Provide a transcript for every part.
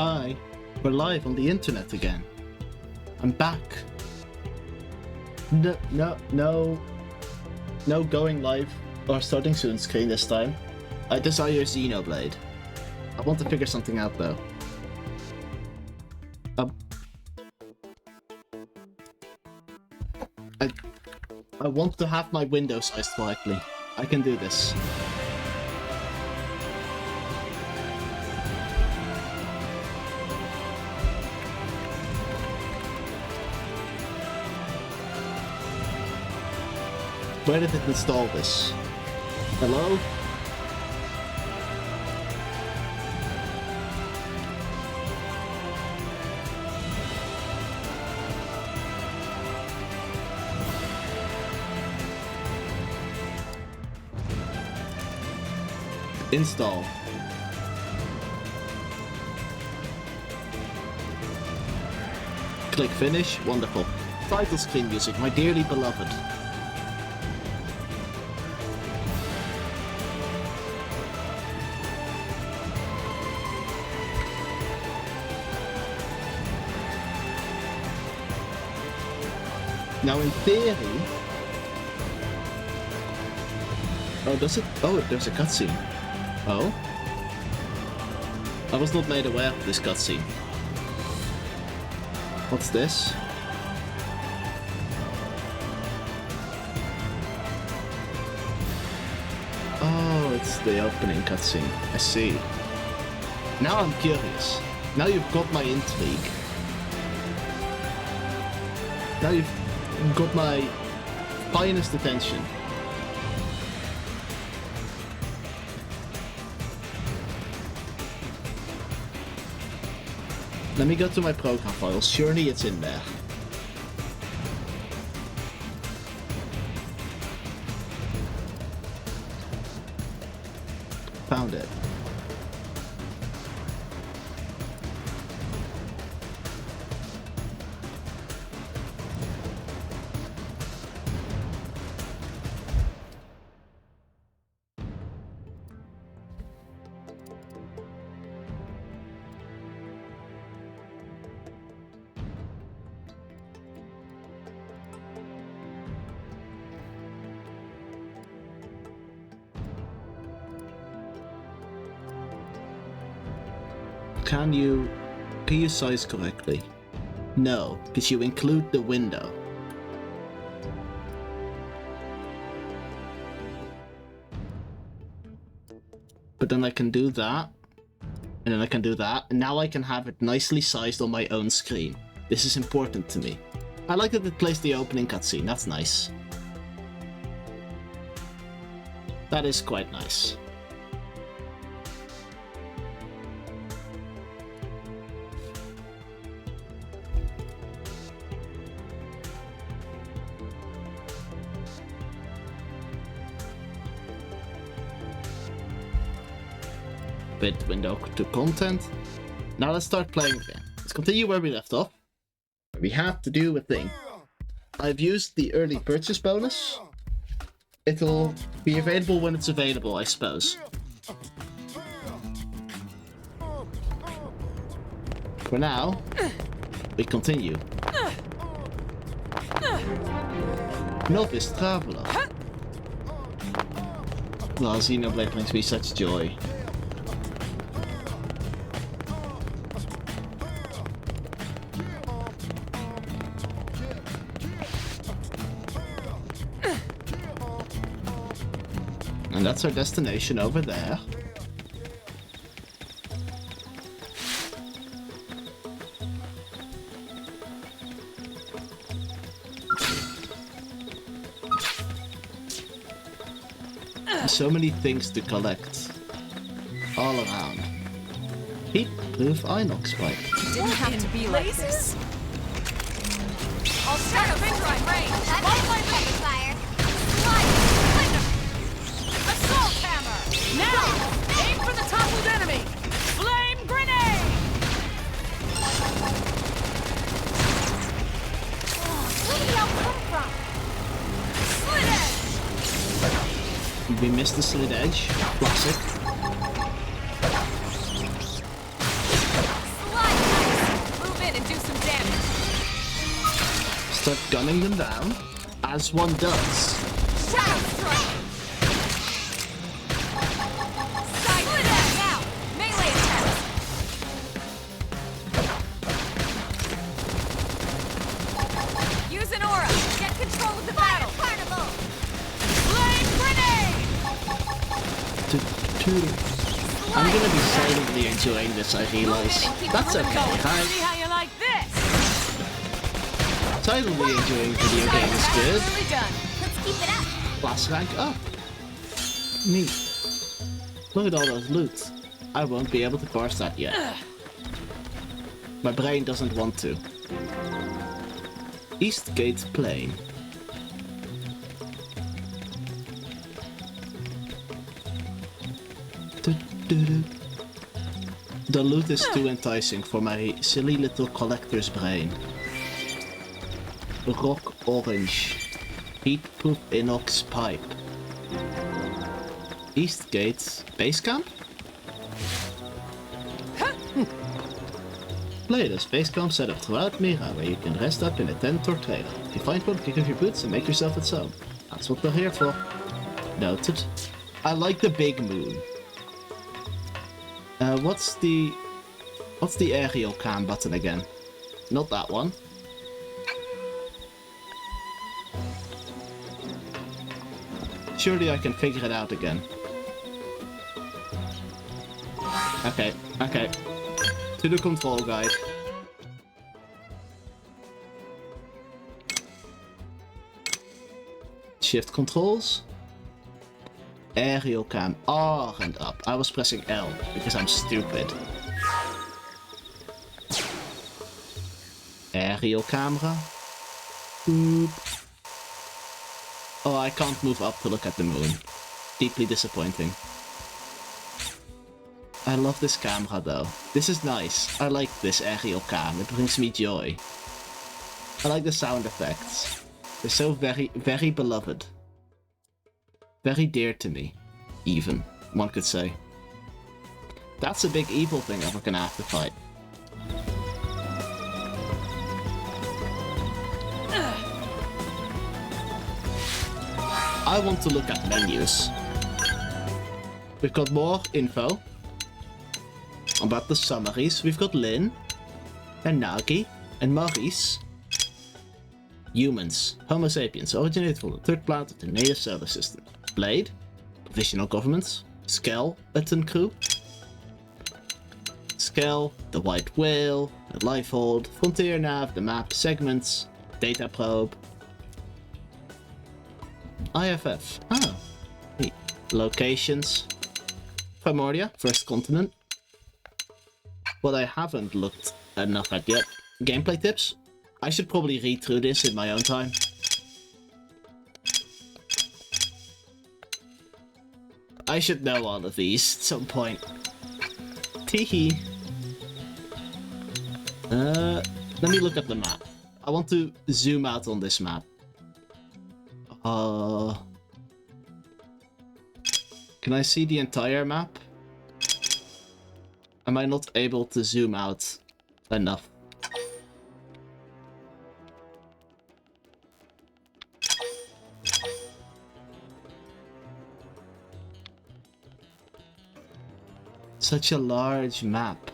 Hi, we're live on the internet again. I'm back. No going live or starting soon screen this time. I desire Xenoblade. I want to figure something out though. I want to have my window sized correctly. I can do this. Where did it install this? Hello? Install. Click finish. Wonderful. Title screen music, my dearly beloved. Now in theory... Oh, does it? Oh, there's a cutscene. Oh? I was not made aware of this cutscene. What's this? Oh, it's the opening cutscene. I see. Now I'm curious. Now you've got my intrigue. Now you've got my finest attention. Let me go to my program files. Surely it's in there. Found it. Can you size correctly? No, because you include the window. But then I can do that, and then I can do that, and now I can have it nicely sized on my own screen. This is important to me. I like that it plays the opening cutscene, that's nice. That is quite nice. Bit window to content. Now let's start playing again. Let's continue where we left off. We have to do a thing. I've used the early purchase bonus. It'll be available when it's available, I suppose. For now, we continue. Novice Traveler. Oh, Xenoblade brings me such joy. And that's our destination over there. So many things to collect. All around. Heat-proof inox pipe. It didn't have to be like this. I'll start a finger on range. Fire. Assault hammer! Now! Aim for the toppled enemy! Flame grenade! Where did y'all come from? Slit edge! We missed the slit edge. Classic. Start gunning them down, as one does. Shadow strike! Side attack now! Melee attack! Use an aura! Get control of the battle! Carnival! Flame grenade! I'm gonna be silently enjoying this, I realize. That's okay, See hi. how you like this! Silently enjoying video game is good. Really done. Let's keep it up. Class rank up. Neat. Look at all those loot. I won't be able to parse that yet. My brain doesn't want to. Eastgate Plain. The loot is too enticing for my silly little collector's brain. Rock Orange. Heatproof Inox Pipe. Eastgate Base Camp? Play this base camp set up throughout Mira, where you can rest up in a tent or trailer. If you find one, kick off your boots and make yourself at home. That's what we're here for. Noted. I like the big moon. What's the aerial cam button again? Not that one. Surely I can figure it out again. Okay, okay. To the control guide. Shift controls. Aerial cam R and up. I was pressing L because I'm stupid. Aerial camera. Boop. Oh, I can't move up to look at the moon. Deeply disappointing. I love this camera though. This is nice. I like this aerial cam. It brings me joy. I like the sound effects. They're so very, very beloved. Very dear to me, even, one could say. That's a big evil thing that we're gonna have to fight. I want to look at menus. We've got more info about the summaries. We've got Lynn, and Nagi, and Maurice. Humans. Homo sapiens originated from the third planet of the native solar system. Blade. Provisional government. Skeleton crew. Skell. The White Whale. The Lifehold. Frontier Nav. The map. Segments. Data probe. IFF. Oh. Neat. Locations. Primordia. First continent. What I haven't looked enough at yet. Gameplay tips. I should probably read through this in my own time. I should know all of these at some point. Teehee. Let me look at the map. I want to zoom out on this map. Can I see the entire map? Am I not able to zoom out enough? Such a large map.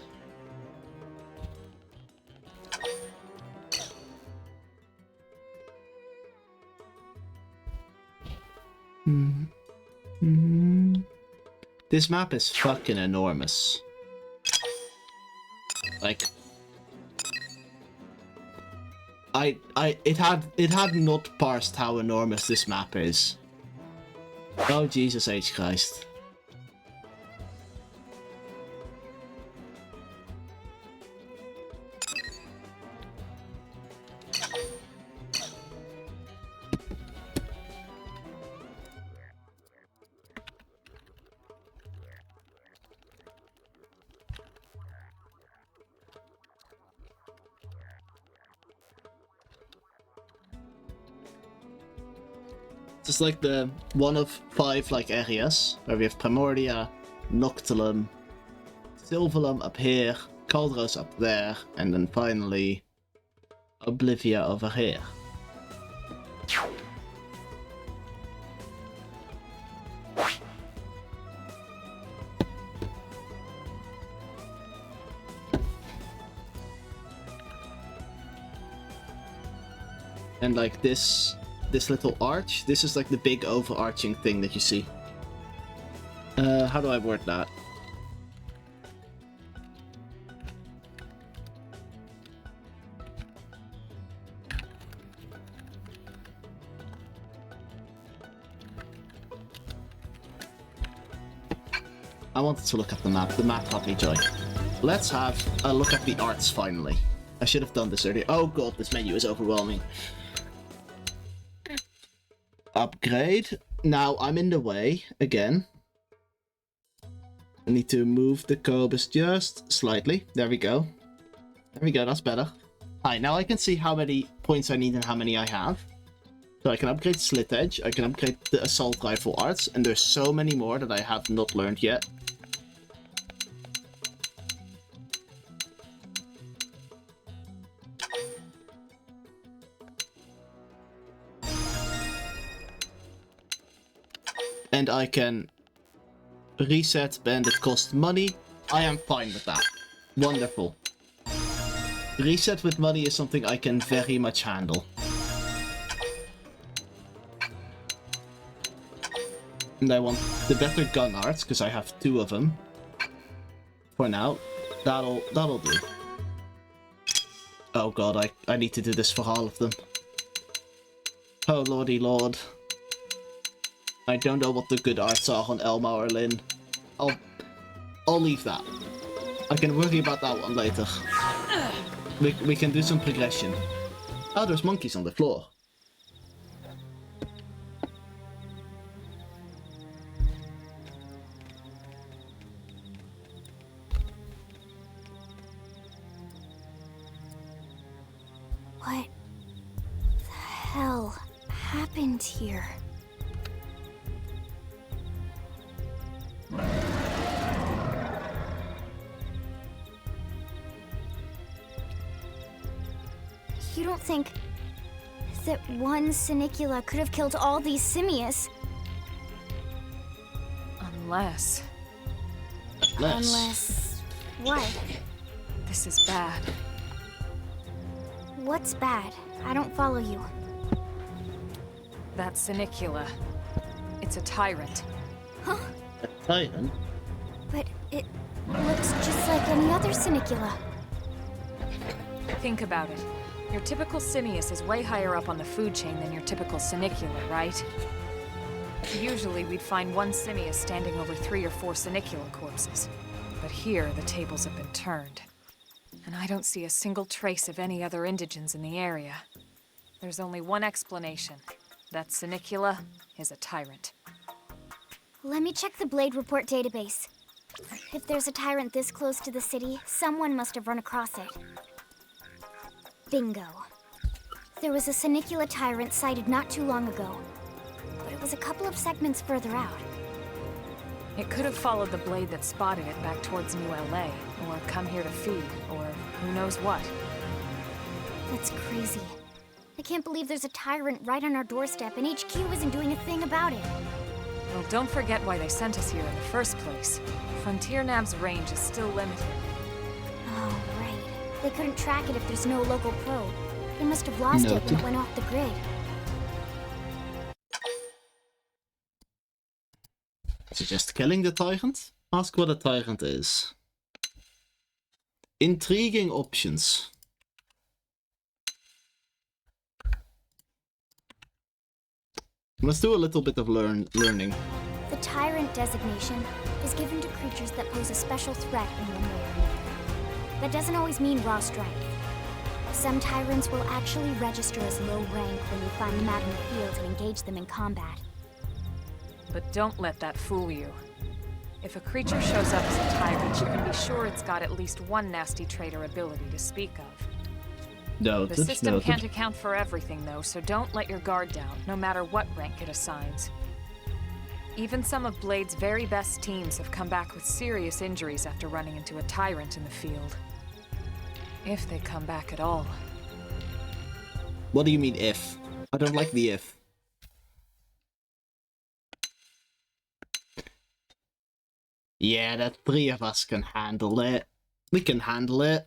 This map is fucking enormous. Like, it had not parsed how enormous this map is. Oh Jesus H Christ. Just like the one of 5 like areas where we have Primordia, Noctilum, Silverlum up here, Caldros up there, and then finally Oblivia over here. And like this little arch, this is like the big overarching thing that you see. How do I word that? I wanted to look at the map. The map brought me joy. Let's have a look at the arts finally. I should have done this earlier. Oh god, this menu is overwhelming. Upgrade. Now I'm in the way again. I need to move the cobus just slightly. There we go. There we go, that's better. Alright, now I can see how many points I need and how many I have. So I can upgrade Slit Edge, I can upgrade the Assault Rifle Arts, and there's so many more that I have not learned yet. And I can reset bandit cost money. I am fine with that. Wonderful. Reset with money is something I can very much handle. And I want the better gun arts, because I have 2 of them. For now. That'll do. Oh god, I need to do this for all of them. Oh lordy lord. I don't know what the good arts are on Elma or Lynn. I'll leave that. I can worry about that one later. We can do some progression. Oh, there's monkeys on the floor. What the hell happened here? You don't think that one Sinicula could have killed all these simius? Unless Unless... what? this is bad. What's bad? I don't follow you. That Sinicula. It's a tyrant. Huh? A tyrant? But it looks just like any other Sinicula. Think about it. Your typical simius is way higher up on the food chain than your typical Sinicula, right? Usually we'd find one simius standing over 3 or 4 Sinicula corpses. But here, the tables have been turned. And I don't see a single trace of any other indigents in the area. There's only one explanation. That Sinicula is a tyrant. Let me check the Blade Report database. If there's a tyrant this close to the city, someone must have run across it. Bingo. There was a Sinicula tyrant sighted not too long ago, but it was a couple of segments further out. It could have followed the blade that spotted it back towards New LA, or come here to feed, or who knows what. That's crazy. I can't believe there's a tyrant right on our doorstep and HQ isn't doing a thing about it. Well, don't forget why they sent us here in the first place. Frontier Nav's range is still limited. Oh, right. They couldn't track it if there's no local probe. They must have lost it when it went off the grid. Suggest killing the tyrant? Ask what a tyrant is. Intriguing options. Let's do a little bit of learning. The tyrant designation is given to creatures that pose a special threat in one way or another. That doesn't always mean raw strength. Some tyrants will actually register as low rank when you find them out in the field and engage them in combat. But don't let that fool you. If a creature shows up as a tyrant, you can be sure it's got at least one nasty trait or ability to speak of. Noted, The system noted. can't account for everything, though, so don't let your guard down, no matter what rank it assigns. Even some of Blade's very best teams have come back with serious injuries after running into a tyrant in the field. If they come back at all. What do you mean if? I don't like the if. Yeah, the three of us can handle it. We can handle it.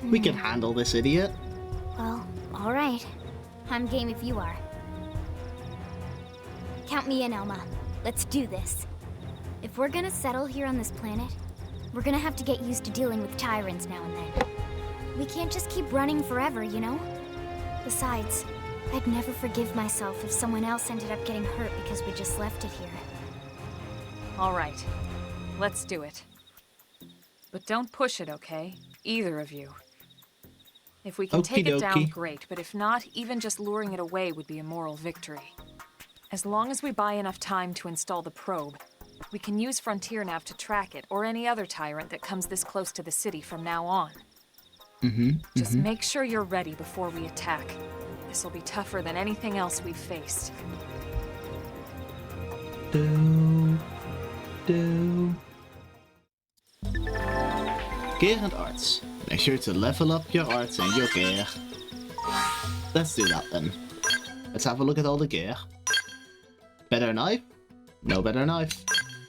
We can handle this idiot. Well, alright. I'm game if you are. Count me in, Elma. Let's do this. If we're gonna settle here on this planet, we're gonna have to get used to dealing with tyrants now and then. We can't just keep running forever, you know? Besides, I'd never forgive myself if someone else ended up getting hurt because we just left it here. All right, let's do it. But don't push it, okay? Either of you. If we can take it down, great, but if not, even just luring it away would be a moral victory. As long as we buy enough time to install the probe, we can use Frontier Nav to track it, or any other tyrant that comes this close to the city from now on. Just make sure you're ready before we attack. This will be tougher than anything else we've faced. Gear and arts. Make sure to level up your arts and your gear. Let's do that then. Let's have a look at all the gear. Better knife? No better knife.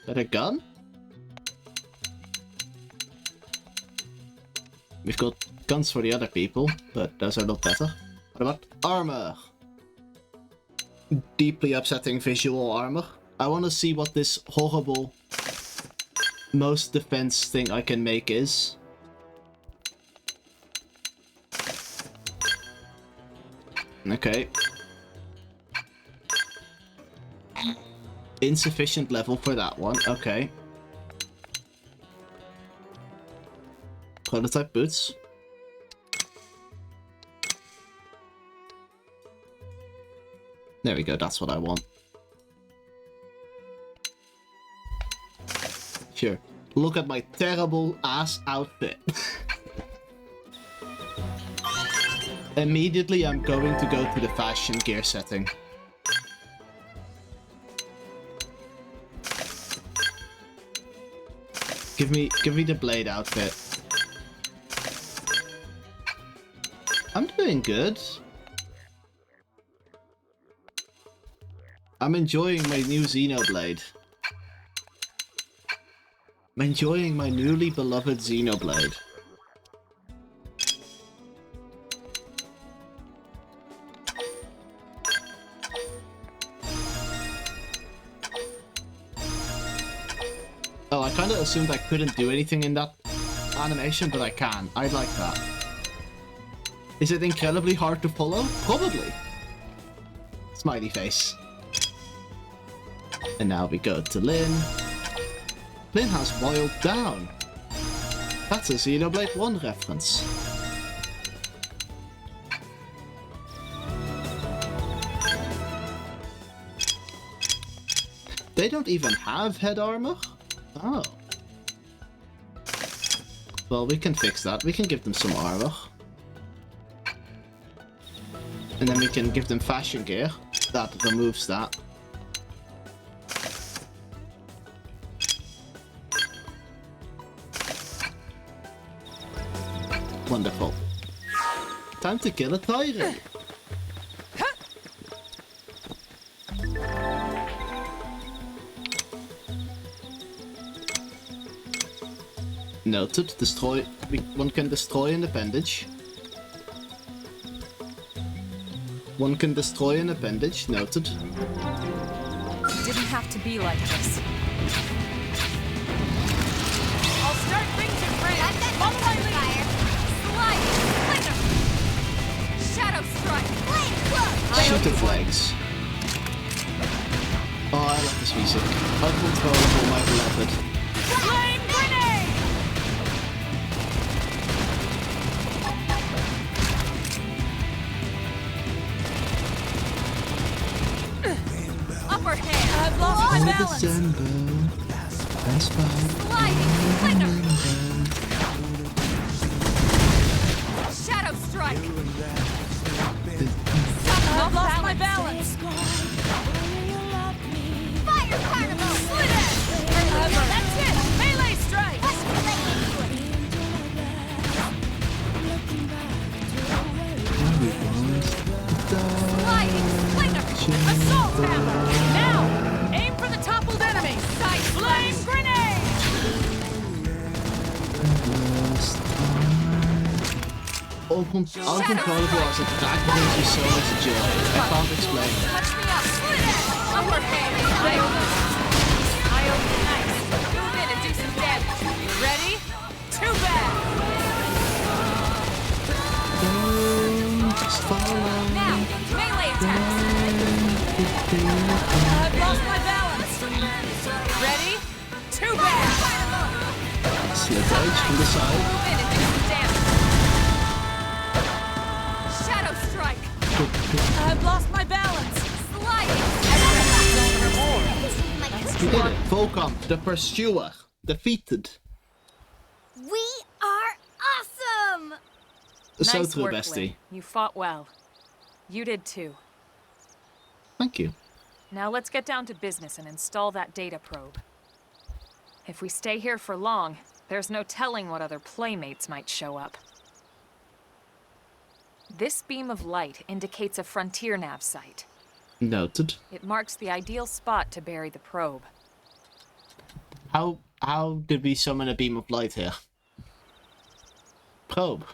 Better gun? We've got guns for the other people, but those are not better. What about armor? Deeply upsetting visual armor. I want to see what this horrible most defense thing I can make is. Okay. Insufficient level for that one. Okay. Prototype boots. There we go, that's what I want. Sure. Look at my terrible ass outfit. Immediately I'm going to go to the fashion gear setting. Give me the blade outfit. I'm doing good. I'm enjoying my new Xenoblade. I'm enjoying my newly beloved Xenoblade. Oh, I kinda assumed I couldn't do anything in that animation, but I can. I like that. Is it incredibly hard to follow? Probably. Smiley face. And now we go to Lynn. Lynn has boiled down. That's a Xenoblade 1 reference. They don't even have head armor? Oh. Well, we can fix that. We can give them some armor. And then we can give them fashion gear. That removes that. Wonderful. Time to kill a tyrant. Noted. Destroy. One can destroy an appendage. One can destroy an appendage. Noted. Didn't have to be like this. I'll start things in France. Multi-fire. Slide. Flicker. Shadow strike. Flame. Shoot the flags. Oh, I like this music. Uncontrollable, my beloved. Flame grenade. Upper hand. I've lost my balance. December. That's fine. Sliding flicker. Shadow strike. I've lost my balance. Fire carnival. Split edge. That's it. Melee strike. hammer! Now! Aim for the toppled enemy! Side flame grenade! Uncontrollable as a drag brings you so much joy. I can't explain. Touch me up! Upper hand! Nice! Move in and do some damage. Ready? Too bad! Just follow. Now, melee attacks! I've lost my balance! Ready? Too bad! Slip edge from the side. Move in and do some damage! Shadow strike! I've lost my balance! Sliding! We did it. Volcom, the pursuer, defeated. We are awesome! So Nice true, work, bestie. Lynn. You fought well. You did too. Thank you. Now let's get down to business and install that data probe. If we stay here for long, there's no telling what other playmates might show up. This beam of light indicates a frontier nav site. Noted. It marks the ideal spot to bury the probe. How did we summon a beam of light here? Probe.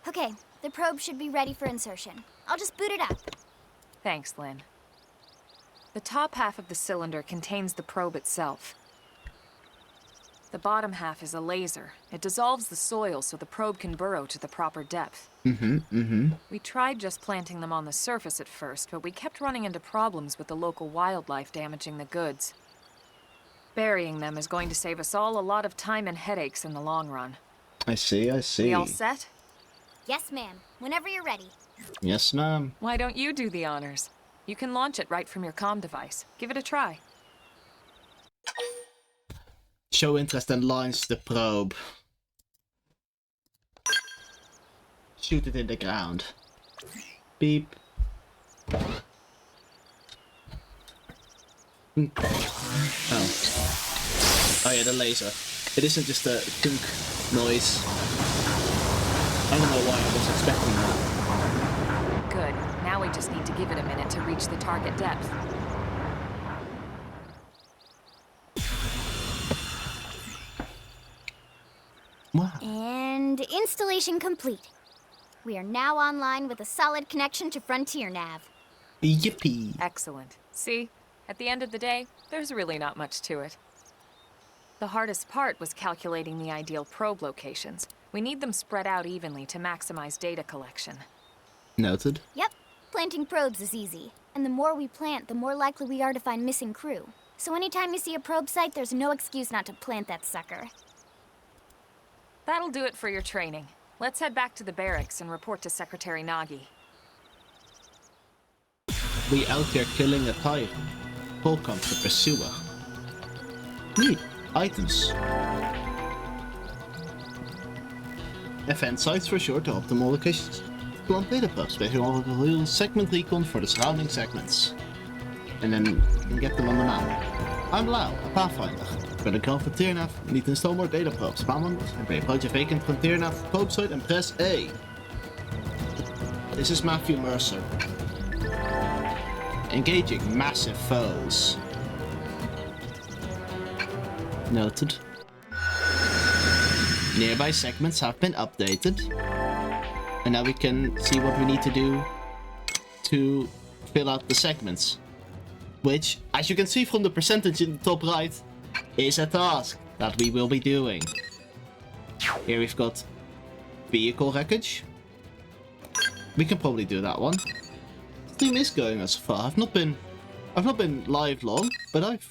Okay, the probe should be ready for insertion. I'll just boot it up. Thanks, Lynn. The top half of the cylinder contains the probe itself. The bottom half is a laser. It dissolves the soil so the probe can burrow to the proper depth. We tried just planting them on the surface at first, but we kept running into problems with the local wildlife damaging the goods. Burying them is going to save us all a lot of time and headaches in the long run. I see. We all set? Yes, ma'am. Whenever you're ready. Yes, ma'am. Why don't you do the honors? You can launch it right from your comm device. Give it a try. Show interest and launch the probe. Shoot it in the ground. Beep. Oh. Oh yeah, the laser. It isn't just a thunk noise. I don't know why I was expecting that. Good. Now we just need to give it a minute to reach the target depth. Wow. And installation complete. We are now online with a solid connection to Frontier Nav. Yippee. Excellent. See? At the end of the day, there's really not much to it. The hardest part was calculating the ideal probe locations. We need them spread out evenly to maximize data collection. Noted. Yep, planting probes is easy. And the more we plant, the more likely we are to find missing crew. So anytime you see a probe site, there's no excuse not to plant that sucker. That'll do it for your training. Let's head back to the barracks and report to Secretary Nagi. We out here killing a type. Volcom, the pursuer. Neat. Items. Event sites for sure to optimal locations. Plant data probes, special segment recon for the surrounding segments. And then you can get them on the map. I'm Lau, a Pathfinder. For the current Frontier Nav, you need to install more data probes. Spam on and approach a vacant Frontier Nav probe site and press A. This is Matthew Mercer. Engaging massive foes. Noted. Nearby segments have been updated. And now we can see what we need to do to fill out the segments. Which, as you can see from the percentage in the top right, is a task that we will be doing. Here we've got vehicle wreckage. We can probably do that one. The team is going as far. I've not been live long, but I've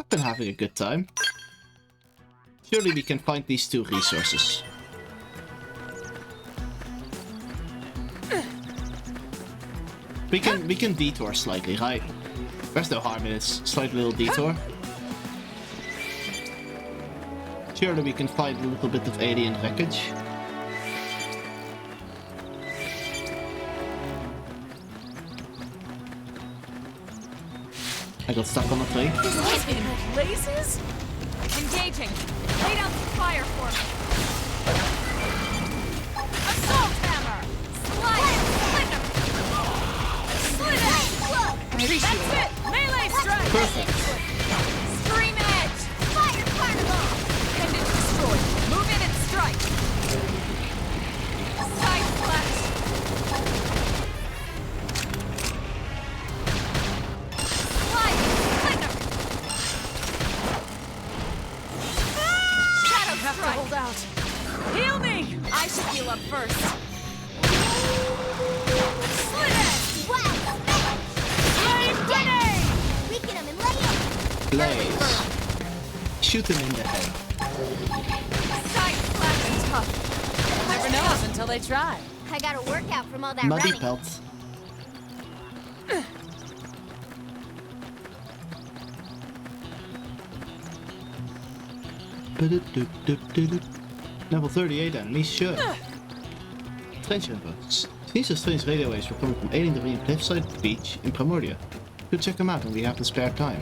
been having a good time. Surely we can find these two resources. We can detour slightly, right? There's no harm in this slight little detour. Surely we can find a little bit of alien wreckage. I got stuck on the plane. In places? Engaging. Lay down some fire for me. Assault hammer! Slide! Splinter! up first. Slit it! Wow! Flame grenade! Weaken him and lay it! Blaze. Shoot him in the head. Side slash and tough. Never knows until they try. I got a workout from all that Muddy running. pelt. Level 38 enemies, sure. Strange info. These are strange radio waves were coming from alien debris in Cliffside Beach in Primordia. We'll check them out when we have the spare time.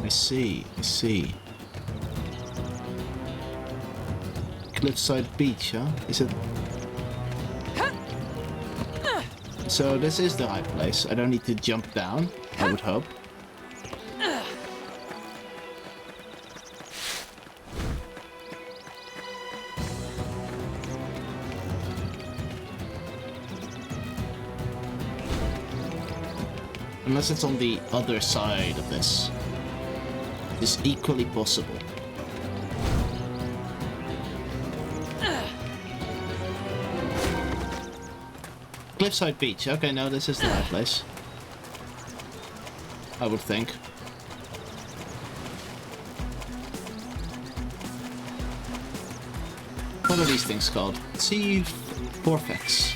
I see, I see. Cliffside Beach, huh? Is it? So this is the right place. I don't need to jump down, I would hope. Unless it's on the other side of this. It's equally possible. Cliffside Beach. Okay, no, this is the right place. I would think. What are these things called? Sea Forfex.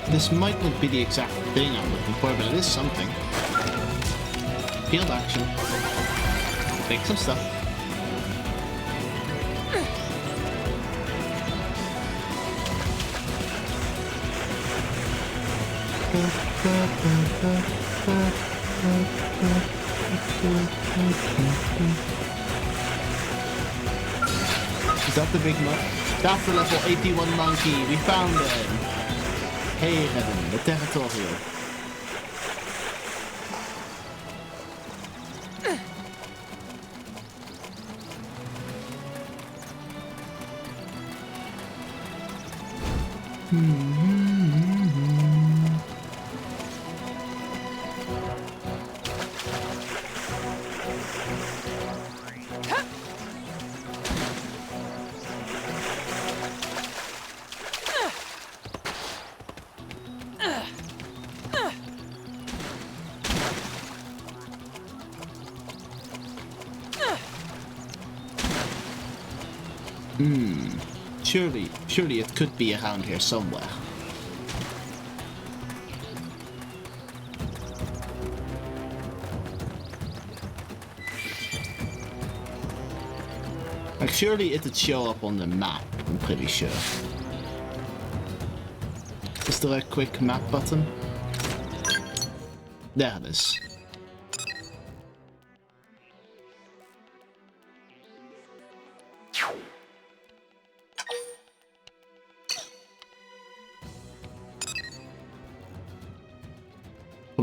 This might not be the exact thing I'm looking for, but it is something. Field action. Make some stuff. Is that the big monk? That's the level 81 monkey. We found him. Hey, Heaven, the territorial. Surely it could be around here somewhere. Like, surely it would show up on the map, I'm pretty sure. Is there a quick map button? There it is.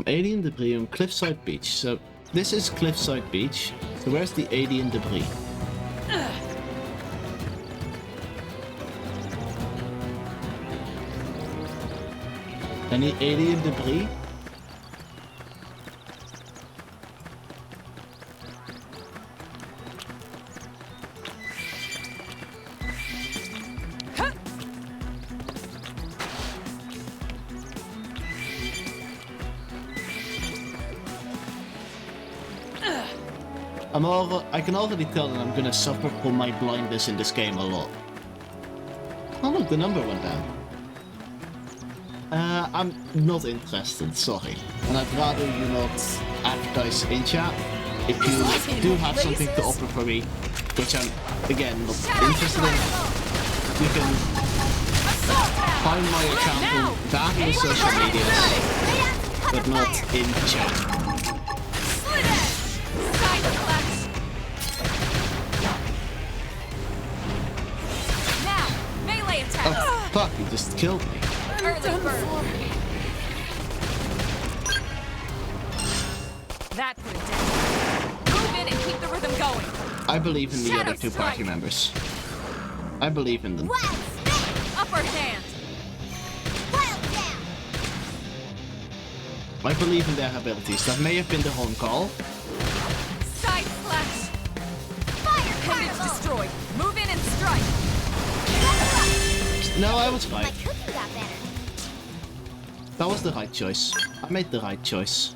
Alien debris on Cliffside Beach. So this is Cliffside Beach. So where's the alien debris? Any alien debris? I can already tell that I'm gonna suffer from my blindness in this game a lot. Oh look, the number went down. I'm not interested, sorry. And I'd rather you not advertise in chat. If you do have something to offer for me, which I'm, again, not interested in, you can find my account on various social medias, but not in chat. Oh, fuck, you just killed me. That put it down. Move in and keep the rhythm going. I believe in the Shadow other two strike. party members. I believe in them. Wild snake! Upper hand. Wild down! I believe in their abilities. That may have been the home call. Side slash. Fire Appendage carnival! destroyed. Move in and strike. No, I was My right. cooking got better. That was the right choice. I made the right choice.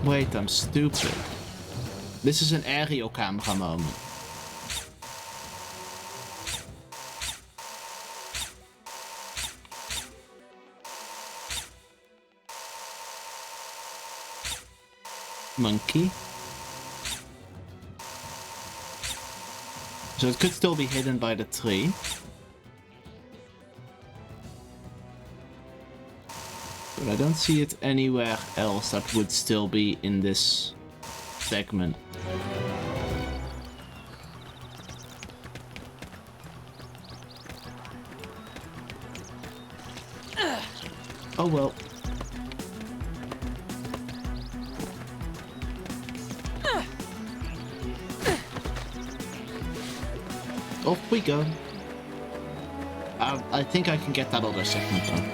Wait, I'm stupid. This is an aerial camera moment. Monkey. So it could still be hidden by the tree. But I don't see it anywhere else that would still be in this segment. Oh well. Off we go. I think I can get that other segment done.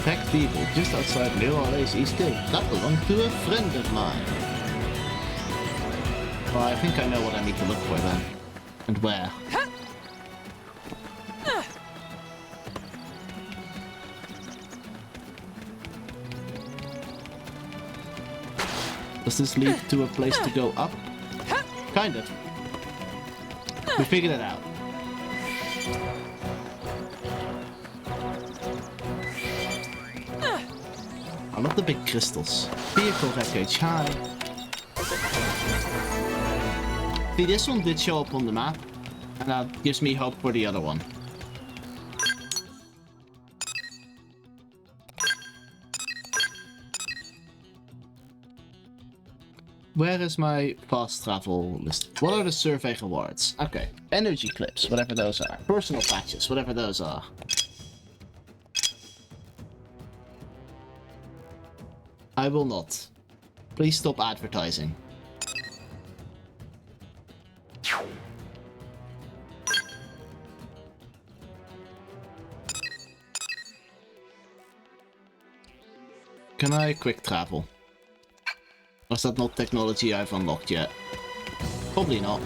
Packed people just outside New Orleans East Gate. That belonged to a friend of mine. Well, I think I know what I need to look for then. And where. Does this lead to a place to go up? Kind of. We figured it out. I love the big crystals. Vehicle wreckage, hi. See, this one did show up on the map, and that gives me hope for the other one. Where is my fast travel list? What are the survey rewards? Okay, energy clips, whatever those are. Personal patches, whatever those are. I will not. Please stop advertising. Can I quick travel? Or is that not technology I've unlocked yet? Probably not.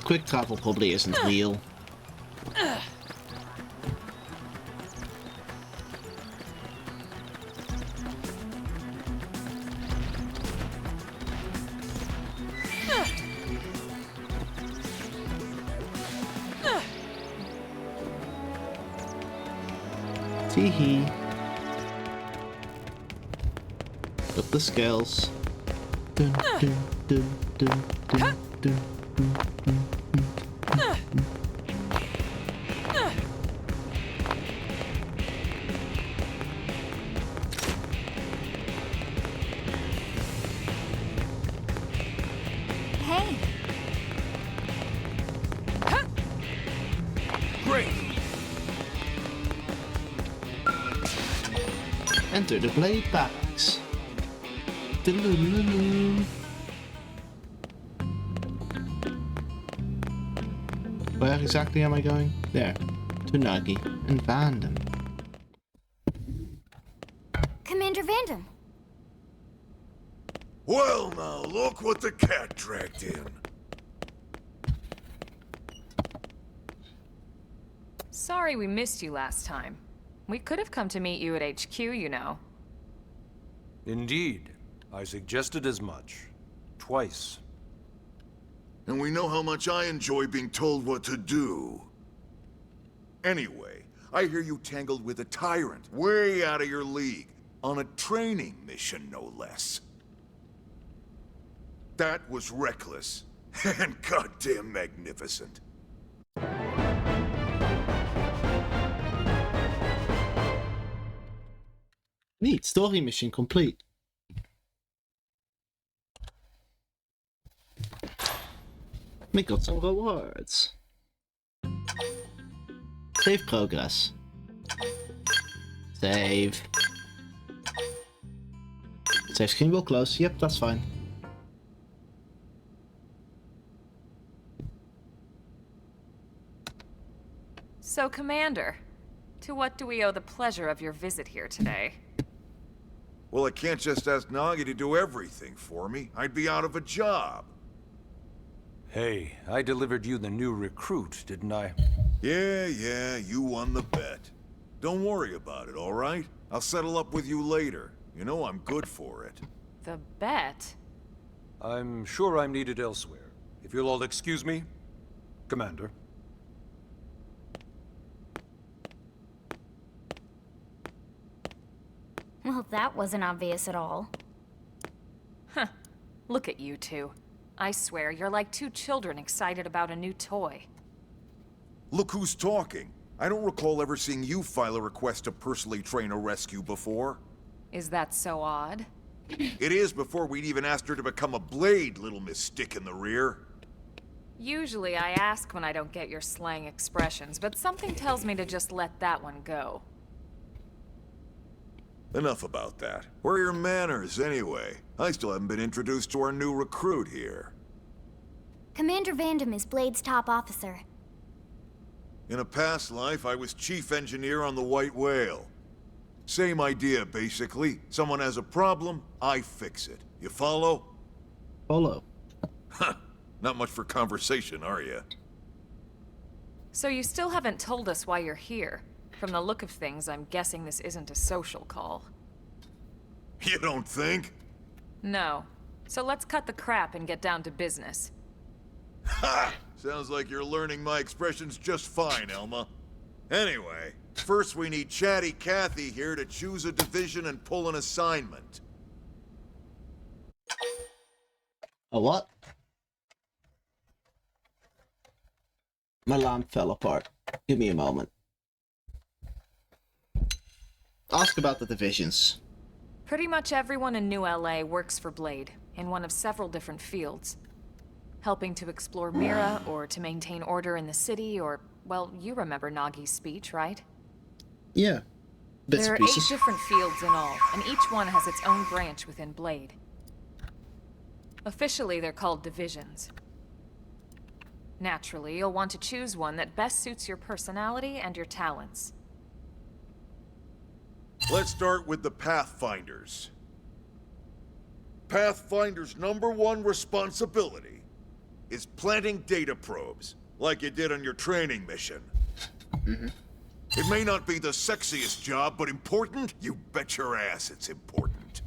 Quick travel probably isn't real. Teehee. Up the scales. Dun, dun, dun, dun, dun, dun, dun, dun. Hey, Great! Enter the Blade Barracks. Doo-doo-doo-doo-doo. Where exactly am I going? There. To Nagi and Vandam. Commander Vandam. Well now, look what the cat dragged in. Sorry we missed you last time. We could have come to meet you at HQ, you know. Indeed. I suggested as much. Twice. And we know how much I enjoy being told what to do. Anyway, I hear you tangled with a tyrant, way out of your league, on a training mission, no less. That was reckless, and goddamn magnificent. Neat, story mission complete. We got some rewards. Save progress. Save. Save screen will close. Yep, that's fine. So, Commander, to what do we owe the pleasure of your visit here today? Well, I can't just ask Nagi to do everything for me. I'd be out of a job. Hey, I delivered you the new recruit, didn't I? Yeah, you won the bet. Don't worry about it, all right? I'll settle up with you later. You know I'm good for it. The bet? I'm sure I'm needed elsewhere. If you'll all excuse me, Commander. Well, that wasn't obvious at all. Huh. Look at you two. I swear, you're like two children excited about a new toy. Look who's talking. I don't recall ever seeing you file a request to personally train a rescue before. Is that so odd? It is before we'd even asked her to become a blade, little Miss Stick in the Rear. Usually I ask when I don't get your slang expressions, but something tells me to just let that one go. Enough about that. Where are your manners, anyway? I still haven't been introduced to our new recruit here. Commander Vandam is Blade's top officer. In a past life, I was chief engineer on the White Whale. Same idea, basically. Someone has a problem, I fix it. You follow? Follow. Huh. Not much for conversation, are you? So you still haven't told us why you're here. From the look of things, I'm guessing this isn't a social call. You don't think? No. So let's cut the crap and get down to business. Ha! Sounds like you're learning my expressions just fine, Elma. Anyway, first we need Chatty Cathy here to choose a division and pull an assignment. A what? My lamp fell apart. Give me a moment. Ask about the divisions. Pretty much everyone in New LA works for Blade, in one of several different fields. Helping to explore Mira, or to maintain order in the city, or, well, you remember Nagi's speech, right? Yeah. Bits There are and 8 pieces. different fields in all, and each one has its own branch within Blade. Officially, they're called divisions. Naturally, you'll want to choose one that best suits your personality and your talents. Let's start with the Pathfinders. Pathfinder's #1 responsibility is planting data probes, like you did on your training mission. It may not be the sexiest job, but important? You bet your ass it's important.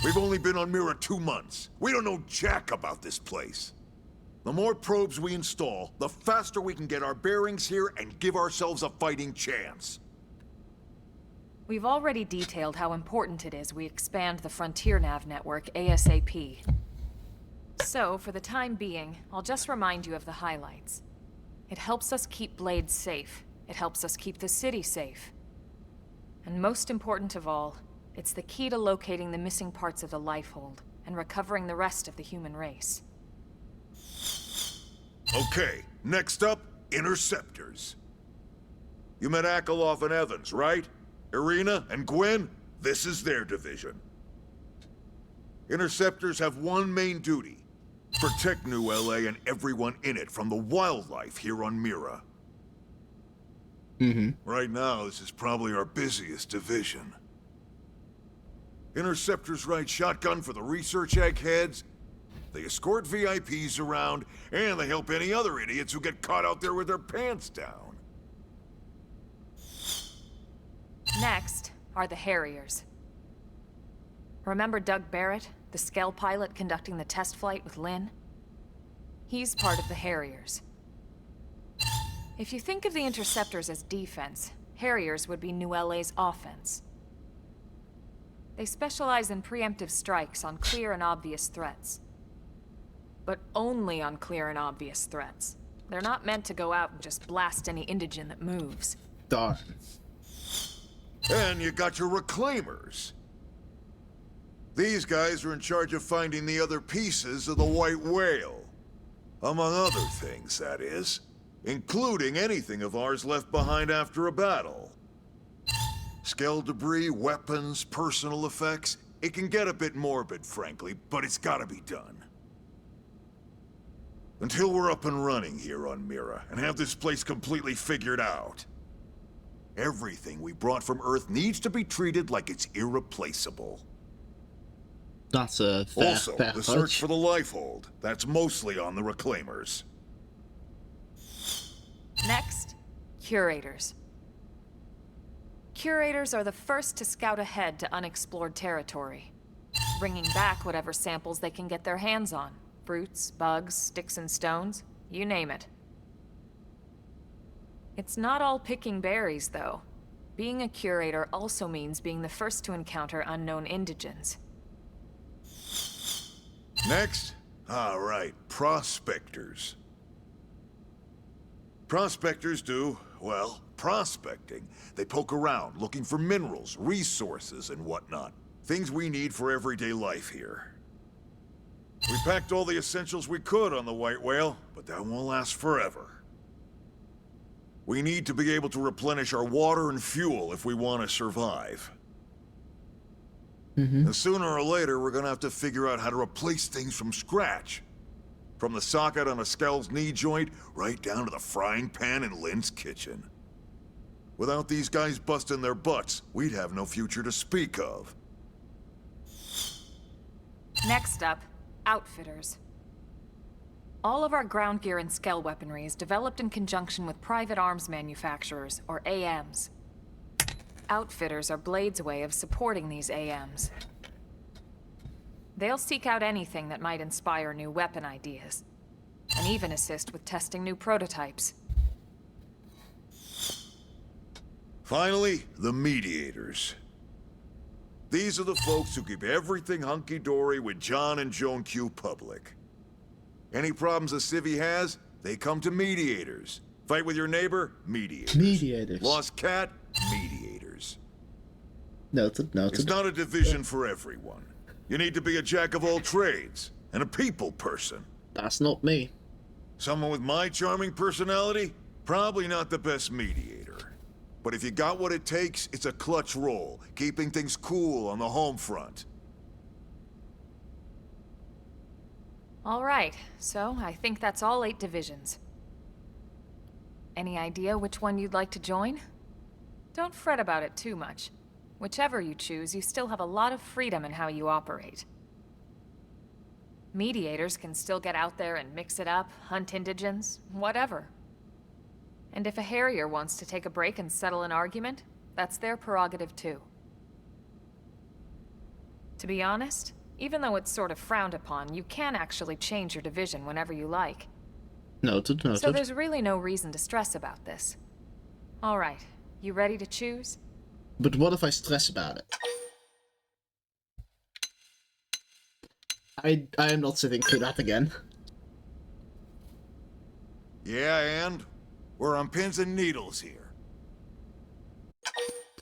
We've only been on Mira 2 months. We don't know jack about this place. The more probes we install, the faster we can get our bearings here and give ourselves a fighting chance. We've already detailed how important it is we expand the Frontier Nav network ASAP. So, for the time being, I'll just remind you of the highlights. It helps us keep Blade safe. It helps us keep the city safe. And most important of all, it's the key to locating the missing parts of the Lifehold and recovering the rest of the human race. Okay, next up, Interceptors. You met Akeloff and Evans, right? Irina and Gwen? This is their division. Interceptors have one main duty: Protect New LA and everyone in it from the wildlife here on Mira. Right now, this is probably our busiest division. Interceptors ride shotgun for the research eggheads. They escort VIPs around, and they help any other idiots who get caught out there with their pants down. Next are the Harriers. Remember Doug Barrett, the Skell pilot conducting the test flight with Lynn? He's part of the Harriers. If you think of the Interceptors as defense, Harriers would be New LA's offense. They specialize in preemptive strikes on clear and obvious threats. But only on clear and obvious threats. They're not meant to go out and just blast any indigen that moves. Darn. And you got your Reclaimers. These guys are in charge of finding the other pieces of the White Whale. Among other things, that is. Including anything of ours left behind after a battle. Skell debris, weapons, personal effects. It can get a bit morbid, frankly, but it's gotta be done. Until we're up and running here on Mira, and have this place completely figured out. Everything we brought from Earth needs to be treated like it's irreplaceable. That's a fair, Also, fair the approach. search for the Lifehold. That's mostly on the Reclaimers. Next, Curators. Curators are the first to scout ahead to unexplored territory, bringing back whatever samples they can get their hands on. Fruits, bugs, sticks and stones, you name it. It's not all picking berries, though. Being a curator also means being the first to encounter unknown indigens. Next? Alright, prospectors. Prospectors do, well, prospecting. They poke around, looking for minerals, resources, and whatnot. Things we need for everyday life here. We packed all the essentials we could on the White Whale, but that won't last forever. We need to be able to replenish our water and fuel if we want to survive. And sooner or later, we're gonna have to figure out how to replace things from scratch. From the socket on a Skell's knee joint, right down to the frying pan in Lynn's kitchen. Without these guys busting their butts, we'd have no future to speak of. Next up, Outfitters. All of our ground gear and Skell weaponry is developed in conjunction with private arms manufacturers, or AMs. Outfitters are Blade's way of supporting these AMs. They'll seek out anything that might inspire new weapon ideas, and even assist with testing new prototypes. Finally, the Mediators. These are the folks who keep everything hunky-dory with John and Joan Q public. Any problems a civvy has, they come to Mediators. Fight with your neighbor? Mediators. Mediators. Lost cat? Mediators. Noted, noted. It's not a division for everyone. You need to be a jack of all trades, and a people person. That's not me. Someone with my charming personality? Probably not the best mediator. But if you got what it takes, it's a clutch role, keeping things cool on the home front. All right, so I think that's all 8 divisions. Any idea which one you'd like to join? Don't fret about it too much. Whichever you choose, you still have a lot of freedom in how you operate. Mediators can still get out there and mix it up, hunt indigens, whatever. And if a Harrier wants to take a break and settle an argument, that's their prerogative too. To be honest, even though it's sort of frowned upon, you can actually change your division whenever you like. Noted, noted. So there's really no reason to stress about this. All right, you ready to choose? But what if I stress about it? I am not sitting through that again. Yeah, and? We're on pins and needles here.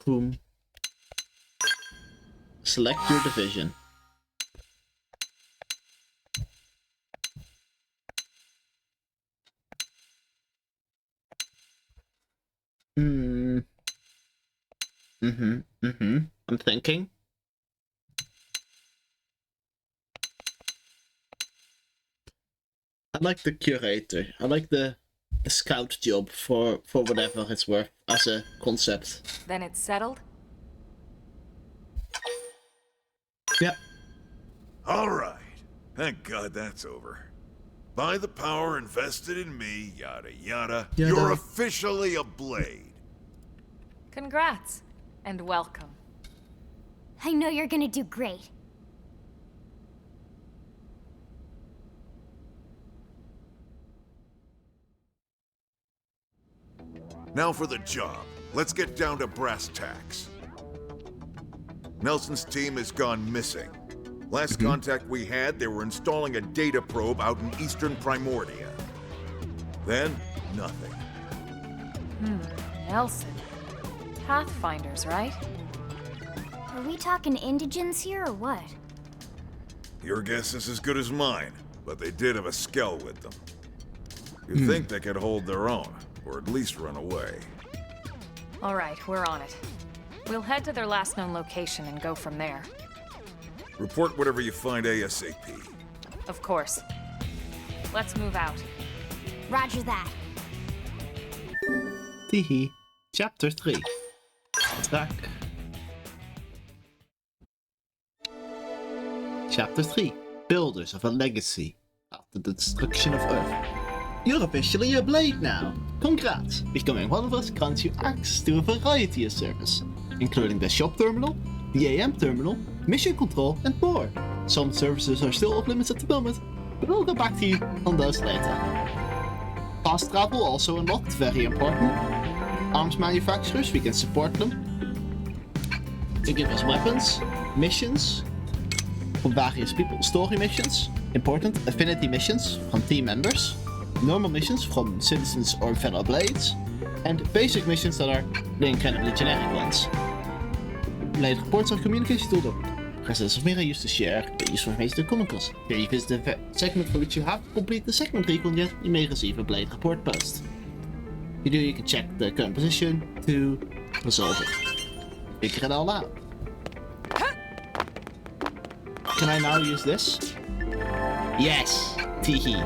Boom. Select your division. I'm thinking. like the curator. I like the scout job for whatever it's worth as a concept. Then it's settled? Yeah. All right. Thank God that's over. By the power invested in me, yada yada, Yada. you're officially a Blade. Congrats. And welcome. I know you're gonna do great. Now for the job. Let's get down to brass tacks. Nelson's team has gone missing. Last contact we had, they were installing a data probe out in eastern Primordia. Then, nothing. Nelson. Pathfinders, right? Are we talking indigents here or what? Your guess is as good as mine, but they did have a skell with them. You'd think they could hold their own, or at least run away. All right, we're on it. We'll head to their last known location and go from there. Report whatever you find ASAP. Of course. Let's move out. Roger that. Teehee. Chapter 3. Attack. Chapter 3. Builders of a Legacy. After the destruction of Earth. You're officially a Blade now! Congrats! Becoming one of us grants you access to a variety of service, including the shop terminal, the AM terminal, mission control, and more. Some services are still off limits at the moment, but I'll get back to you on those later. Fast travel also unlocked, very important. Arms manufacturers, we can support them. They give us weapons, missions from various people, story missions, important affinity missions from team members, normal missions from citizens or fellow Blades, and basic missions that are the incredibly generic ones. Blade reports are communication tool that Presidents of Mira used to share useful information to Chronicles. Here you visit the segment for which you have to complete the segment recon yet, you may receive a Blade report post. If you do, you can check the current position to resolve it. Figure it all out. Can I now use this? Yes! Teehee.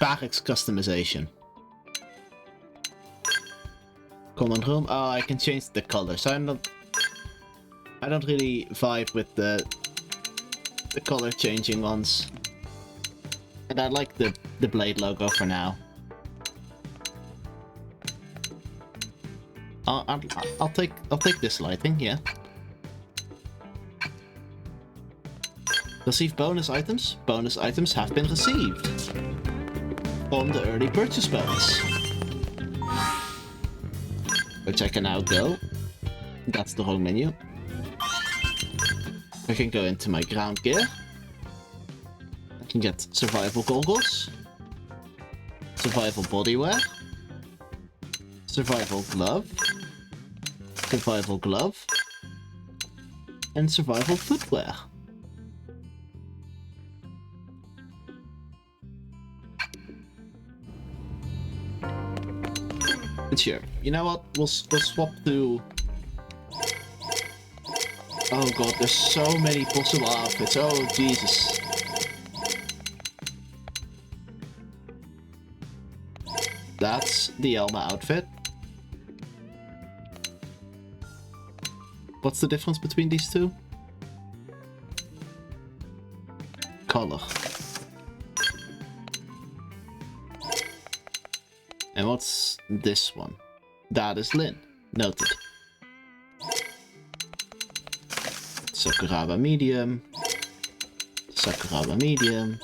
Barracks customization. Common room. Oh, I can change the colors. I don't really vibe with the color changing ones. And I like the Blade logo for now. I'll take this lighting, yeah. Receive bonus items. Bonus items have been received from the early purchase bonus, which I can now go. That's the wrong menu. I can go into my ground gear. I can get survival goggles, survival bodywear, survival glove, and survival footwear. And sure, you know what? We'll swap to. Oh god, there's so many possible outfits. Oh Jesus. That's the Elma outfit. What's the difference between these two? Color. And what's this one? That is Lynn. Noted. Sakuraba medium. Sakuraba medium.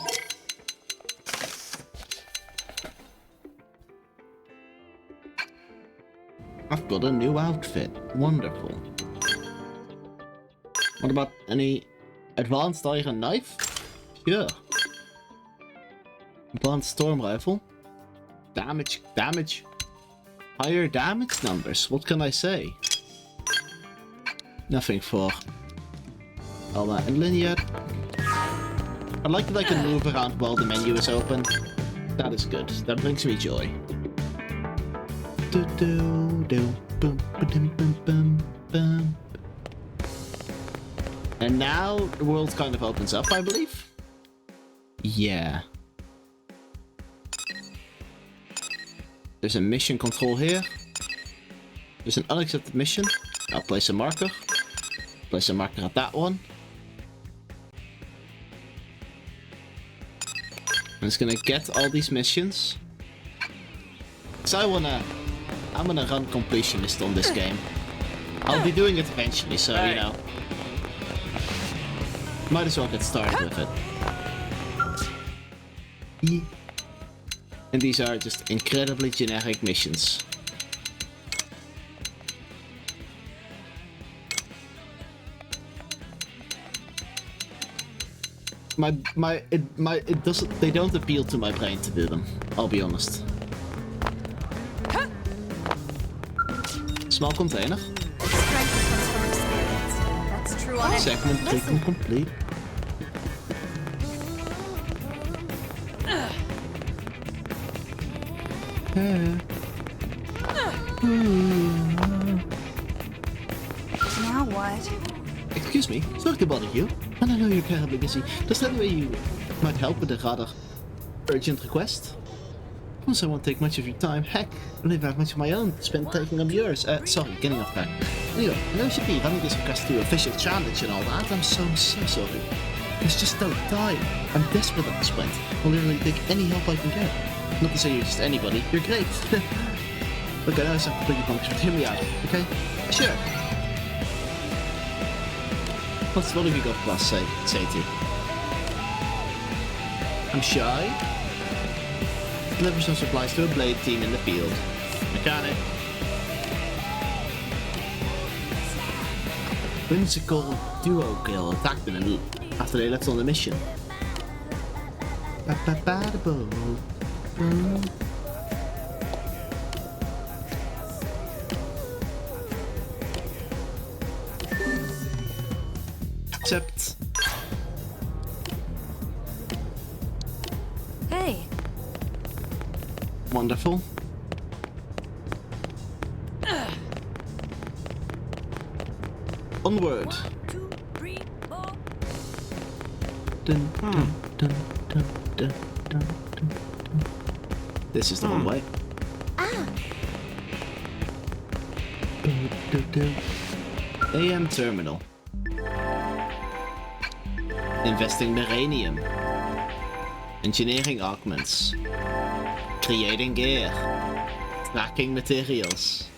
I've got a new outfit. Wonderful. What about any advanced iron knife? Sure. Advanced storm rifle. Damage. Higher damage numbers. What can I say? Nothing for Alma and Lynn yet. I like that I can move around while the menu is open. That is good. That brings me joy. And now the world kind of opens up, I believe. Yeah. There's a mission control here. There's an unaccepted mission. I'll place a marker. Place a marker at that one. I'm just gonna get all these missions. So I'm gonna run completionist on this game. I'll be doing it eventually, so you know. Might as well get started with it. And these are just incredibly generic missions. They don't appeal to my brain to do them. I'll be honest. Small container. Strength comes from experience. That's true on Segment taken complete. Now what? Excuse me, sorry to bother you, and I know you're terribly busy. Does that way you might help with a rather urgent request? Of course, I won't take much of your time. Heck, I don't even have much of my own to spend taking up yours. Sorry, getting off track. Anyway, I know you should be running this request through official challenge and all that. I'm so sorry. There's just no time. I'm desperate at this point. I'll literally take any help I can get. Not to say you're just anybody. You're great. Look, I know it's not completely bonkers, but hear me out, okay? Sure. What have you got for us, say to? I'm shy. Deliver some supplies to a blade team in the field. Mechanic. Whimsical duo kill attacked them after they left on the mission. Accept. Hey. Wonderful. Onward. 1, 2, 3, 4. Dun, dun, dun, dun, dun, dun, dun. This is the one way. AM terminal. Investing uranium. Engineering augments. Creating gear. Tracking materials.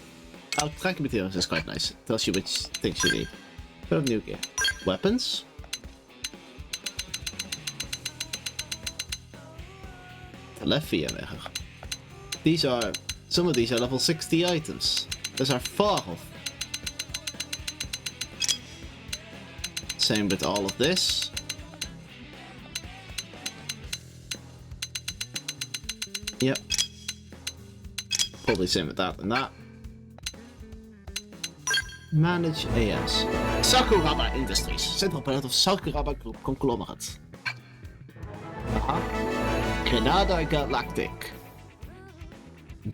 Oh, tracking materials is quite nice. It tells you which things you need. Put up new gear. Weapons. Telephia mirror. Some of these are level 60 items. Those are far off. Same with all of this. Yep. Probably same with that and that. Manage AS. Sakuraba Industries. Central pilot of Sakuraba Conglomerate. Grenada Galactic.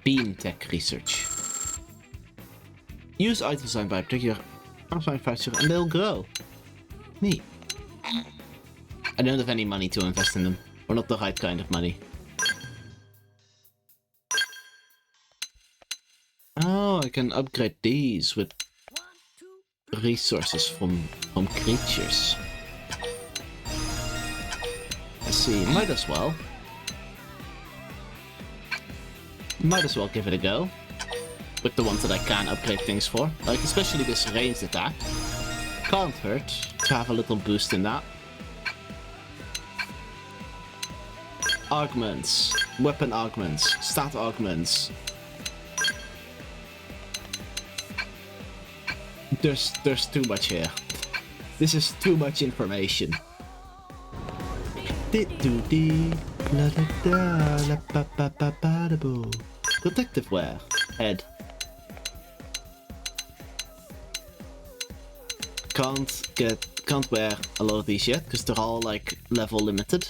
Beam Tech Research. Use items designed by a particular arms manufacturer and they'll grow. Neat. I don't have any money to invest in them. Or not the right kind of money. Oh, I can upgrade these with resources from creatures. Let's see, might as well. Might as well give it a go. With the ones that I can upgrade things for. Like especially this ranged attack. Can't hurt to have a little boost in that. Augments. Weapon augments. Stat augments. There's too much here. This is too much information. Protective wear. Head. Can't wear a lot of these yet because they're all like level limited.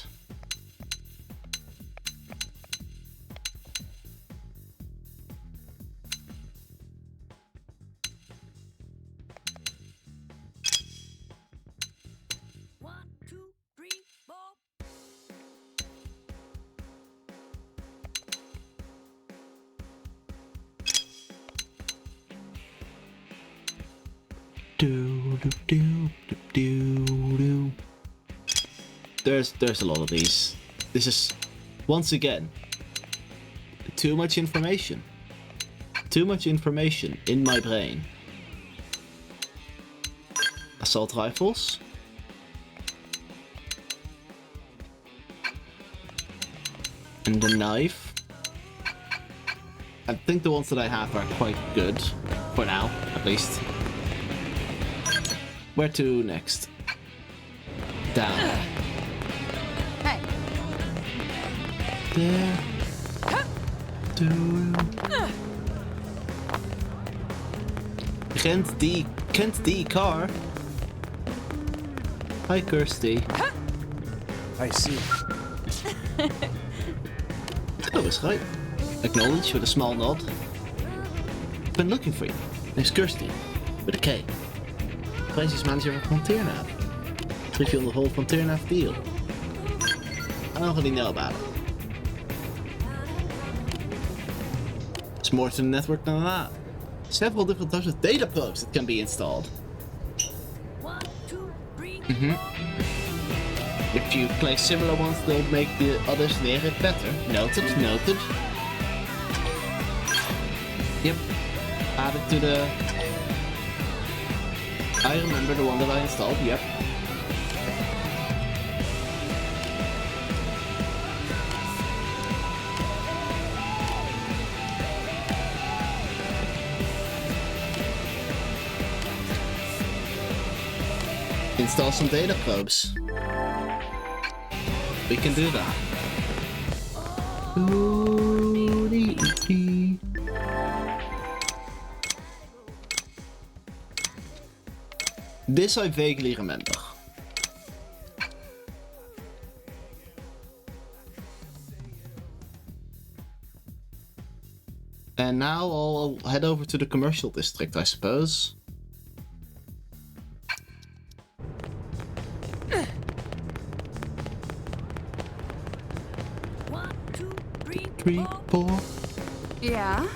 There's a lot of these. This is, once again, too much information. Too much information in my brain. Assault rifles. And the knife. I think the ones that I have are quite good. For now, at least. Where to next? Down. Hey. There. Kent die car. Hi, Kirsty. I see. That was right. Acknowledge with a small nod. Been looking for you. Name's Kirsty, with a K. Crisis manager for FrontierNav. Brief you on the whole FrontierNav deal. I don't really know about it. There's more to the network than that. Several different types of data probes that can be installed. 1, 2, 3, If you play similar ones, they'll make the others near it better. Noted, noted. Yep. Add it to the... I remember the one that I installed, yep. Install some data probes. We can do that. This I vaguely remember. And now I'll head over to the commercial district, I suppose. One, two, three, 3, 4. Yeah?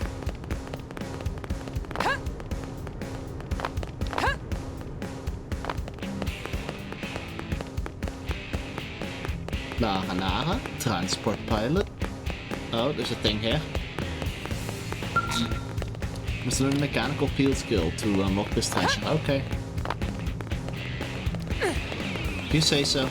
Nara, transport pilot. Oh, there's a thing here. Must learn mechanical field skill to unlock this treasure. Okay. You say so.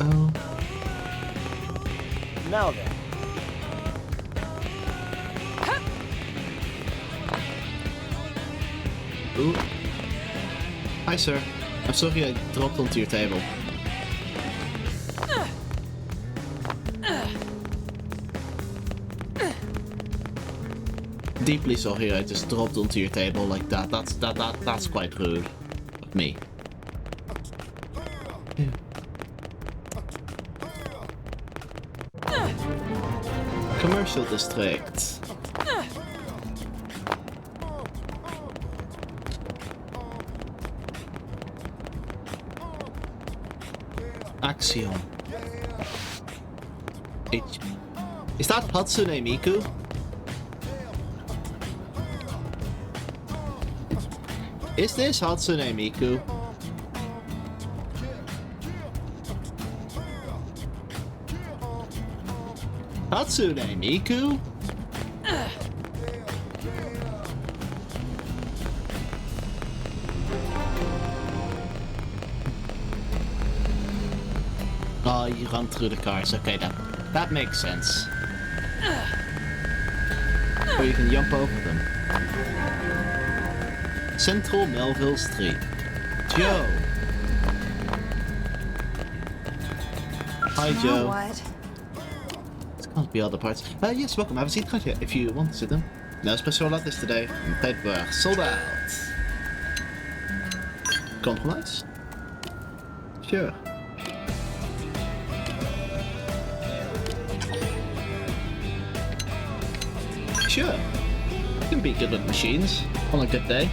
Oh. Now then. Ooh. Hi, sir. I'm sorry I dropped onto your table. Deeply sorry I just dropped onto your table like that. That's quite rude of me. Yeah. Commercial district. Axiom. Is that Hatsune Miku? Is this Hatsune Miku? Hatsune Miku? Oh, you run through the cars. Okay, that makes sense. Or you can jump over them. Central Melville Street. Joe. Hi, Joe. What? It's can't be other parts. Yes, welcome. Have a seat, can't you? If you want to sit down. No special latest today. Paper sold out. Compromise? Sure. Sure. You can be good with machines on a good day.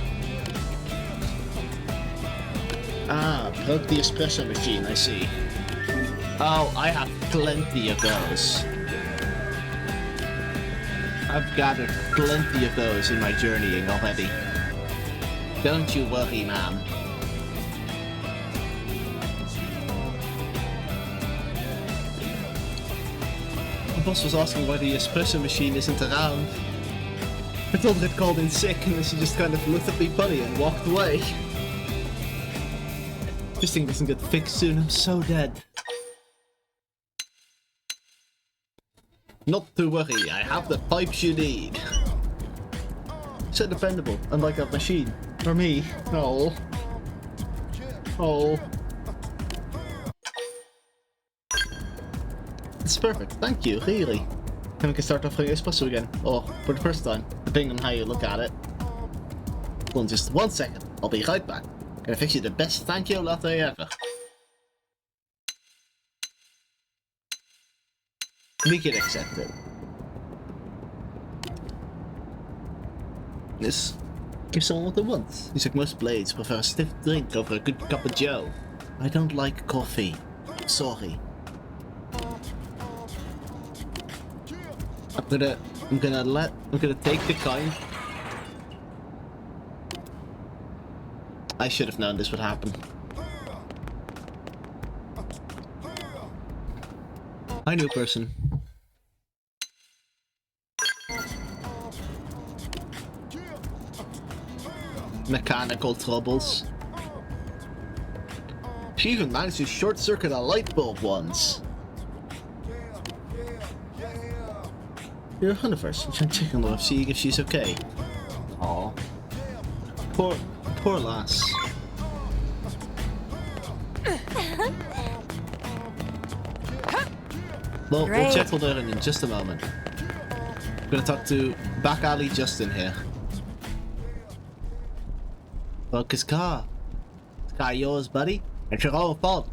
Ah, broke the espresso machine, I see. Oh, I have plenty of those. I've gathered plenty of those in my journeying already. Don't you worry, ma'am. The boss was asking why the espresso machine isn't around. I told her I'd called in sick, and then she just kind of looked at me funny and walked away. This thing doesn't get fixed soon, I'm so dead. Not to worry, I have the pipes you need. So dependable, unlike that machine. For me. Oh. Oh. It's perfect, thank you, really. Then we can start offering espresso again. Oh, for the first time, depending on how you look at it. Hold on just 1 second, I'll be right back. Gonna fix you the best thank you latte ever. We can accept it. Yes. Give someone what they want. Seems like most blades prefer a stiff drink over a good cup of joe. I don't like coffee. Sorry. I'm gonna take the kind. I should have known this would happen. Hi, new person. Mechanical troubles. She even managed to short-circuit a light bulb once. You're a Hunniverse. I'm trying to check on her, see if she's okay. Aw. Poor lass. Well, we'll check on her in just a moment. I'm gonna talk to Back Alley Justin here. Look, his car. It's car yours, buddy. It's your own fault.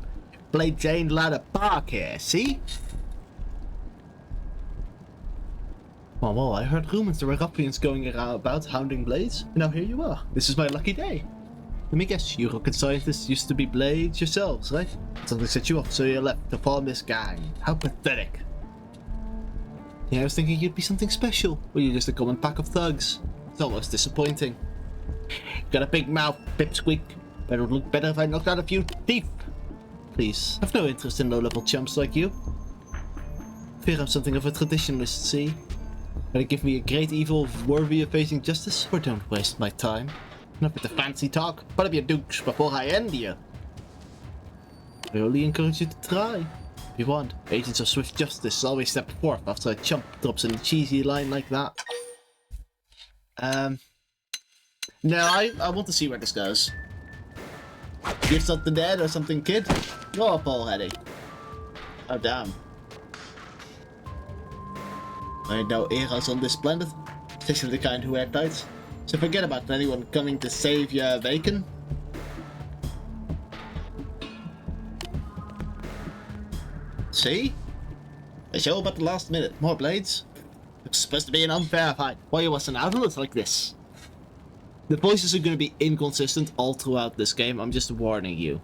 Blade Jane allowed to park here, see? Well, I heard rumors there were ruffians going around about hounding Blades, and now here you are. This is my lucky day. Let me guess, you rocket scientists used to be Blades yourselves, right? Something set you off, so you left to form this gang. How pathetic. Yeah, I was thinking you'd be something special, or you're just a common pack of thugs. It's almost disappointing. Got a big mouth, pipsqueak, but it would look better if I knocked out a few teeth. Please, I've no interest in low-level chumps like you. Fear I'm something of a traditionalist, see? Gonna give me a great evil worthy of facing justice, or don't waste my time. Enough with the fancy talk. Put up your dukes before I end you. I only encourage you to try. If you want, agents of swift justice always step forth after a chump drops in a cheesy line like that. No, I want to see where this goes. You're something dead or something, kid? Go up already. Oh, damn. I ain't no heroes on this planet, especially the kind who wear tights. So forget about anyone coming to save your bacon. See? A show about the last minute. More blades. It's supposed to be an unfair fight. Why you was an outlet like this? The voices are going to be inconsistent all throughout this game. I'm just warning you.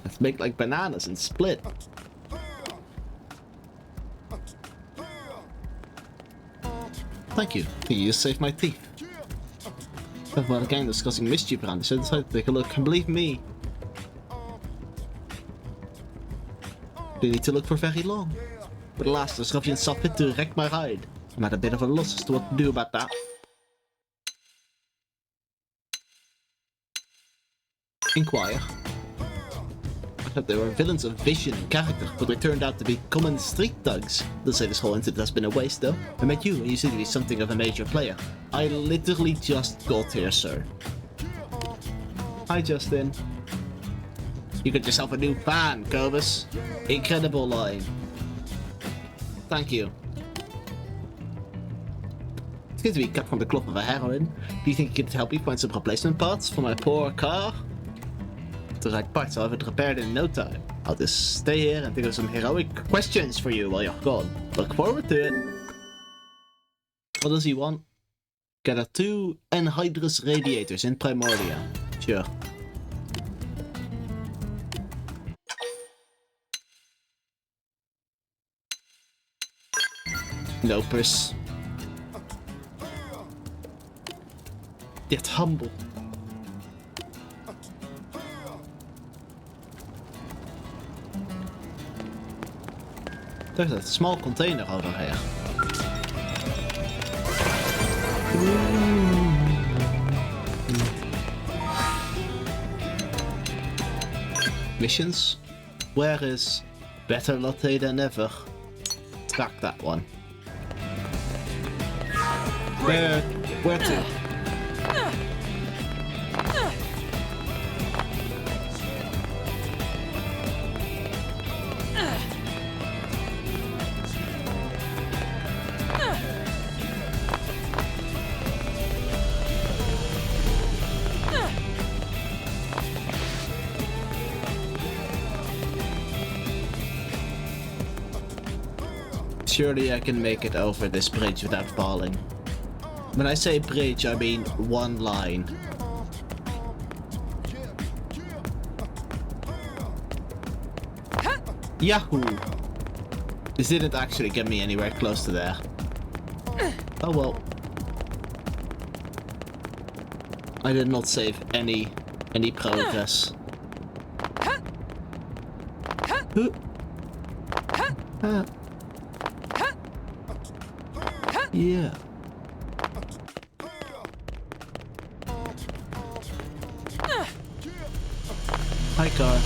Let's make like bananas and split. Thank you. You just saved my teeth. Well, a gang that's causing mischief around, so I decided to take a look. And believe me, you need to look for very long. But alas, this ruffian saw fit to wreck my ride. I'm at a bit of a loss as to what to do about that. Inquire. I thought they were villains of vision and character, but they turned out to be common street thugs. They'll say this whole incident has been a waste, though. I met you, and you seem to be something of a major player. I literally just got here, sir. Hi, Justin. You got yourself a new fan, Cobus. Incredible line. Thank you. It's good to be cut from the cloth of a heroine. Do you think you could help me find some replacement parts for my poor car? The right parts, I'll have it repaired in no time. I'll just stay here and think of some heroic questions for you while you're gone. Look forward to it. What does he want? Gather 2 anhydrous radiators in Primordia. Sure. Nopers. Yet humble. There's a small container over here. Missions? Where is better latte than ever? Track that one. Where to? Surely I can make it over this bridge without falling. When I say bridge, I mean one line. Yahoo! This didn't actually get me anywhere close to there. Oh well. I did not save any progress. Yeah. Hi, car.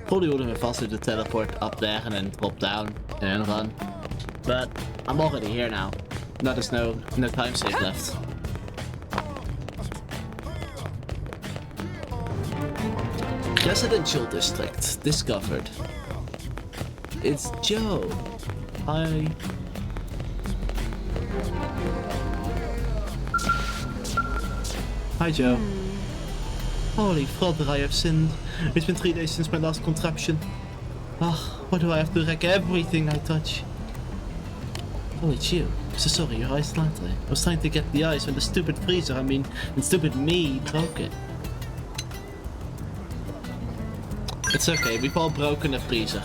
Probably would have been faster to teleport up there and then drop down and then run. But I'm already here now. No, there's no time save left. Residential district discovered. It's Joe. Hi. Hi, Joe. Holy father, I have sinned. It's been 3 days since my last contraption. Ah, why do I have to wreck everything I touch? Oh, it's you. So sorry, your ice latte. I was trying to get the ice when the stupid freezer, and stupid me, broke it. It's okay, we've all broken a freezer.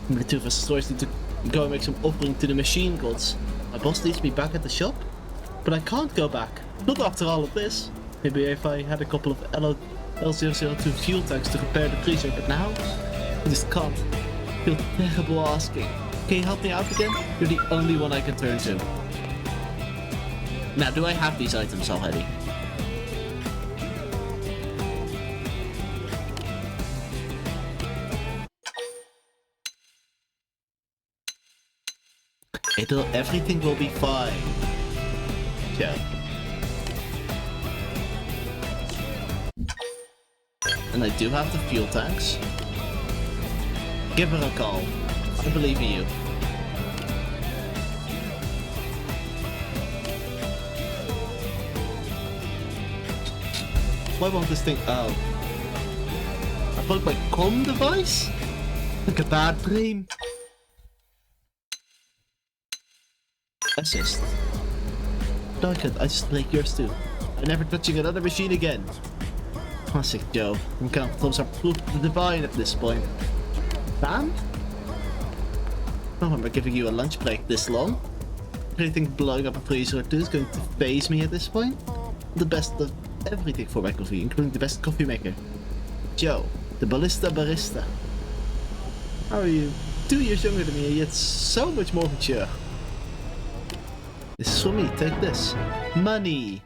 The two of us stories need to go and make some offering to the machine gods. My boss needs me back at the shop, but I can't go back. Not after all of this. Maybe if I had a couple of L002 fuel tanks to repair the freezer, but now I just can't. I feel terrible asking. Can you help me out again? You're the only one I can turn to. Now, do I have these items already? Everything will be fine. Yeah. And I do have the fuel tanks. Give her a call. I believe in you. Why won't this thing? Oh. I broke my comm device? Like a bad dream. Assist. No, I can't. I just break yours too. I'm never touching another machine again. Classic Joe. I'm kind of close up proof to the divine at this point. Bam? I don't remember giving you a lunch break this long. Anything blowing up a freezer or two is going to faze me at this point. The best of everything for my coffee, including the best coffee maker. Joe, the ballista barista. How are you? 2 years younger than me, yet so much more mature. This is for me, take this. Money.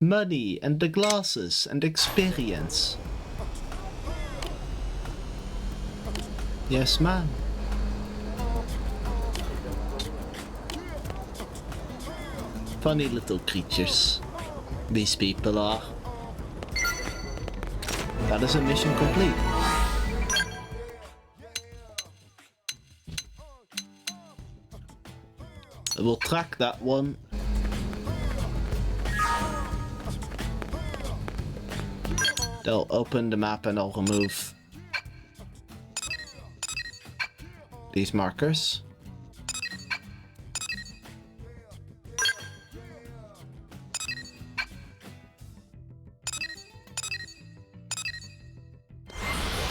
Money and the glasses and experience. Yes, ma'am. Funny little creatures. These people are. That is a mission complete. I will track that one. They'll open the map and I'll remove these markers.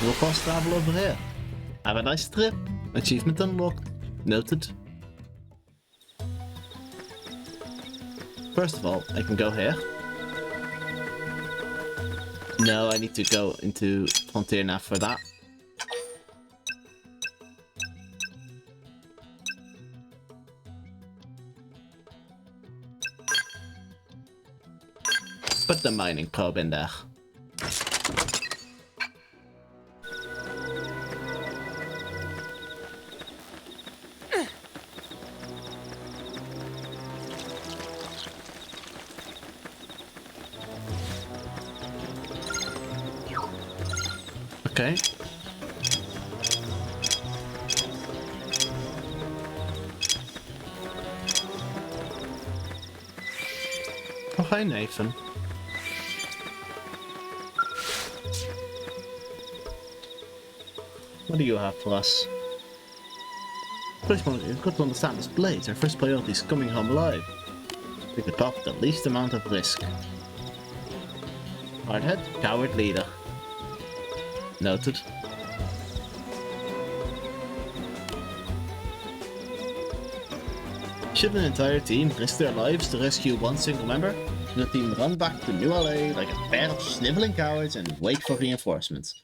We'll fast travel over here. Have a nice trip. Achievement unlocked. Noted. First of all, I can go here. No, I need to go into Frontier Nav for that. Put the mining probe in there. Okay. Oh, hi, Nathan. What do you have for us? First one, you've got to understand this blades. Our first priority is coming home alive. We could pop the least amount of risk. Hardhead, coward leader. Noted. Should an entire team risk their lives to rescue one single member? Should the team run back to New LA like a pair of sniveling cowards and wait for reinforcements?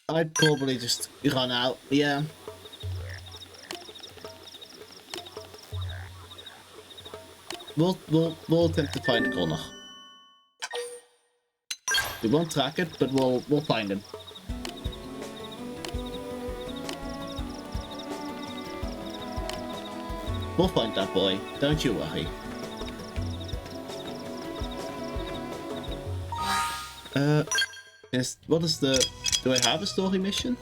I'd probably just run out, yeah. We'll attempt to find Connor. We won't track it, but we'll find him. We'll find that boy, don't you worry. What is the... Do I have a story mission?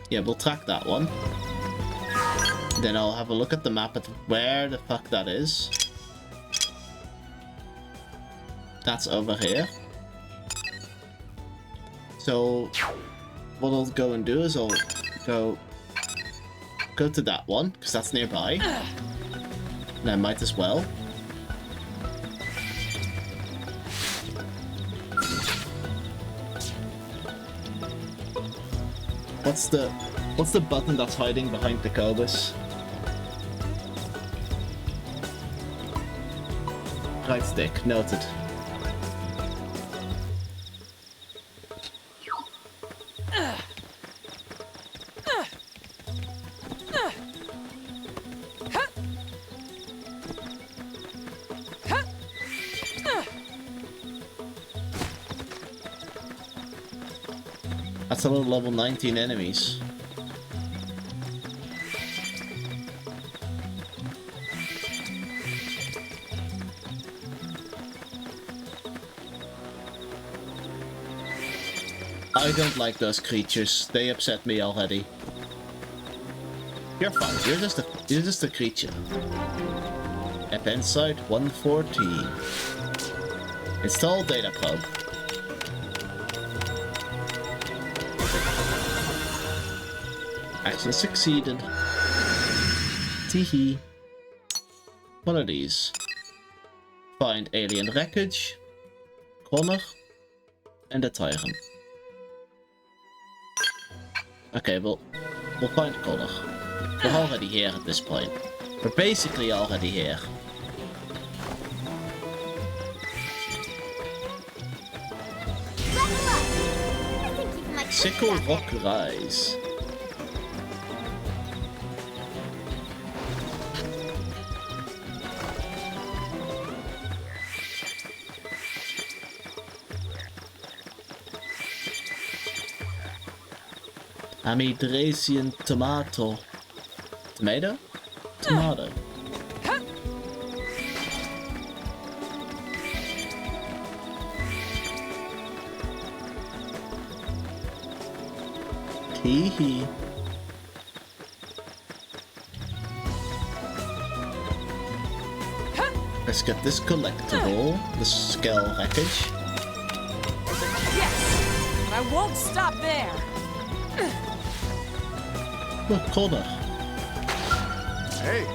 Yeah, we'll track that one. Then I'll have a look at the map at where the fuck that is. That's over here. So what I'll go and do is I'll go to that one, because that's nearby. And I might as well. What's the button that's hiding behind the Cobus? Right stick, noted. That's a little level 19 enemies. I don't like those creatures. They upset me already. You're fine. You're just a creature. App Insight 114. Install data probe. Action succeeded. Teehee. One of these. Find alien wreckage, Connor, and a tyrant. Okay, we'll find Connor. We're already here at this point. We're basically already here. Sickle Rock Rise. Amidresian tomato. Tomato? Tomato. Hee. Let's get this collectible, the skull wreckage. Yes! But I won't stop there! Look, Connor. Hey,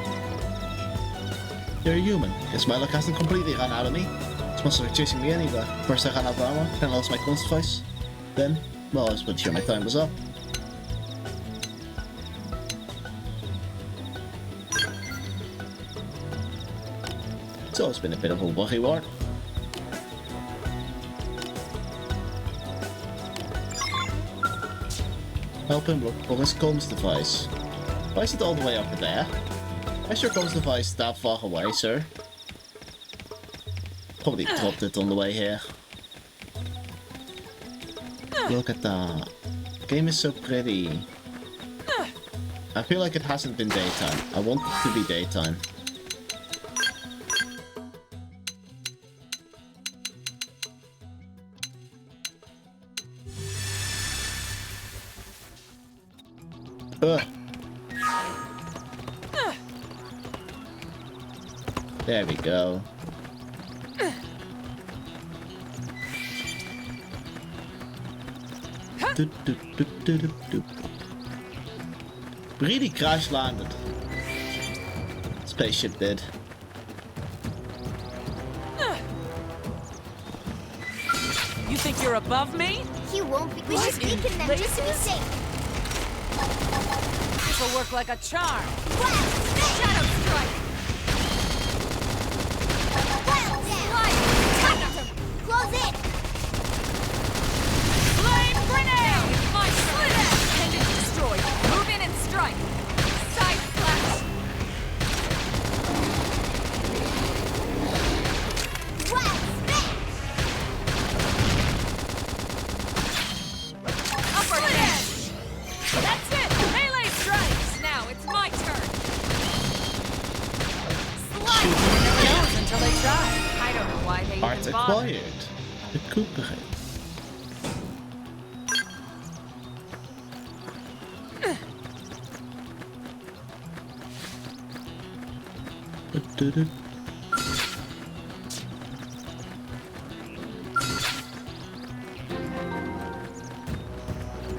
You're a human. Guess my luck hasn't completely run out of me. It's Must have been chasing me anyway. First I ran out of ammo, then I lost my constant device. Then, well, I was pretty sure my time was up. So it's been a bit of a worry war. Help him look for his comms device. Why is it all the way up there? Why is your comms device that far away, sir? Probably dropped it on the way here. Look at that. The game is so pretty. I feel like it hasn't been daytime. I want it to be daytime. There we go. Really crash landed. Spaceship did. You think you're above me? You won't be. We should weaken them just to be safe. This'll work like a charm. Shadow strike. Close it. Flame grenade! My split! Pendant destroyed. Move in and strike. Side flash. Upper edge. That's it. Melee strikes. Now it's my turn. Slide. Never knows until they try. I don't know why they Art even bother. acquired. Recuperate.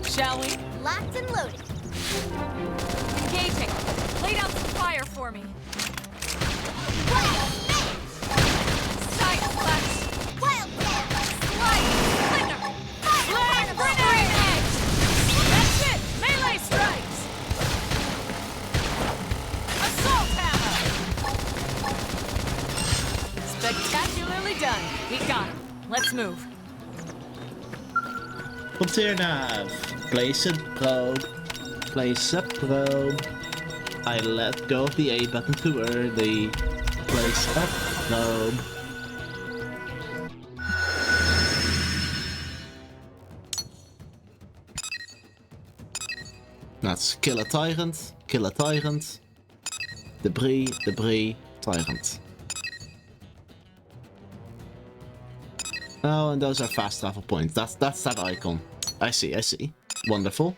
Shall we? Locked and loaded. Engaging. Lay down some fire for me. Side flash. Wildcat. Slide. Thunder. Flame grenade edge. That's it. Melee strikes. Assault hammer. Spectacularly done. We got him. Let's move. Komt hier nav. Place a probe. Place a probe. I let go of the A button too early. Place a probe. That's kill a tyrant. Kill a tyrant. Debris, debris, tyrant. Oh, and those are fast travel points. That's that icon. I see, I see. Wonderful.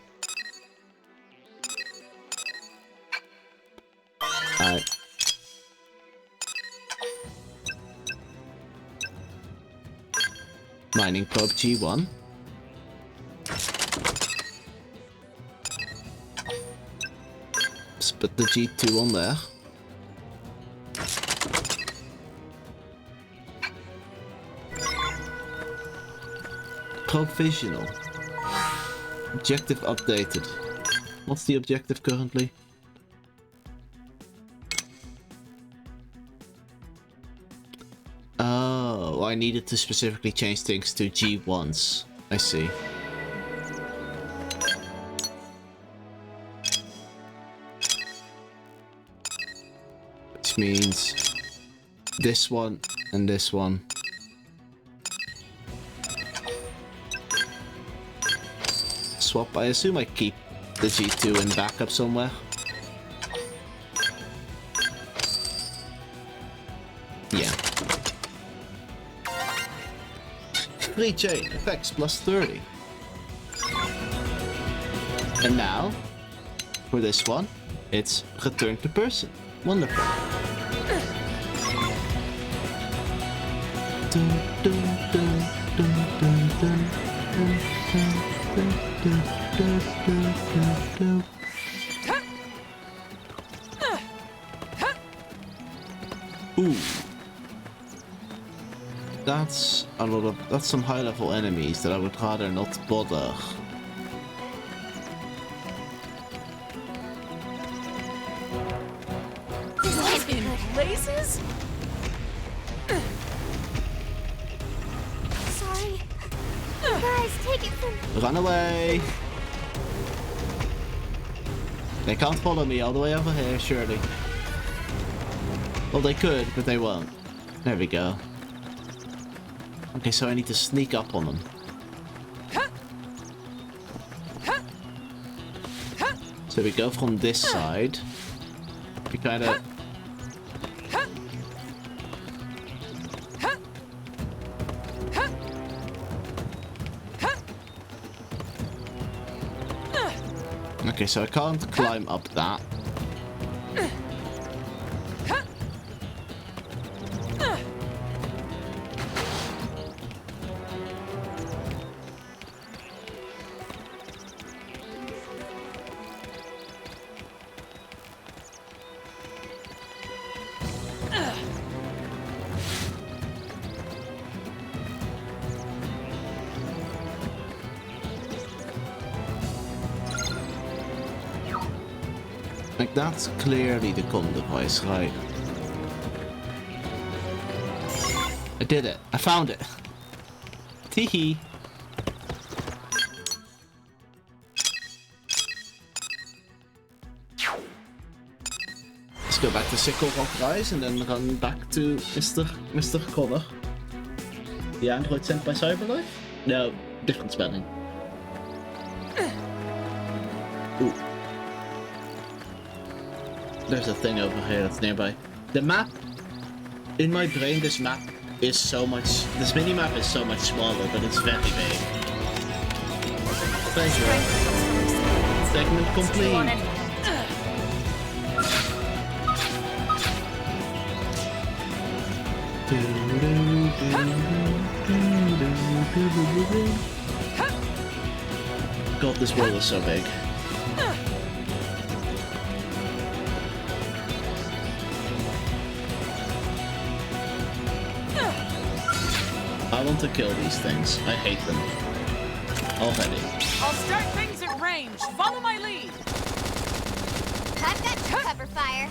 Mining probe G1. Let's put the G2 on there. Provisional. Objective updated. What's the objective currently? Oh, I needed to specifically change things to G1s. I see. Which means this one and this one. Swap. I assume I keep the G2 in backup somewhere. Yeah. Free chain effects plus 30. And now, for this one, it's return to person. Wonderful. Dun, dun, dun, dun, dun, dun, dun, dun. Ooh. That's a lot of... That's some high-level enemies that I would rather not bother. What in blazes? Sorry. Guys, take it from... Run away! They can't follow me all the way over here, surely. Well, they could, but they won't. There we go. Okay, so I need to sneak up on them. So we go from this side. We kind of... Okay, so I can't climb up that. Like, that's clearly the comm device, right? I did it. I found it. Teehee. Let's go back to Sickle Rock Rise and then run back to Mr. Connor. The android sent by Cyberlife? No, different spelling. Ooh. There's a thing over here that's nearby. The map, in my brain, this map is so much... This mini-map is so much smaller, but it's very big. Thank you. Segment complete. God, this world is so big. I want to kill these things. I hate them. Already. I'll start things at range. Follow my lead. I've got to cover fire.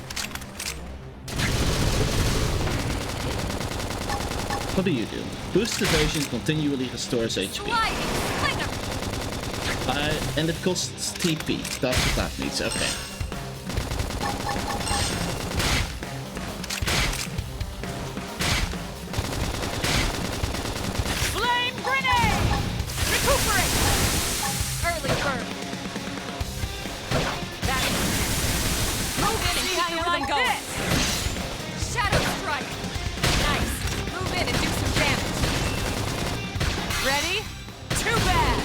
What do you do? Boost evasion continually restores HP. And it costs TP. That's what that means. Okay. Flame grenade! Recuperate! Early bird. That's move in and keep the rhythm going. Shadow strike. Nice. Move in and do some damage. Ready? Too bad.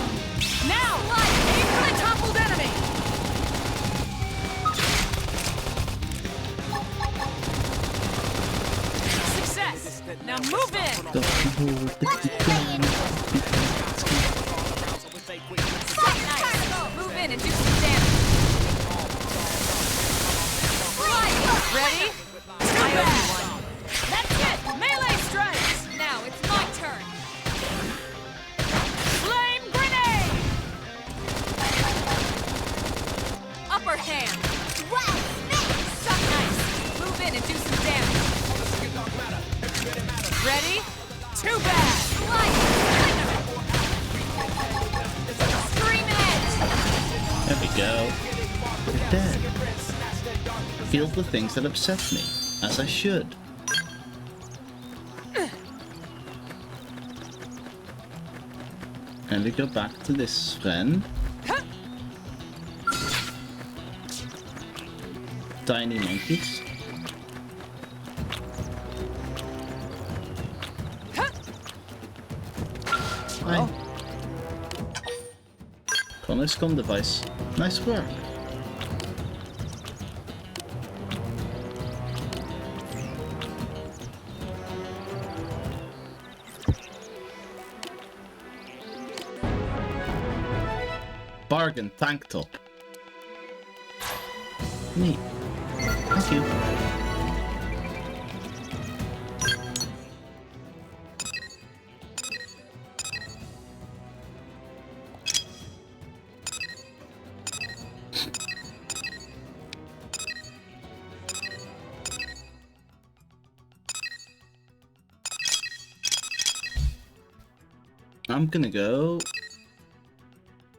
Now, aim for the toppled enemy. Success. Now move in. Nice. Move in and do some damage. Ready? Too bad. That's it. Melee strikes. Now it's my turn. Flame grenade. Upper hand. Wow, Suck nice. Move in and do some damage. Ready? Too bad. Scream edge. There we go. They're dead. Feel the things that upset me, as I should. And we go back to this friend. Tiny monkeys. Hi. Connor's comm device. Nice work. Bargain tank top. Neat. Thank you. I'm gonna go...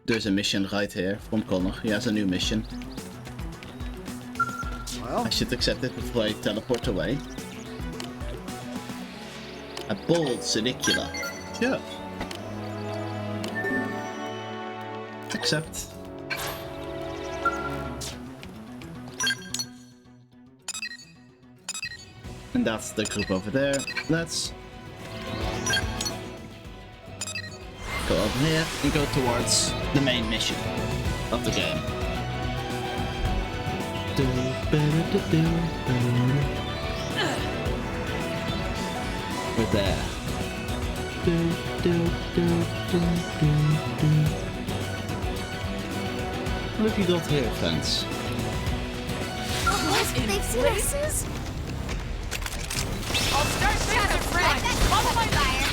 There's a mission right here from Connor. He has a new mission. Well, I should accept it before I teleport away. A bold Sinicula. Sure. Accept. And that's the group over there. Let's go over here and go towards the main mission of the game. We're there. What have you got here, friends? What? They've seen us? I'll start things afresh. Follow my fire.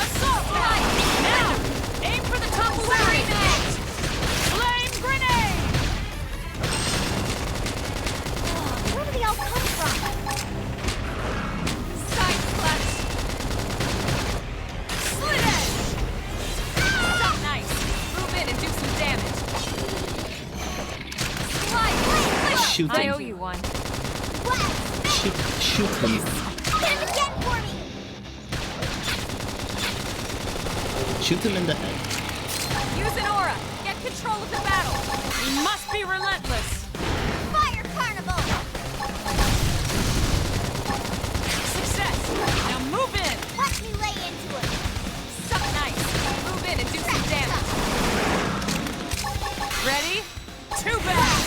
Assault! Now! Aim for the top flame edge! Flame grenade! Where do they all come from? Sidequests! Slit edge! So nice! Move in and do some damage. Slide! Shoot I him. owe you one. Shoot him. Hit him again for me! Shoot him in the head. Use an aura! Get control of the battle! We must be relentless! Fire Carnival! Success! Now move in! Watch me lay into it! So nice! Move in and do some damage! Ready? Too bad!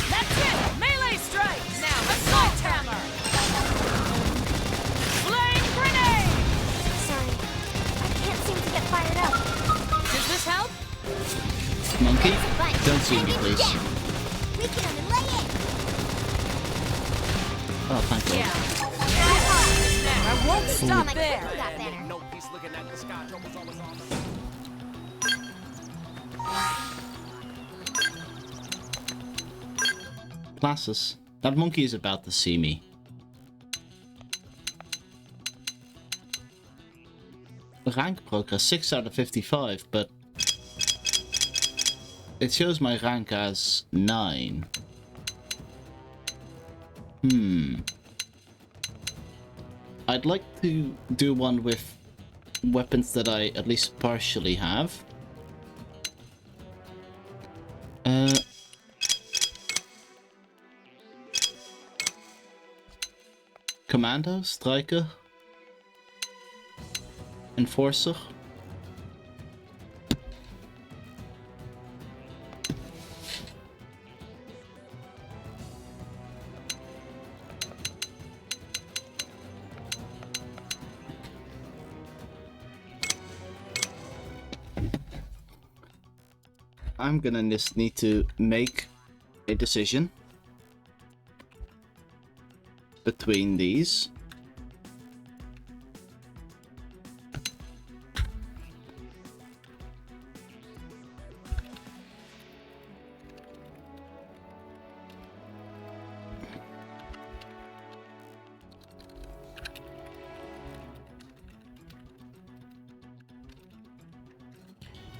That's it! Melee strike! Now, assault hammer! Flame grenade! Sorry, I can't seem to get fired up. Does this help? Monkey, But don't see me, please. we can only lay in! Oh, thank God. Yeah. I won't stop My there! crew got better. Classes. That monkey is about to see me. Rank progress 6 out of 55, but it shows my rank as 9. I'd like to do one with weapons that I at least partially have. Commando, Striker, Enforcer. I'm gonna just need to make a decision between these.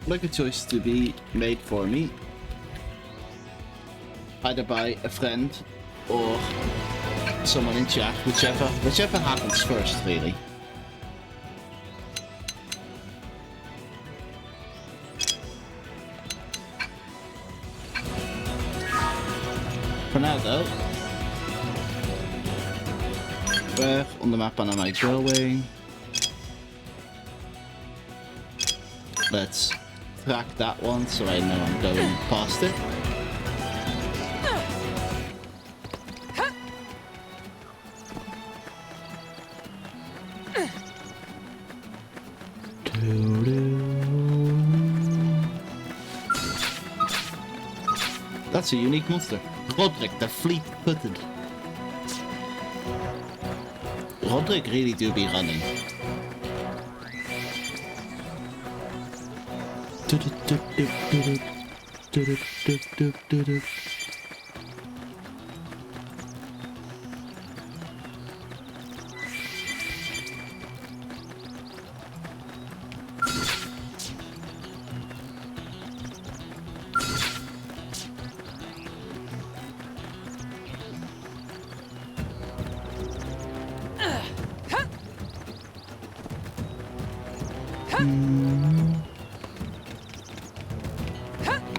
Like a choice to be made for me, either by a friend or someone in chat, whichever happens first, really. For now, though, where on the map am I going? Let's track that one so I know I'm going past it. That's a unique monster. Roderick, the fleet-footed. Roderick really do be running.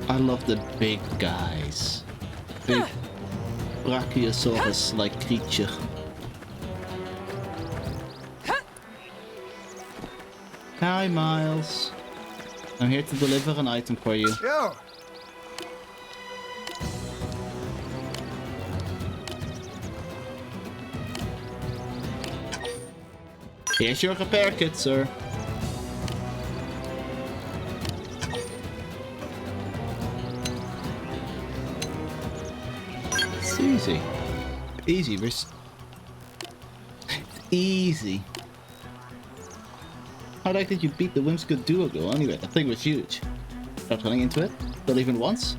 I love the big guys. Big Brachiosaurus-like creature. Hi, Miles. I'm here to deliver an item for you. Yo! Here's your repair kit, sir. It's easy. Easy, easy. I like that you beat the whimsical duo goal anyway. That thing was huge. Not running into it? Not even once?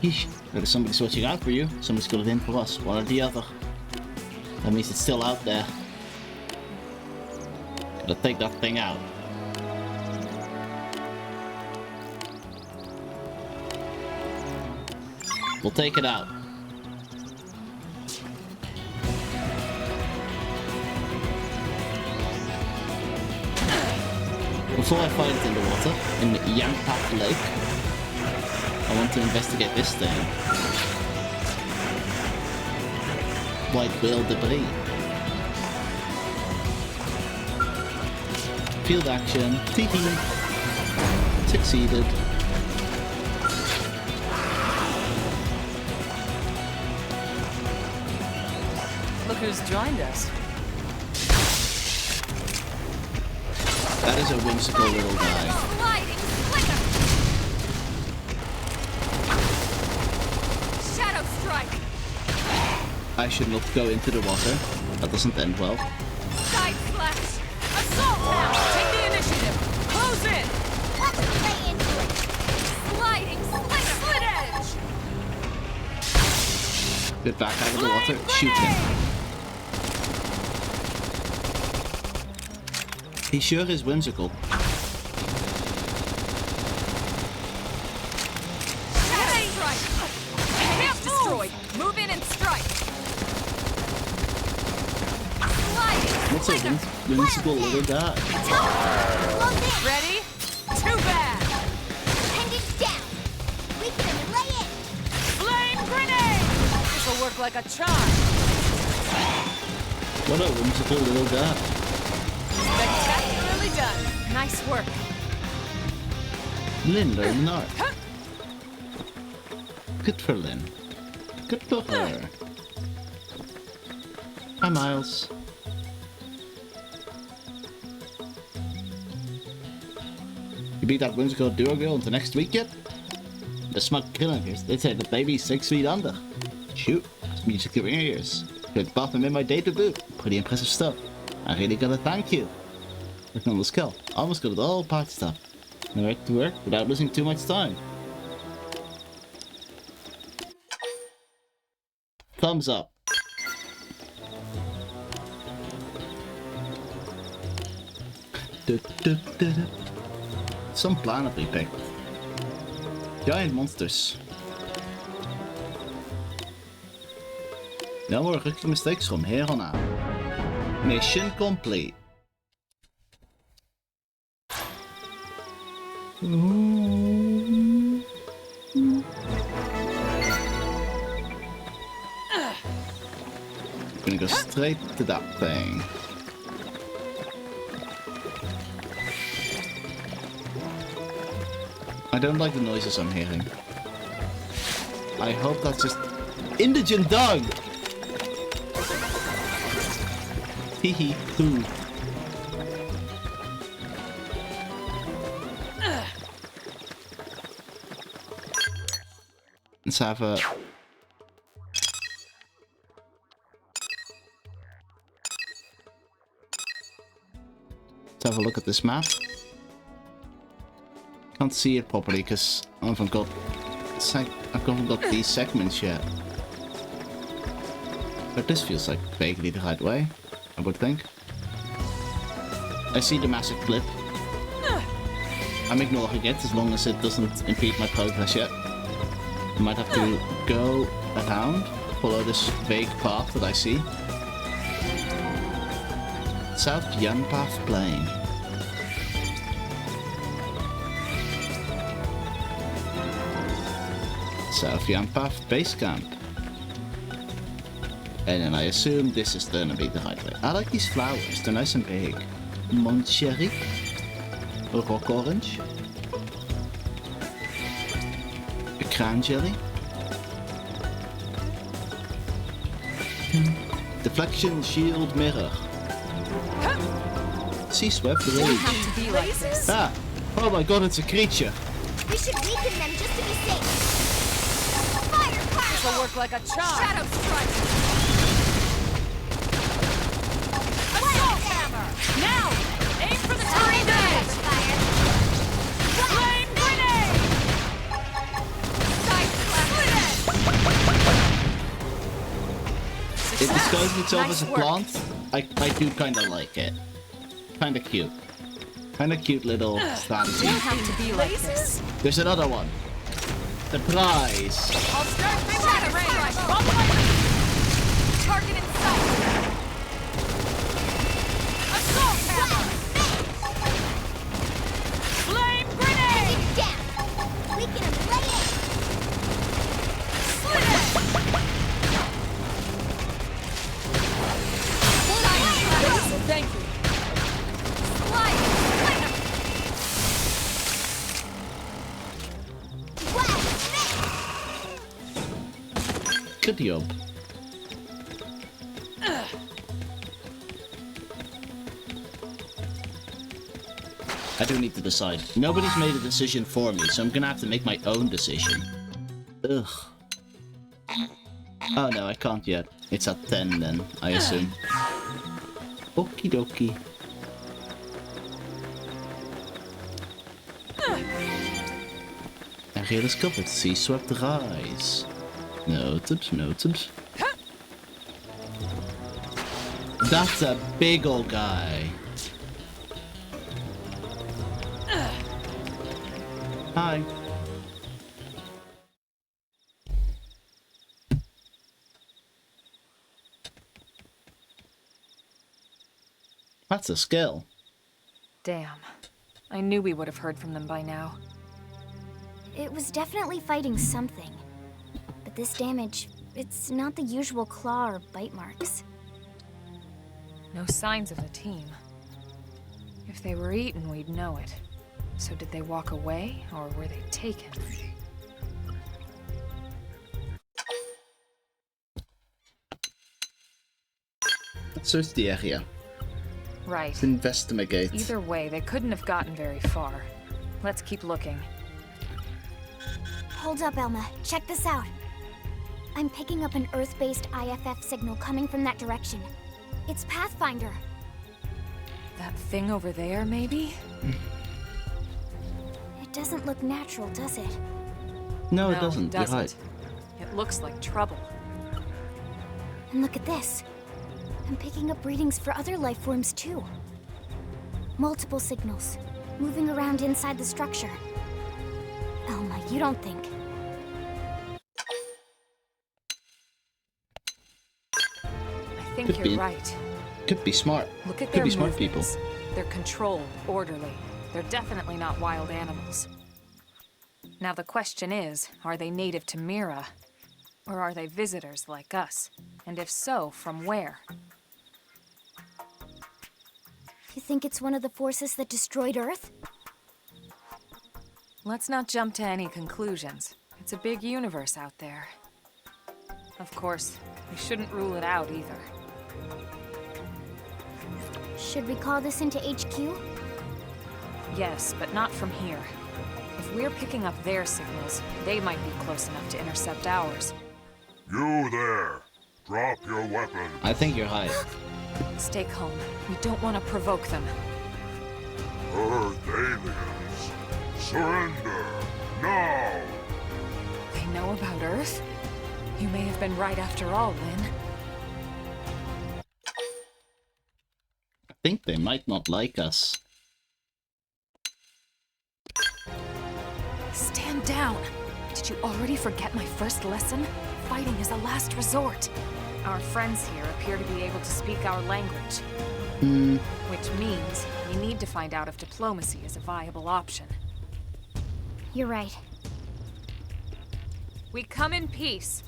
Yeesh. There's somebody switching out for you. Somebody's got it in for us. One or the other. That means it's still out there. Gotta take that thing out. We'll take it out. Before I fight it in the water, in the Yangpak Lake, I want to investigate this thing. White whale debris. Field action. Tee-hee. Succeeded. Look who's joined us. That is a whimsical little guy. Sliding slinger! Shadow strike! I should not go into the water. That doesn't end well. Side slash! Assault now! Take the initiative! Close in! Let's play into it. Sliding slinger! Slit edge! Get back out of the water. Shoot him. He sure is whimsical. Shadow strike! Camp destroyed! Move in and strike! Sliding What's a slinger! whimsical little guy? Ready? Too bad! Appendage down. We can lay it. Flame grenade! This'll work like a charm. What a whimsical little guy. Spectacularly done. Nice work. Lynn learned an art. Good for Lynn. Good for her. Hi, Miles. You beat that whimsical duo girl into next week yet? The smug killing here. They say the baby's 6 feet under. Shoot, that's music to your ears. Good buff him in my day to boot. Pretty impressive stuff. I really gotta thank you. Looking on the skull. Almost got it all patched up. And right to work without losing too much time. Thumbs up. Some planet we picked. Giant monsters. No more rookie mistakes from here on out. Mission complete. Gonna go straight to that thing. I don't like the noises I'm hearing. I hope that's just indigent dog. Hee hee hoo. Let's have a... Let's have a look at this map. Can't see it properly because I haven't got these segments yet. But this feels like vaguely the right way, I would think. I see the massive clip. I'm ignoring it as long as it doesn't impede my progress yet. I might have to go around, follow this vague path that I see. South Yanpath Plain. South Yampath Base Camp. And then I assume this is gonna be the right way. I like these flowers, they're nice and big. Moncherry. Rock orange. A cran jelly. Deflection shield mirror. Sea swept the Doesn't rage. have to be like this. Ah! Oh my god, it's a creature. We should weaken them just to be safe. Fire This'll pile! work like a charm. Shadow strike. Assault hammer. Now, aim for the turret edge. Fire! Flame grenade. Side slash. It disguises itself Nice as a work. plant. I do kinda like it. Kinda cute. Kinda cute little strategy. Doesn't have to be like this. There's another one. The prize. I'll start my shadow range. Target in sight. Assault hammer. Flame grenade. Down! Weaken them, lay in! Slit it. Thank you. Slide. Good job. I do need to decide. Nobody's made a decision for me, so I'm gonna have to make my own decision. Ugh. Oh no, I can't yet. It's at 10 then, I assume. Okie dokie. Area discovered. Sea swept rise. Noted, noted. That's a big old guy. Hi. That's a skill. Damn. I knew we would have heard from them by now. It was definitely fighting something. But this damage, it's not the usual claw or bite marks. No signs of the team. If they were eaten, we'd know it. So did they walk away, or were they taken? Let's search the area. Right. Let's investigate. Either way, they couldn't have gotten very far. Let's keep looking. Hold up, Elma. Check this out. I'm picking up an Earth-based IFF signal coming from that direction. It's Pathfinder. That thing over there, maybe? It doesn't look natural, does it? No, it doesn't. You're right. It looks like trouble. And look at this. I'm picking up readings for other life forms too. Multiple signals, moving around inside the structure. Elma, you don't think... I think Could you're be. right. Could be smart. Look at Could their be smart people. movements. They're controlled, orderly. They're definitely not wild animals. Now the question is, are they native to Mira? Or are they visitors like us? And if so, from where? You think it's one of the forces that destroyed Earth? Let's not jump to any conclusions. It's a big universe out there. Of course, we shouldn't rule it out either. Should we call this into HQ? Yes, but not from here. If we're picking up their signals, they might be close enough to intercept ours. You there! Drop your weapon! I think you're right. Stay calm. We don't want to provoke them. Earth aliens! Surrender! Now! They know about Earth? You may have been right after all, Lynn. I think they might not like us. Stand down! Did you already forget my first lesson? Fighting is a last resort. Our friends here appear to be able to speak our language. Which means we need to find out if diplomacy is a viable option. You're right. We come in peace,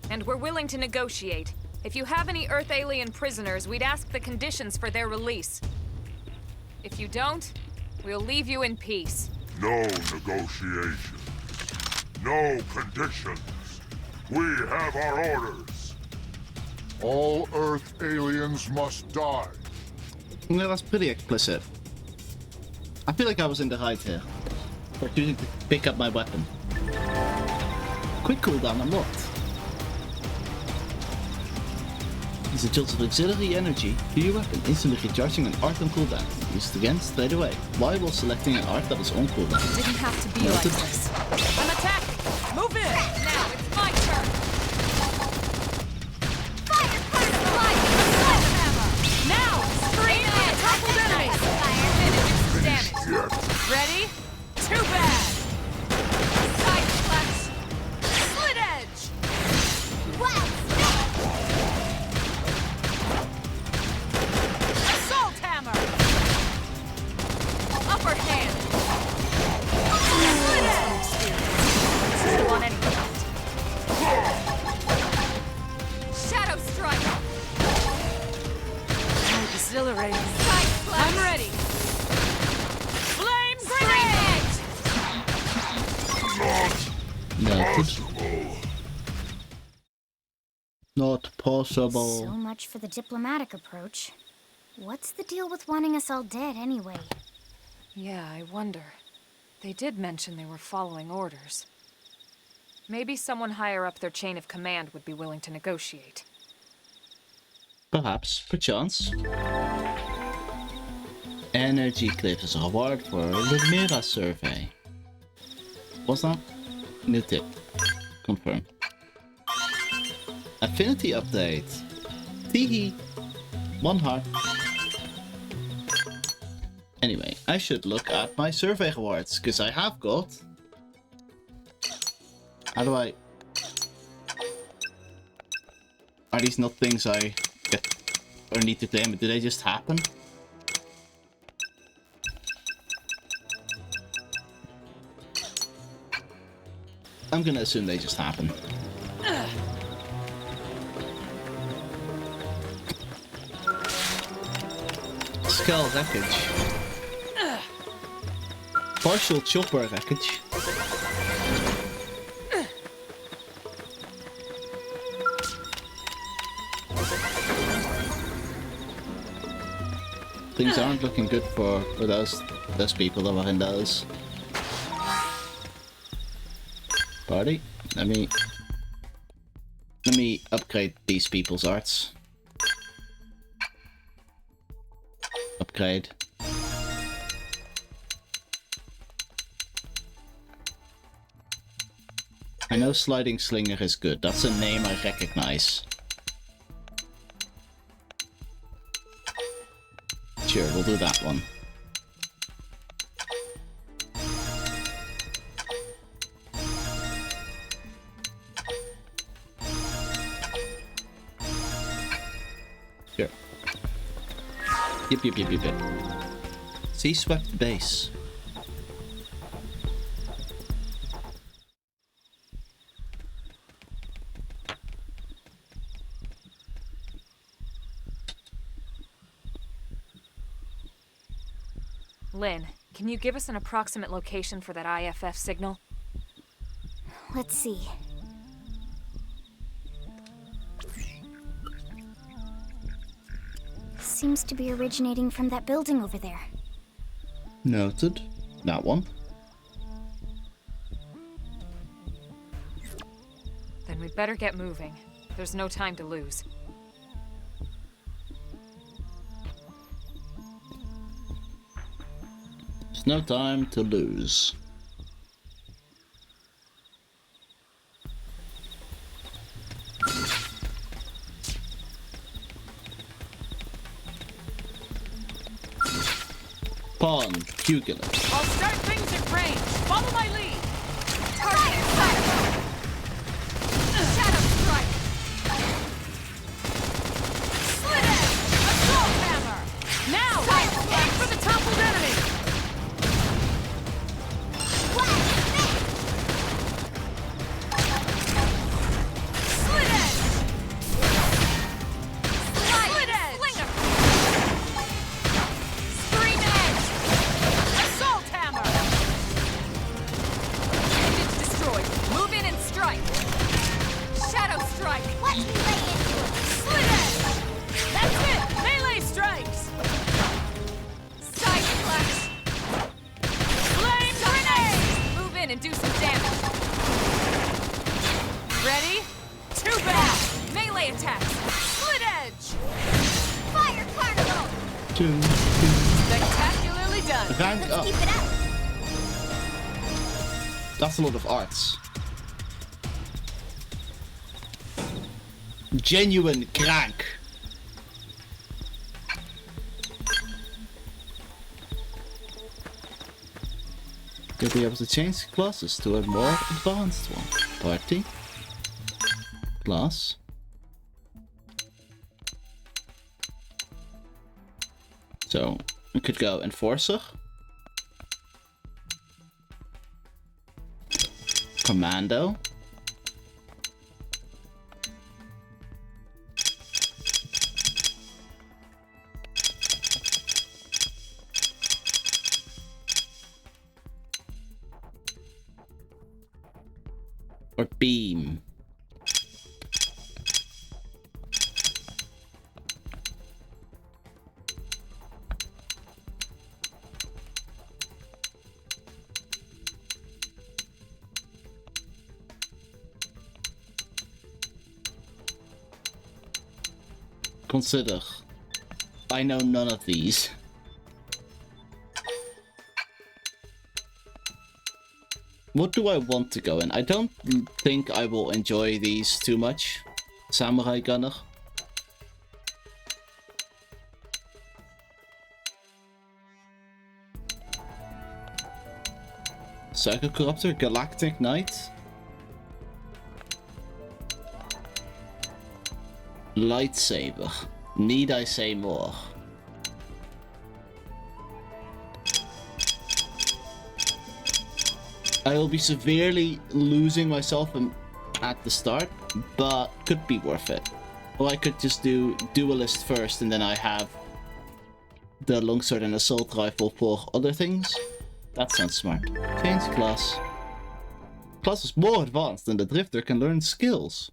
and we're willing to negotiate. If you have any Earth alien prisoners, we'd ask the conditions for their release. If you don't, we'll leave you in peace. No negotiation. No conditions. We have our orders. All Earth aliens must die. No, that's pretty explicit. I feel like I was in the right here. For choosing to pick up my weapon. Quick cooldown unlocked. Use a jolt of auxiliary energy to your weapon, instantly recharging an art on cooldown. Use it again straight away. Why while selecting an art that is on cooldown? It didn't have to be like this. I'm attacking! Move in! Now it's my turn! Fire! Fire! Light! Assault hammer! Now! Scream for the toppled enemy! Damage. Ready? Too bad! Side slash! Slit edge! Assault hammer! Upper hand! Slit edge! Still on any count. Shadow strike! Exhilarating. Side slash! I'm ready! Flame grenade! Not possible. So much for the diplomatic approach. What's the deal with wanting us all dead anyway? Yeah, I wonder. They did mention they were following orders. Maybe someone higher up their chain of command would be willing to negotiate. Perhaps, perchance. Energy clip is a reward for the Mira survey. What's that? New tip. Confirm. Affinity update. Teehee. 1 heart. Anyway, I should look at my survey rewards, because I have got... How do I... Are these not things I get or need to claim? Do they just happen? I'm gonna assume they just happen. Skull wreckage. Partial chopper wreckage. Things aren't looking good for those people that were in those. Party. Let me upgrade these people's arts. Upgrade. I know Sliding Slinger is good. That's a name I recognize. Sure, we'll do that one. Sure. Yep. Sea swept base. Lynn, can you give us an approximate location for that IFF signal? Let's see. Seems to be originating from that building over there. Noted. That one. Then we'd better get moving. There's no time to lose. There's no time to lose. Pawn, Pugilist. I'll start things at range. Follow my lead. Target inside. Shadow strike. Slit edge. Assault hammer. Now, aim for the toppled enemy. Spectacularly done. Rank up. Keep it up. That's a lot of arts. Genuine crank. You'll be able to change classes to a more advanced one. Party. Class. So, we could go Enforcer. Commando. Or beam. Consider. I know none of these. What do I want to go in? I don't think I will enjoy these too much. Samurai Gunner. Psycho Corruptor, Galactic Knight. Lightsaber. Need I say more? I will be severely losing myself at the start, but could be worth it. Or I could just do duelist first and then I have the longsword and assault rifle for other things. That sounds smart. Change class. Class is more advanced and the drifter can learn skills.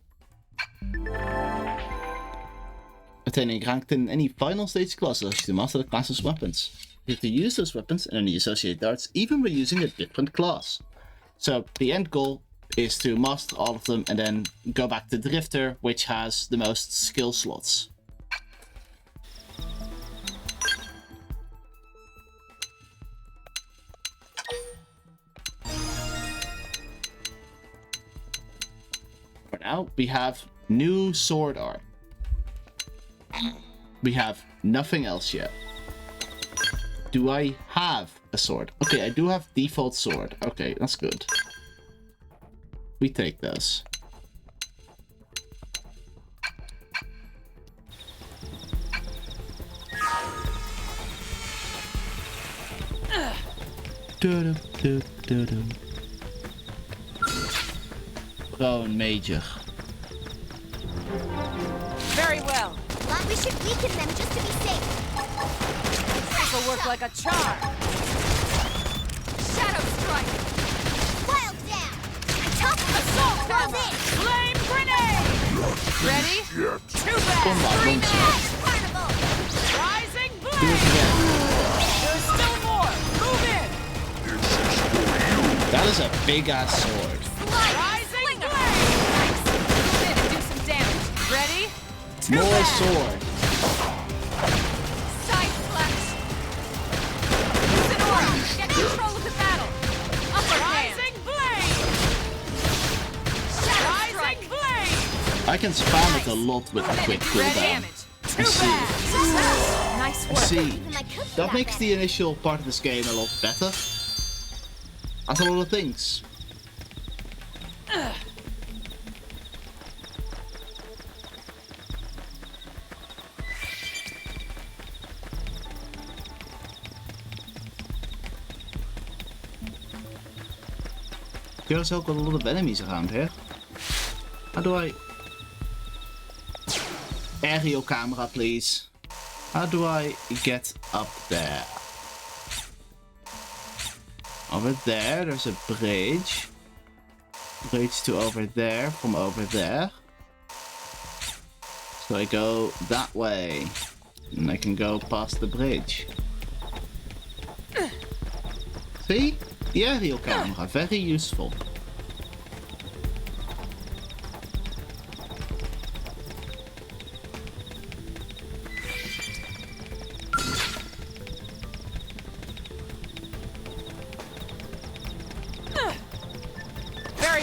Attaining ranked in any final stage class allows you to master the class's weapons. You have to use those weapons and any associated arts even when using a different class. So the end goal is to master all of them and then go back to Drifter, which has the most skill slots. For now, we have new sword art. We have nothing else yet. Do I have a sword? Okay, I do have default sword. Okay, that's good. We take those. Prone Major. Very well. Well, we should weaken them just to be safe. This will work like a charm. Shadow strike. Wild down. Assault hammer. Flame grenade. Ready? Too bad. Three minutes. Carnival. Rising Do it blade. again. There's still more. Move in. That is a big ass sword. Rising blade. Nice. Move in and do some damage. Ready? Too More bad. sword. Side slash. Use an aura. Get control of the battle. Upper Rising blade. Rising blade. I can spam it a lot with a quick cooldown. Damage. Too see. bad. Nice I work. see. Even my cookie That got makes better. the initial part of this game a lot better. That's a lot of things. There's also got a lot of enemies around here. How do I... Aerial camera, please. How do I get up there? Over there, there's a bridge. Bridge to over there, from over there. So I go that way. And I can go past the bridge. See? The aerial camera, very useful.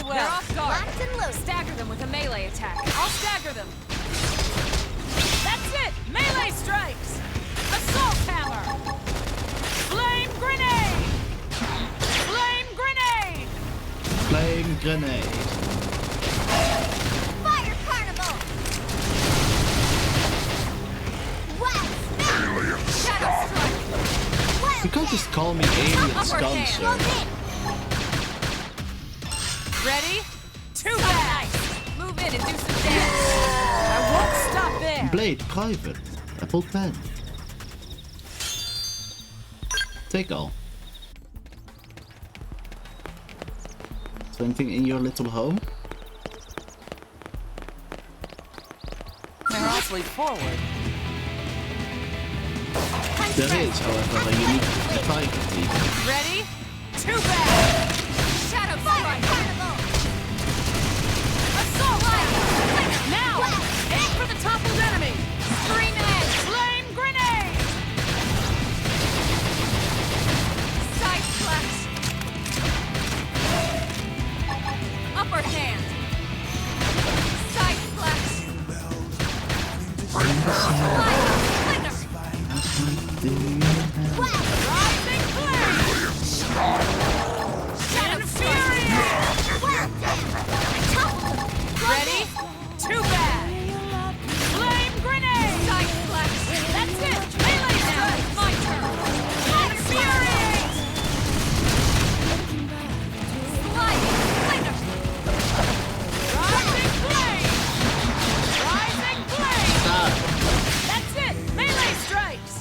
well. They're off guard. Locked and loaded. Stagger them with a melee attack. I'll stagger them. That's it! Melee strikes! Assault hammer! Flame grenade! Flame grenade! Flame grenade. Fire carnival. Wild spin. Shadow strike! Wild You can't just call me alien scum, Upperhand. sir. Look in. Ready? Too bad! Move in and do some damage. I won't stop there. Blade private. Level 10. Take all. Is there anything in your little home? They're awfully forward. There is, however, a unique tiger team. Ready? Too bad! Shadow Fire strike! carnival. Assault rifle! Now! Aim for the toppled enemy! Scream edge! Flame grenade! Side flash! Upper hand! Side flash! Flinger! Rising flame! Shadow Infuriate! Ready? Too bad! Flame grenade! Side flash! That's it! Melee strike! My turn! Infuriate! Sliding! Flinger! Rising flame! Rising flame! Stop! That's it! Melee strikes!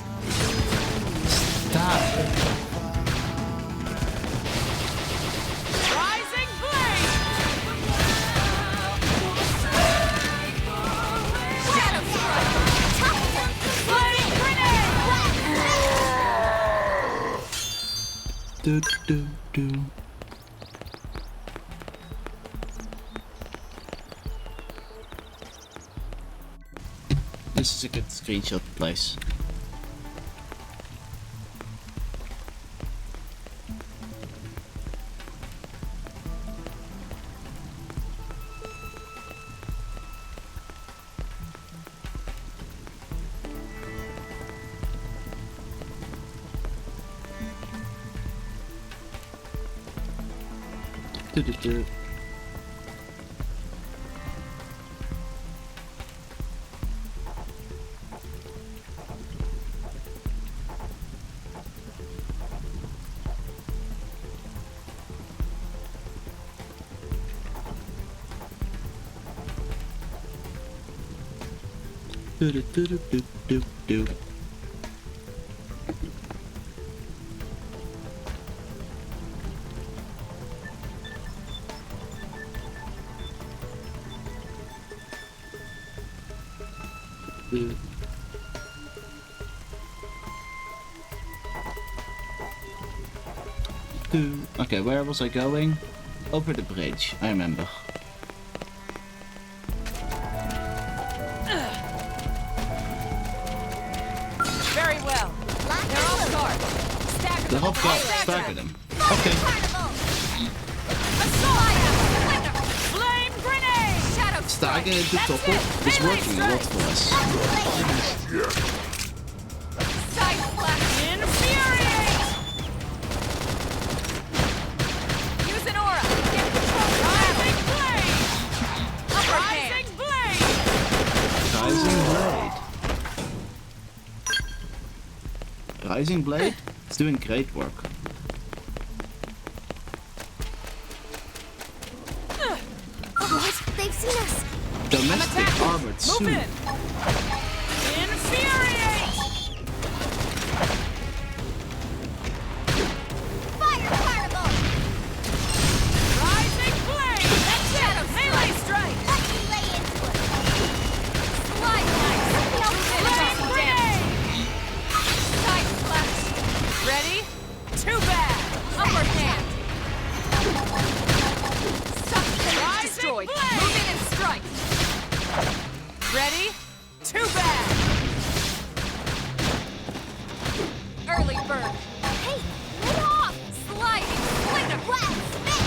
Stop! Rising flame! Shadow strike! Flame grenade! Do do do. This is a good screenshot place. Do do do. Do do do do do do do. Do. Do. Okay, where was I going? Over the bridge, I remember. Very well. They're off guard. Stagger They're them. off guard, Stagger stagger them. them. Okay. Carnival. Assault! Flame grenade! Shadow strike! Stagger into That's topple it. is Melee working a lot strike. for us. Side flash! Infuriate! Use an aura! Get control! Rising flame! Upper hand! Blade! Rising Blade. Rising Blade is doing great work. What? They've seen us. Domestic armored Move suit. in! Infuriate! Fire carnival. Rising flame! That's it! Melee strike! Let me lay into it. Slide knife! No Flame grenade! Side flash! Ready? Too bad! Upper hand! Rising destroyed! Blade! Move in and strike! Ready? Too bad! Early bird! Hey, lay off. Sliding! Flinger! Wild spin.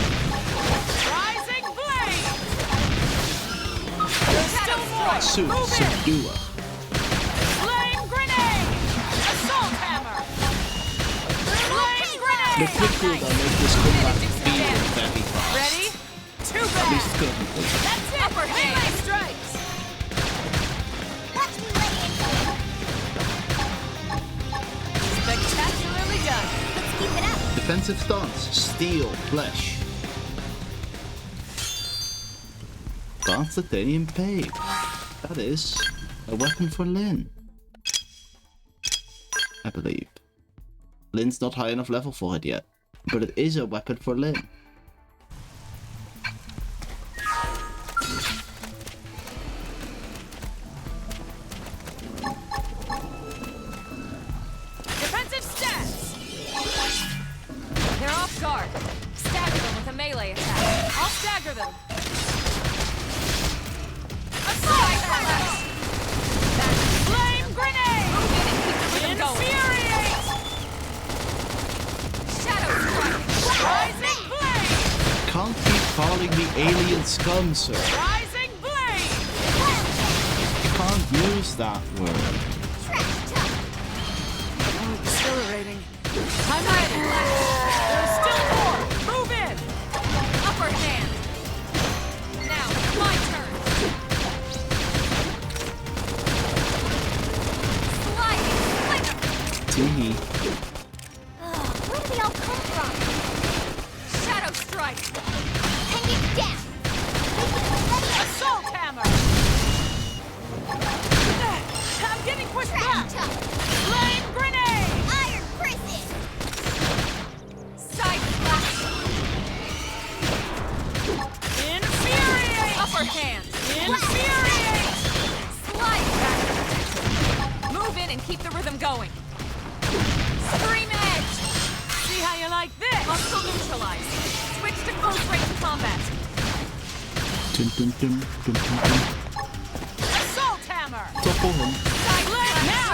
Rising Pursue, subduer. Flame grenade! Assault hammer! Flame grenade! The quick cooldown makes this combat feel very fast. Ready? Too At bad! least currently. That's it! Upper melee strikes! Watch me lay into it. Spectacularly done! Let's keep it up. Defensive stance, steel, flesh. Advanced titanium pave. That is a weapon for Lynn. I believe. Lynn's not high enough level for it yet, but it is a weapon for Lynn. Defensive stance! They're off guard. Stagger them with a melee attack. I'll stagger them. Assault hammer! Flame grenade! Move in and keep the rhythm going. Infuriate! Shadow strike! Rising blade! Can't keep calling me alien scum, sir. Rising blade! Can't use that word. Trash talk. Oh, exhilarating. I'm ready. There's still more. Move in. Upper hand. Now, my turn. Sliding slinger. Teehee. Where do they all come from? Shadow strike. Hang it down. Assault hammer. I'm getting pushed Trash back. talk. Flame grenade. Iron prison. Side slash. Infuriate. Upper hand. Infuriate. Slide back. Move in and keep the rhythm going. Scream edge. See how you like this? Muscle neutralized. Switch to close range combat. Dun, dun, dun, dun, dun, dun. Assault hammer. Topple him. Side leg now.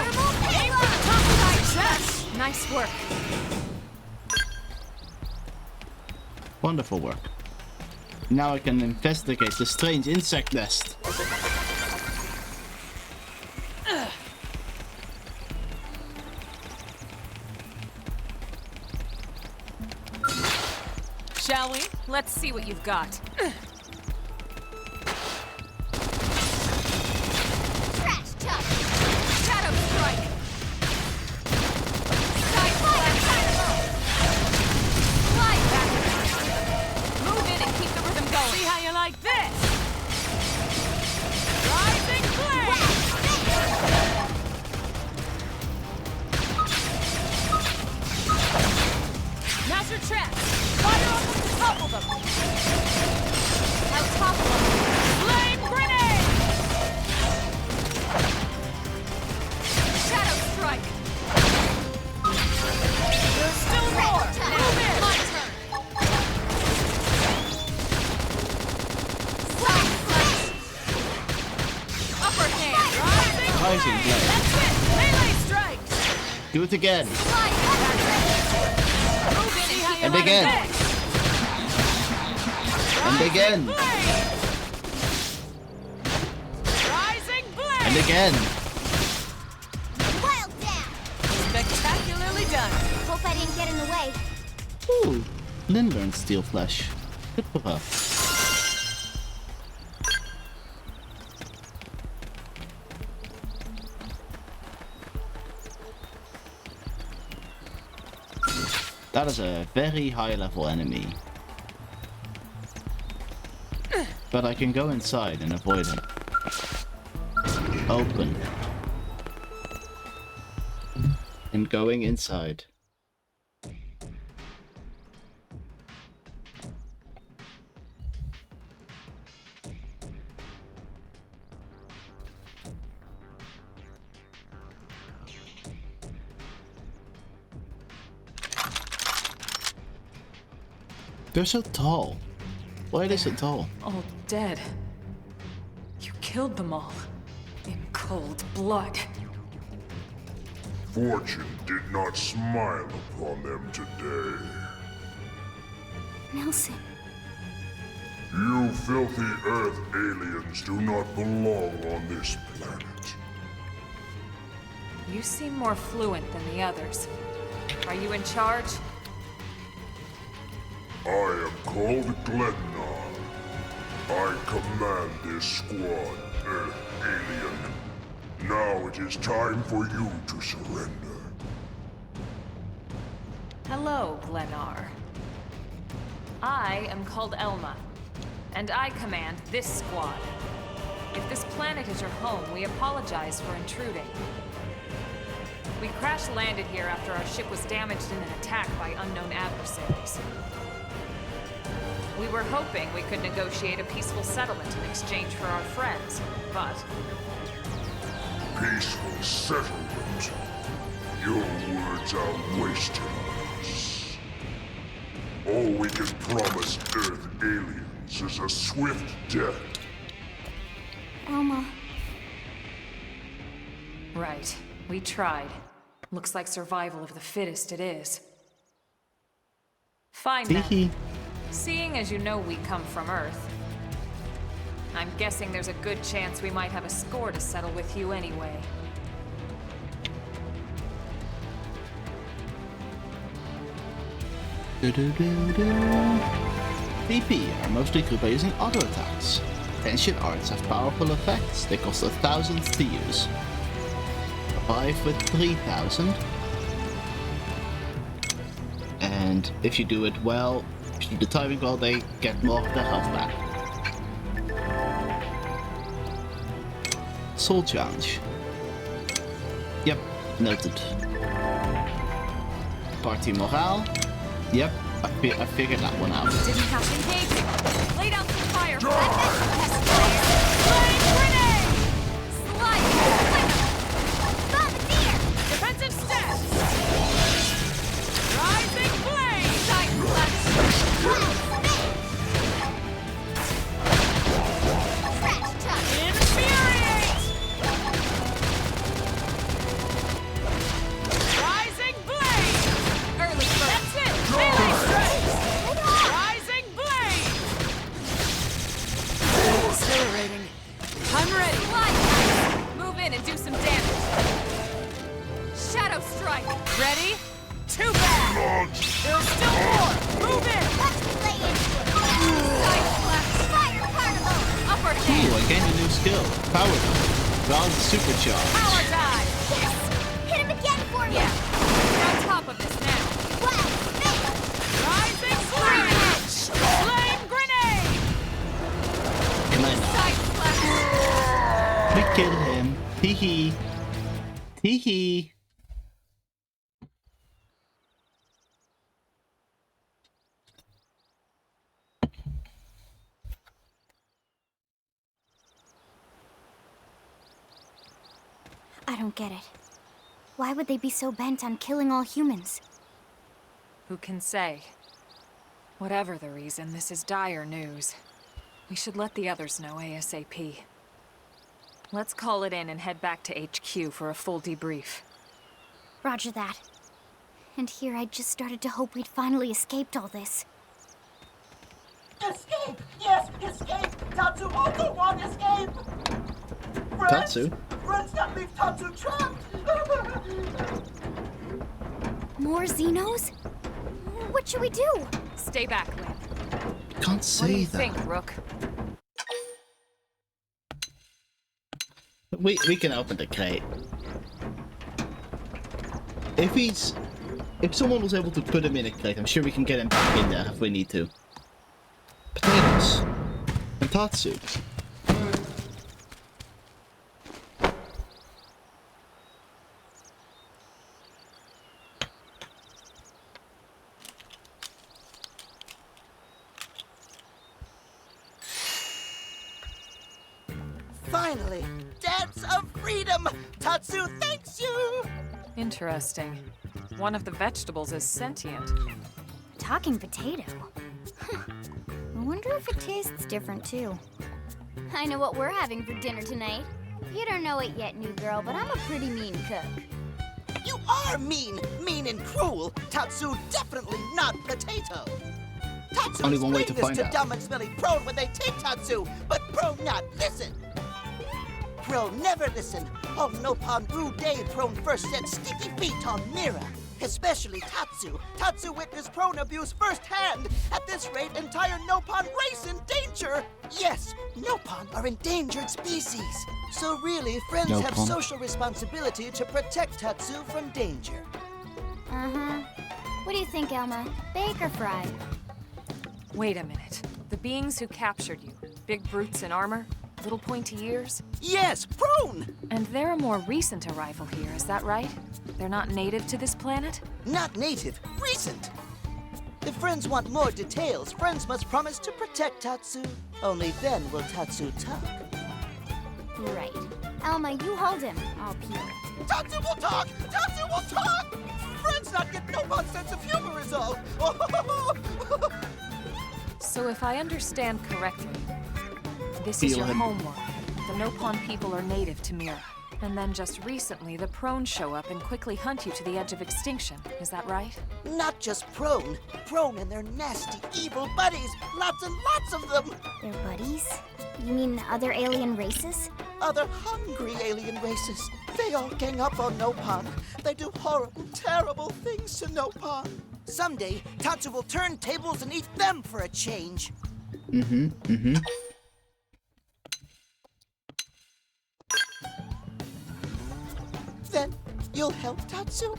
Aim for the top of my chest. Nice work. Wonderful work. Now I can investigate the strange insect nest. Shall we? Let's see what you've got. Trash talk. Shadow strike. Side slash. Slide back. Move in and keep the rhythm going. See how you like this? Rising flame. Now's your chance. Fire up to topple them. I'll topple them. Flame grenade. Shadow strike. There's still more. Move in. My turn. Side slash. Upper hand. Rising blade. That's it. Melee strikes. Do it again. Slide. Move in and keep And the again. rhythm. And again. Blade. Rising blade. And again. Wild down. Spectacularly done. Hope I didn't get in the way. Ooh, Lynn learned steel flesh. Good for her. That is a very high level enemy. But I can go inside and avoid him. Open. And going inside. They're so tall. Why are they so tall? All dead. You killed them all. In cold blood. Fortune did not smile upon them today. Nelson. You filthy Earth aliens do not belong on this planet. You seem more fluent than the others. Are you in charge? I am called Glennar. I command this squad, Earth alien. Now it is time for you to surrender. Hello, Glennar. I am called Elma, and I command this squad. If this planet is your home, we apologize for intruding. We crash-landed here after our ship was damaged in an attack by unknown adversaries. We were hoping we could negotiate a peaceful settlement in exchange for our friends, but... Peaceful settlement? Your words are wasted on us. All we can promise Earth aliens is a swift death. Elma. Right. We tried. Looks like survival of the fittest it is. Fine then. Seeing as you know we come from Earth, I'm guessing there's a good chance we might have a score to settle with you anyway. DP are mostly good by using auto attacks. Ancient arts have powerful effects. They cost 1,000 to use. 5 with 3,000. And if you do it well, if you do the timing well, they get more of their health back. Soul challenge. Yep, noted. Party morale. Yep, I figured that one out. Didn't have to engage him. Laid out some fire. Defensive steps! Rising flame! Infuriate! Rising blade! Early bird. That's it! Melee strikes! Rising blade! Accelerating. I'm ready. Move in and do some damage. Shadow strike! Ready? Too bad! There's still more! Move in! Let's play it! Side slash! Fire carnival! Upper Ooh, hand! I gained a new skill. Power Dive. Round supercharge. Power dive! Yes! Hit him again for me! Yeah. We're on top of this now. Wow! Fail! Rising flame! Flame grenade! Can I not? Side slash! We killed him. Hee hee. Hee hee. I don't get it. Why would they be so bent on killing all humans? Who can say? Whatever the reason, this is dire news. We should let the others know ASAP. Let's call it in and head back to HQ for a full debrief. Roger that. And here I just started to hope we'd finally escaped all this. Escape! Yes, escape! Tatsu also want escape! Friends, Tatsu? Friends that leave Tatsu trapped! More Xenos? What should we do? Stay back, Lynn. Can't What do say you that. think, Rook? We can open the crate. If someone was able to put him in a crate, I'm sure we can get him back in there if we need to. Potatoes. And Tatsu. Finally! Dance of freedom! Tatsu thanks you! Interesting. One of the vegetables is sentient. Talking potato. Huh. I wonder if it tastes different too. I know what we're having for dinner tonight. You don't know it yet, new girl, but I'm a pretty mean cook. You are mean! Mean and cruel! Tatsu definitely not potato! Tatsu Only one way to explained find this out. to dumb and smelly Prone when they take Tatsu, but Prone not listen. Prone never listen. On Nopon Ru Day, Prone first set sticky feet on Mira. Especially Tatsu. Tatsu witnessed Prone abuse firsthand. At this rate, entire Nopon race in danger. Yes, Nopon are endangered species. So really, friends have Nopon. social responsibility to protect Tatsu from danger. Uh-huh. What do you think, Elma? Bake or fry? Wait a minute. The beings who captured you, big brutes in armor, little pointy ears? Yes, Prone! And they're a more recent arrival here, is that right? They're not native to this planet? Not native, recent. If friends want more details, friends must promise to protect Tatsu. Only then will Tatsu talk. Right. Elma, you hold him. I'll peel. Tatsu will talk! Tatsu will talk! Friends not get Nopon sense of humor is all. So if I understand correctly, this Feel is your him. homeworld. The Nopon people are native to Mira. And then just recently, the Prone show up and quickly hunt you to the edge of extinction. Is that right? Not just Prone. Prone and their nasty, evil buddies. Lots and lots of them. They're buddies? You mean other alien races? Other hungry alien races. They all gang up on Nopon. They do horrible, terrible things to Nopon. Someday, Tatsu will turn tables and eat them for a change. Then, you'll help Tatsu?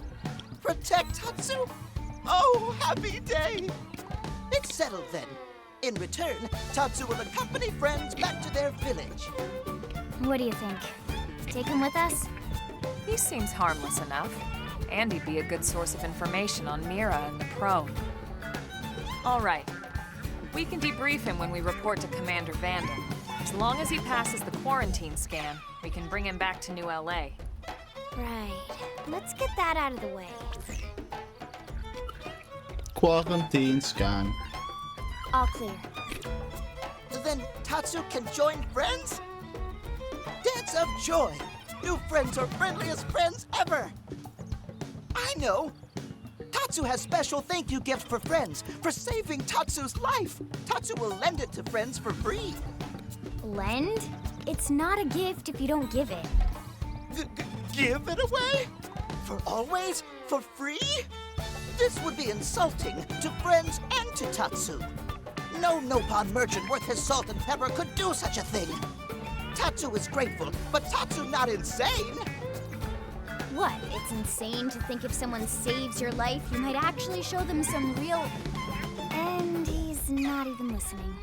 Protect Tatsu? Oh, happy day! It's settled then. In return, Tatsu will accompany friends back to their village. What do you think? Take him with us? He seems harmless enough. And he'd be a good source of information on Mira and the Prone. All right. We can debrief him when we report to Commander Vanda. As long as he passes the quarantine scan, we can bring him back to New LA. Right. Let's get that out of the way. Quarantine scan. All clear. Then Tatsu can join friends? Dance of joy! New friends are friendliest friends ever! I know! Tatsu has special thank you gift for friends for saving Tatsu's life. Tatsu will lend it to friends for free. Lend? It's not a gift if you don't give it. Give it away? For always? For free? This would be insulting to friends and to Tatsu. No Nopon merchant worth his salt and pepper could do such a thing. Tatsu is grateful, but Tatsu not insane. What? It's insane to think if someone saves your life, you might actually show them some real... And he's not even listening.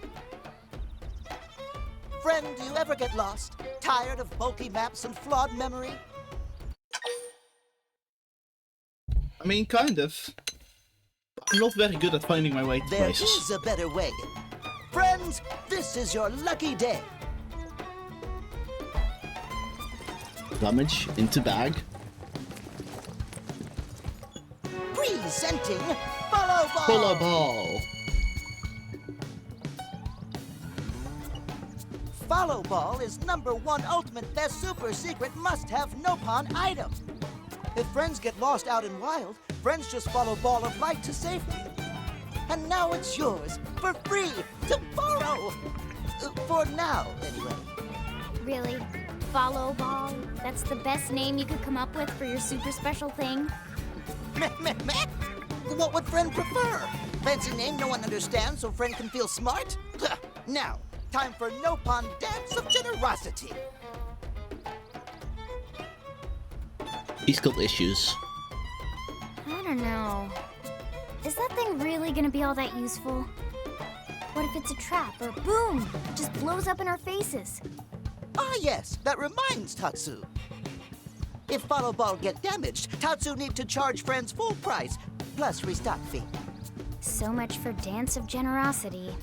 Friend, do you ever get lost? Tired of bulky maps and flawed memory? I mean, kind of. I'm not very good at finding my way to There places. is a better way. Friends, this is your lucky day. Damage into bag. Presenting Follow Ball. Follow ball. Follow Ball is #1 ultimate best super secret must-have Nopon item. If friends get lost out in wild, friends just follow Ball of Light to safety. And now it's yours, for free, to borrow. For now, anyway. Really? Follow Ball? That's the best name you could come up with for your super special thing? Meh, meh, meh. What would friend prefer? Fancy name no one understands so friend can feel smart? Now, time for Nopon Dance of Generosity. He's got issues. I don't know. Is that thing really gonna be all that useful? What if it's a trap or boom, it just blows up in our faces? Ah yes, that reminds Tatsu. If Follow Ball get damaged, Tatsu need to charge friends full price, plus restock fee. So much for Dance of Generosity.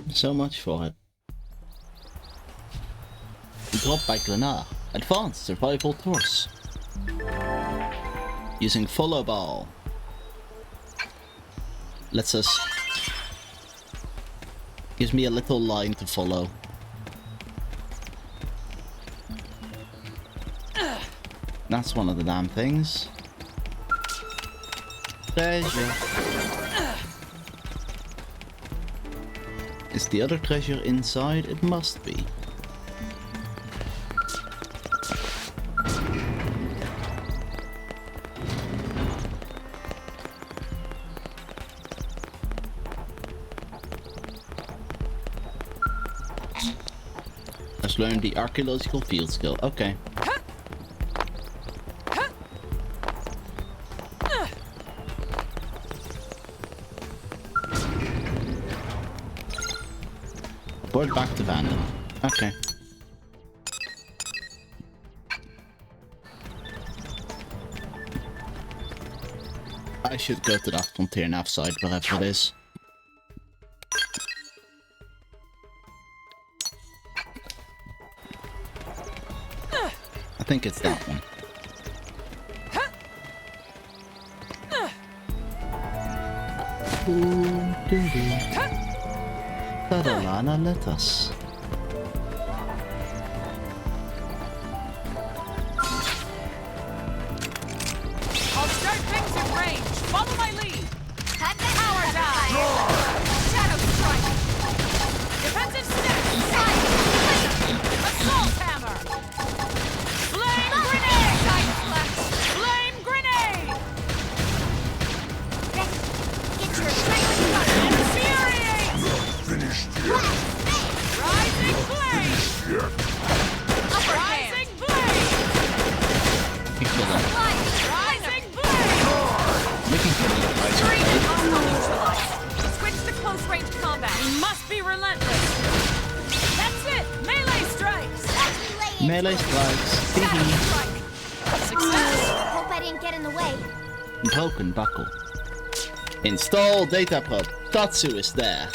So much for it. Dropped by Glenar. Advanced survival course. Using follow ball. Lets us... Gives me a little line to follow. That's one of the damn things. Treasure. Is the other treasure inside? It must be. Let's learn the archaeological field skill. Okay. Board back to Vandal. Okay. I should go to that frontier nav side, wherever it is. I think it's that one. Tadalana, let us. I'll start things at range. Follow my lead. Power dive. Shadow strike. Defensive step. Assault hammer. Flame grenade. Side flash. Flame grenade. Get your adrenaline running. Infuriate. Finished yet. Rising flame. Finished yet. Upper rising blade. Rising blade. Looking for the Three hostile neutralized. Switch to close range combat. We must be relentless. That's it. Melee strikes. melee strikes. Shadow strike. Success. Hope I didn't get in the way. Broken buckle. Install data probe. Tatsu is there.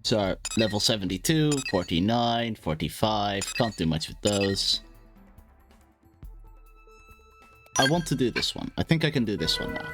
So, level 72, 49, 45. Can't do much with those. I want to do this one. I think I can do this one now.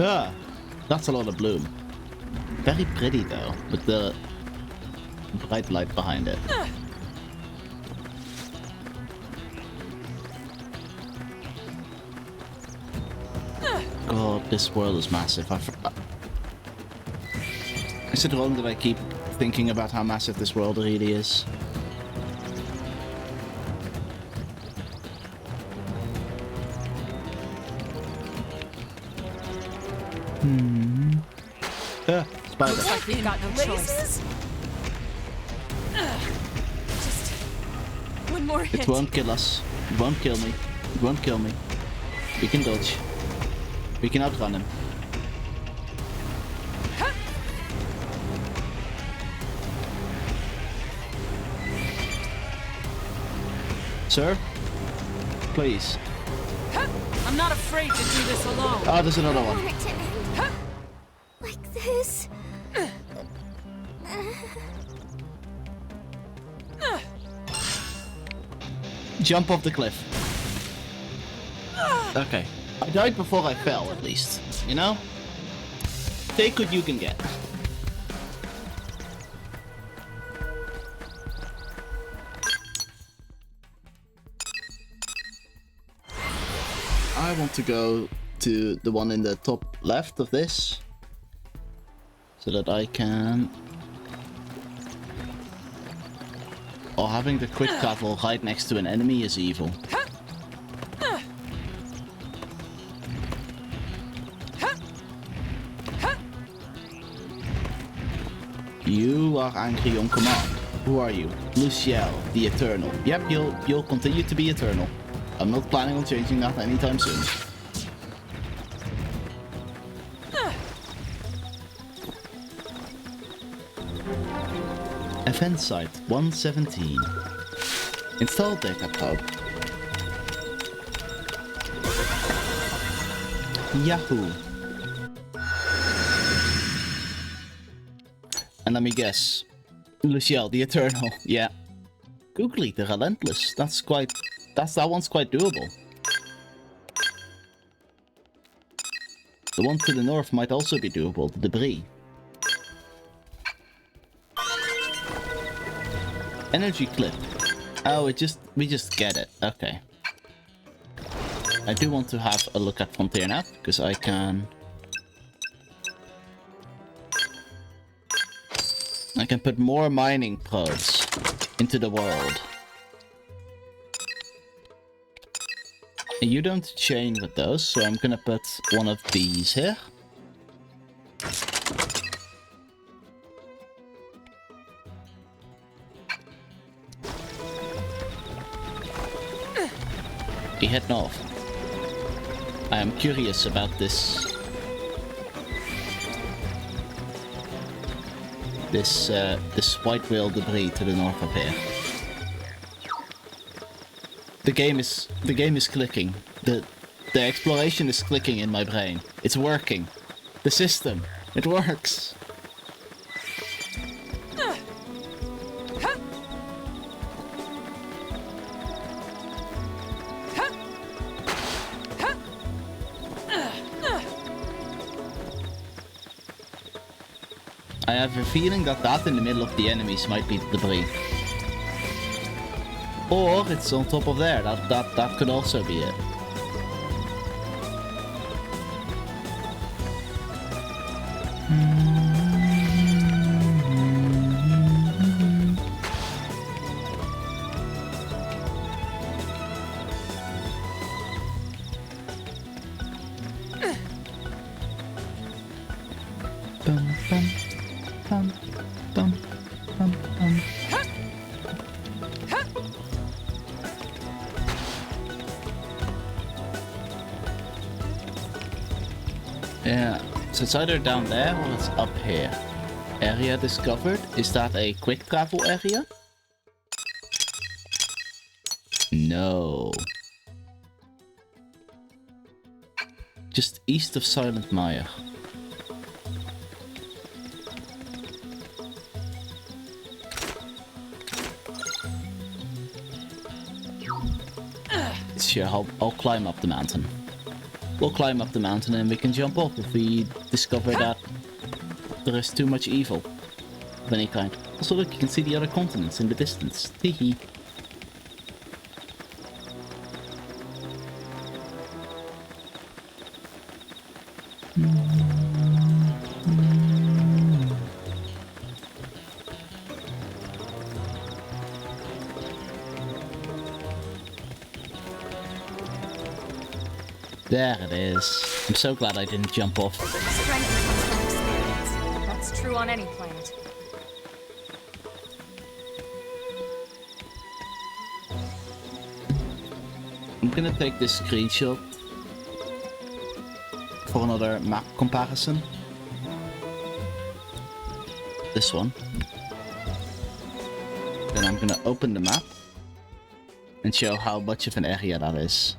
Ah, that's a lot of bloom. Very pretty though, with the bright light behind it. God, this world is massive. Is it wrong that I keep thinking about how massive this world really is? Spider. Looks like we've got no choice. Just one more hit. It won't kill us. It won't kill me. It won't kill me. We can dodge. We can outrun him. Sir? Please. I'm not afraid to do this alone. Oh, there's another I one. want it to end like this. Jump off the cliff. Okay. I died before I fell, at least. You know? Take what you can get. I want to go to the one in the top left of this, so that I can... Oh, having the quick travel right next to an enemy is evil. You are angry on command. Who are you? Luciel, the Eternal. Yep, you'll continue to be Eternal. I'm not planning on changing that anytime soon. Event site 117. Install data probe. Yahoo! And let me guess. Luciel, the Eternal. Yeah. Googly, the Relentless. That one's quite doable. The one to the north might also be doable, the Debris. Energy clip. Oh, we just get it. Okay. I do want to have a look at Frontier now, because I can put more mining probes into the world. And you don't chain with those, so I'm gonna put one of these here. He head north. I am curious about this white whale debris to the north of here. The game is clicking. The exploration is clicking in my brain. It's working. The system, it works. I have a feeling that in the middle of the enemies might be the debris. Or it's on top of there. That could also be it. Yeah, so it's either down there or it's up here. Area discovered. Is that a quick travel area? No. Just east of Silent Mire. Sure, I'll climb up the mountain. We'll climb up the mountain and we can jump off if we discover that there is too much evil of any kind. Also look, you can see the other continents in the distance. Teehee. There it is. I'm so glad I didn't jump off. Strength comes from experience. That's true on any planet. I'm gonna take this screenshot for another map comparison. This one. Then I'm gonna open the map and show how much of an area that is.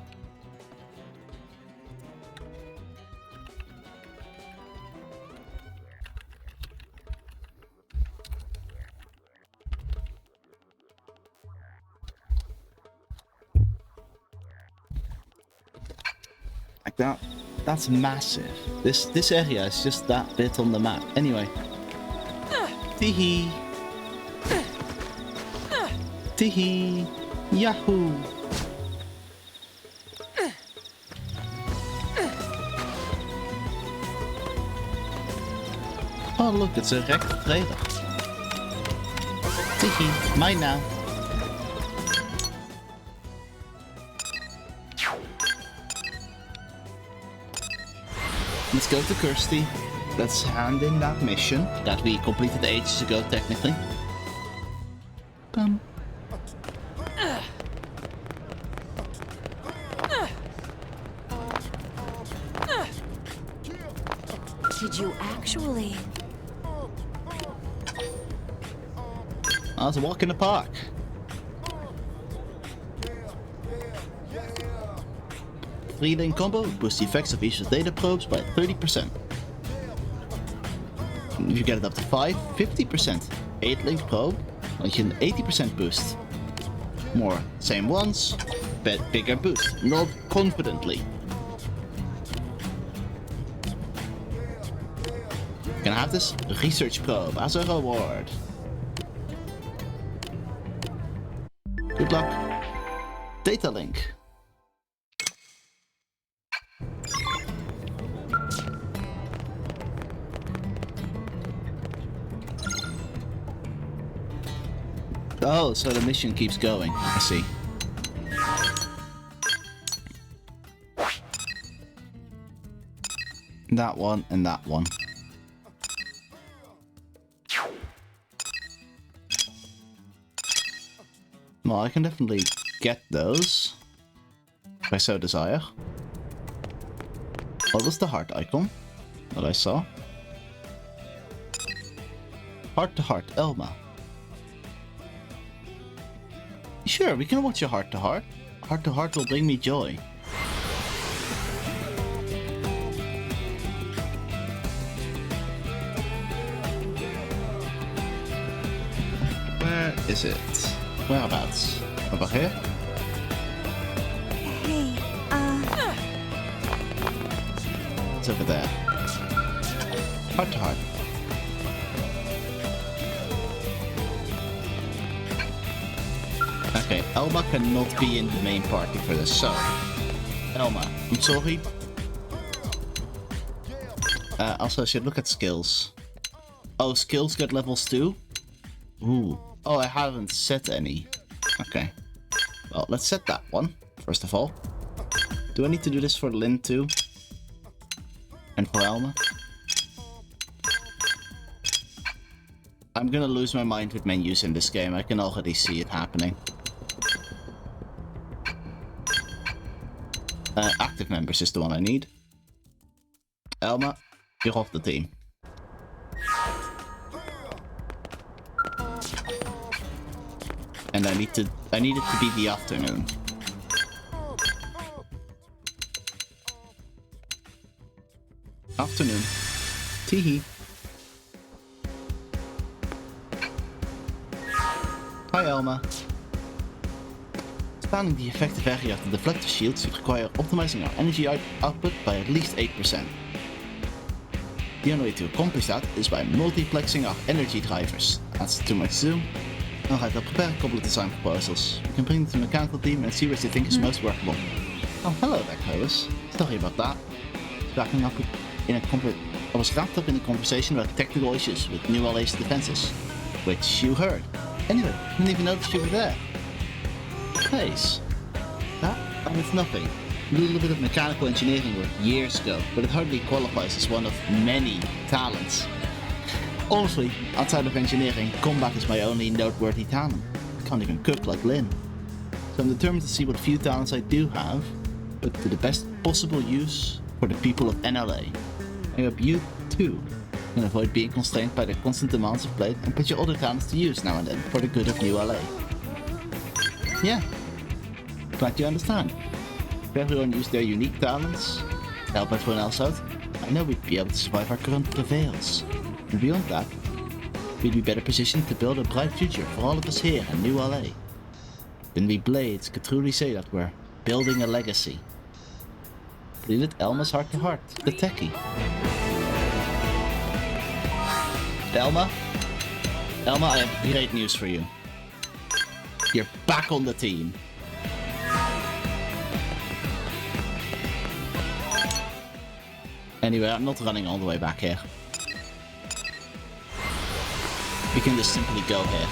Like that's massive. This area is just that bit on the map. Anyway. Teehee. Teehee. Yahoo. Oh look, it's a wrecked trailer. Teehee. Mine now. Let's go to Kirsty. Let's hand in that mission that we completed ages ago, technically. Bum. Did you actually? I was a walk in the park. Three-lane combo boosts the effects of each of the data probes by 30%. If you get it up to 5, 50%. 8-link probe, like an 80% boost. More, same ones, but bigger boost. Not confidently. Can I have this research probe as a reward? Good luck. Data link. Oh, so the mission keeps going. I see. That one and that one. Well, I can definitely get those, if I so desire. What was the heart icon that I saw? Heart to heart, Elma. Sure, we can watch a heart to heart. Heart to heart will bring me joy. Where is it? Whereabouts? Over here? Hey, It's over there. Heart to heart. Okay, Elma cannot be in the main party for this, so... Elma, I'm sorry. Also, I should look at skills. Oh, skills get levels too? Ooh. Oh, I haven't set any. Okay. Well, let's set that one, first of all. Do I need to do this for Lynn too? And for Elma? I'm gonna lose my mind with menus in this game. I can already see it happening. Active members is the one I need. Elma, you're off the team. And I need it to be the afternoon. Afternoon. Teehee. Hi Elma. Expanding the effective area of the deflector shields would require optimizing our energy output by at least 8%. The only way to accomplish that is by multiplexing our energy drivers. That's too much to do. Alright, I'll prepare a couple of design proposals. We can bring them to the mechanical team and see what they think is most workable. Oh, hello there, Clovis. Sorry about that. I was wrapped up in a conversation about technical issues with New LA's defenses, which you heard. Anyway, I didn't even notice you were there. Place. That? Oh, it's nothing. A little bit of mechanical engineering work years ago, but it hardly qualifies as one of many talents. Honestly, outside of engineering, combat is my only noteworthy talent. I can't even cook like Lynn. So I'm determined to see what few talents I do have, put to the best possible use for the people of NLA. I hope you, too, can avoid being constrained by the constant demands of play and put your other talents to use now and then for the good of New LA. Yeah, glad you understand. If everyone used their unique talents to help everyone else out, I know we'd be able to survive our current travails. And beyond that, we'd be better positioned to build a bright future for all of us here in New LA. Then we Blades could truly say that we're building a legacy. Leave it Elma's heart to heart, the techie. Elma, I have great news for you. You're back on the team. Anyway, I'm not running all the way back here. We can just simply go here.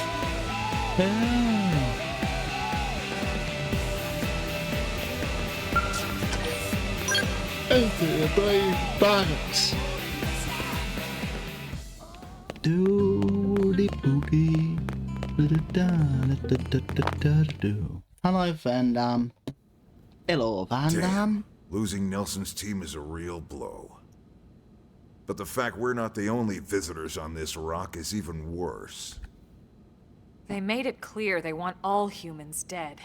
Enter a brave barracks. Hello, Van Damme. Hello, Van Damme. Losing Nelson's team is a real blow. But the fact we're not the only visitors on this rock is even worse. They made it clear they want all humans dead.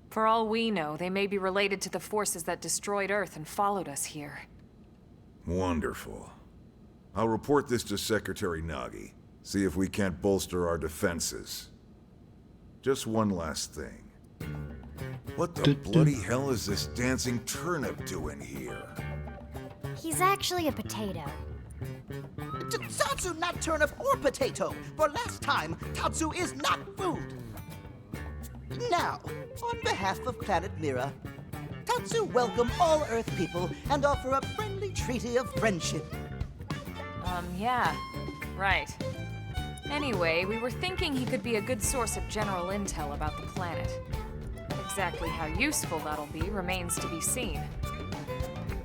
For all we know, they may be related to the forces that destroyed Earth and followed us here. Wonderful. I'll report this to Secretary Nagi. See if we can't bolster our defenses. Just one last thing. What the bloody hell is this dancing turnip doing here? He's actually a potato. Tatsu, not turnip or potato. For last time, Tatsu is not food. Now, on behalf of Planet Mira, Tatsu welcome all Earth people and offer a friendly treaty of friendship. Yeah. Right. Anyway, we were thinking he could be a good source of general intel about the planet. Exactly how useful that'll be remains to be seen.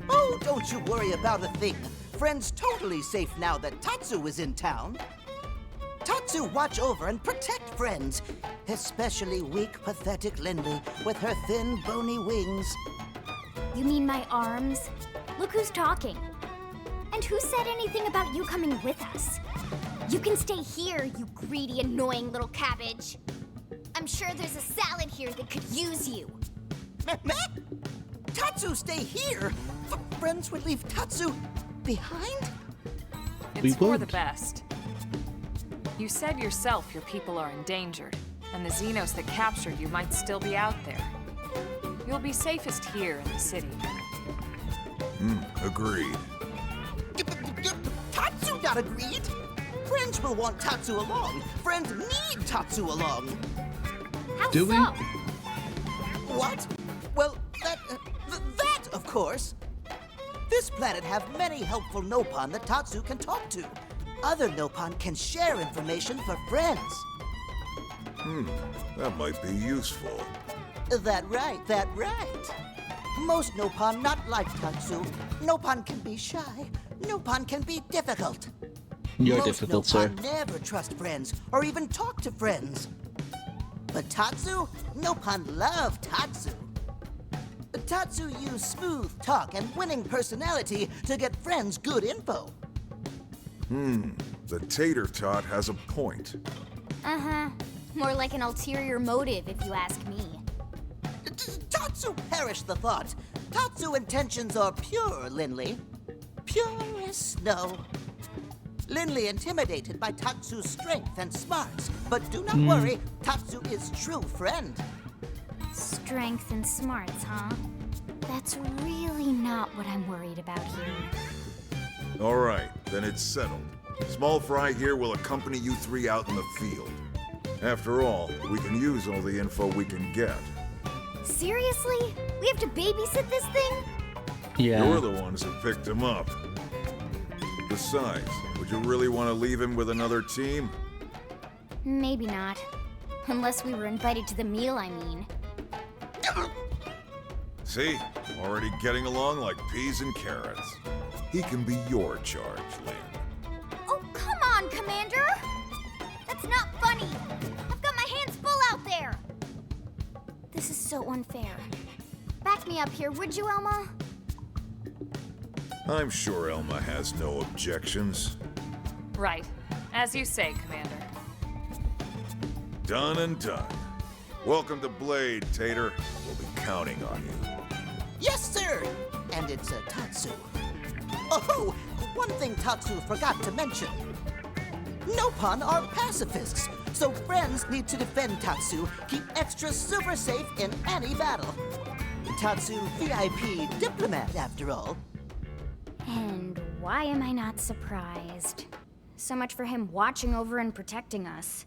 Oh, don't you worry about a thing. Friend's totally safe now that Tatsu is in town. Tatsu watch over and protect friends, especially weak, pathetic Lindley with her thin, bony wings. You mean my arms? Look who's talking. And who said anything about you coming with us? You can stay here, you greedy, annoying little cabbage. I'm sure there's a salad here that could use you. Meh? Tatsu stay here? Friends would leave Tatsu behind? It's for the best. You said yourself your people are endangered, and the Xenos that captured you might still be out there. You'll be safest here in the city. Agreed. Tatsu not agreed. Friends will want Tatsu along. Friends need Tatsu along. How Do we? so? What? Well, that, of course. This planet have many helpful Nopon that Tatsu can talk to. Other Nopon can share information for friends. That might be useful. That right. Most Nopon not like Tatsu. Nopon can be shy. Nopon can be difficult. You're Most difficult, sir. Nopon never trust friends or even talk to friends. But Tatsu? Nopon love Tatsu. Tatsu use smooth talk and winning personality to get friends good info. The tater tot has a point. Uh-huh. More like an ulterior motive, if you ask me. Tatsu perish the thought. Tatsu intentions are pure, Linley. Pure as snow. Linley intimidated by Tatsu's strength and smarts, but do not worry, Tatsu is true friend. Strength and smarts, huh? That's really not what I'm worried about here. All right, then it's settled. Small Fry here will accompany you three out in the field. After all, we can use all the info we can get. Seriously? We have to babysit this thing? Yeah. You're the ones who picked him up. Besides, would you really want to leave him with another team? Maybe not. Unless we were invited to the meal, I mean. See? Already getting along like peas and carrots. He can be your charge, Lynn. Oh, come on, Commander! That's not funny! I've got my hands full out there! This is so unfair. Back me up here, would you, Elma? I'm sure Elma has no objections. Right. As you say, Commander. Done and done. Welcome to Blade, Tater. We'll be counting on you. Yes, sir! And it's a Tatsu. Oh, one thing Tatsu forgot to mention. Nopon are pacifists, so friends need to defend Tatsu, keep extra super safe in any battle. Tatsu VIP diplomat, after all. And why am I not surprised? So much for him watching over and protecting us.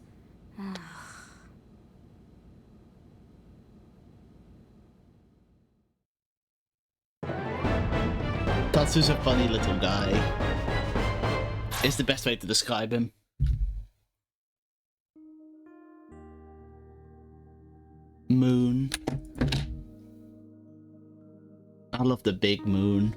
Tatsu's a funny little guy. Is the best way to describe him. Moon. I love the big moon.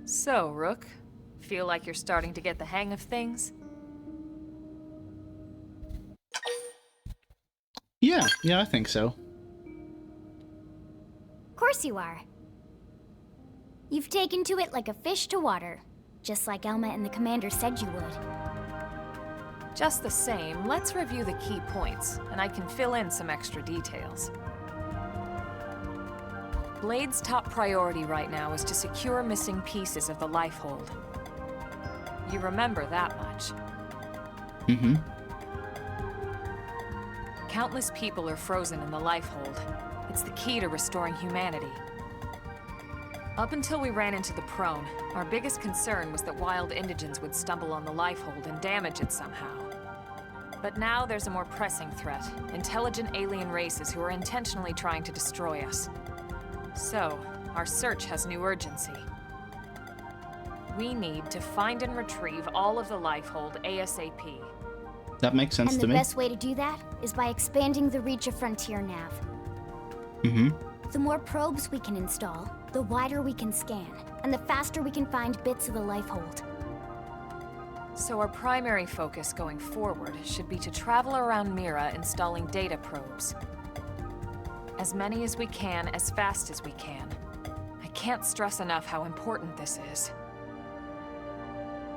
So, Rook, feel like you're starting to get the hang of things? Yeah, I think so. Of course you are. You've taken to it like a fish to water, just like Elma and the Commander said you would. Just the same, let's review the key points, and I can fill in some extra details. Blade's top priority right now is to secure missing pieces of the Lifehold. You remember that much. Mm-hmm. Countless people are frozen in the Lifehold. It's the key to restoring humanity. Up until we ran into the Prone, our biggest concern was that wild indigents would stumble on the Lifehold and damage it somehow. But now there's a more pressing threat, intelligent alien races who are intentionally trying to destroy us. So, our search has new urgency. We need to find and retrieve all of the Lifehold ASAP. That makes sense to me. And the best way to do that is by expanding the reach of Frontier Nav. Mm-hmm. The more probes we can install, the wider we can scan, and the faster we can find bits of the Lifehold. So our primary focus going forward should be to travel around Mira installing data probes. As many as we can, as fast as we can. I can't stress enough how important this is.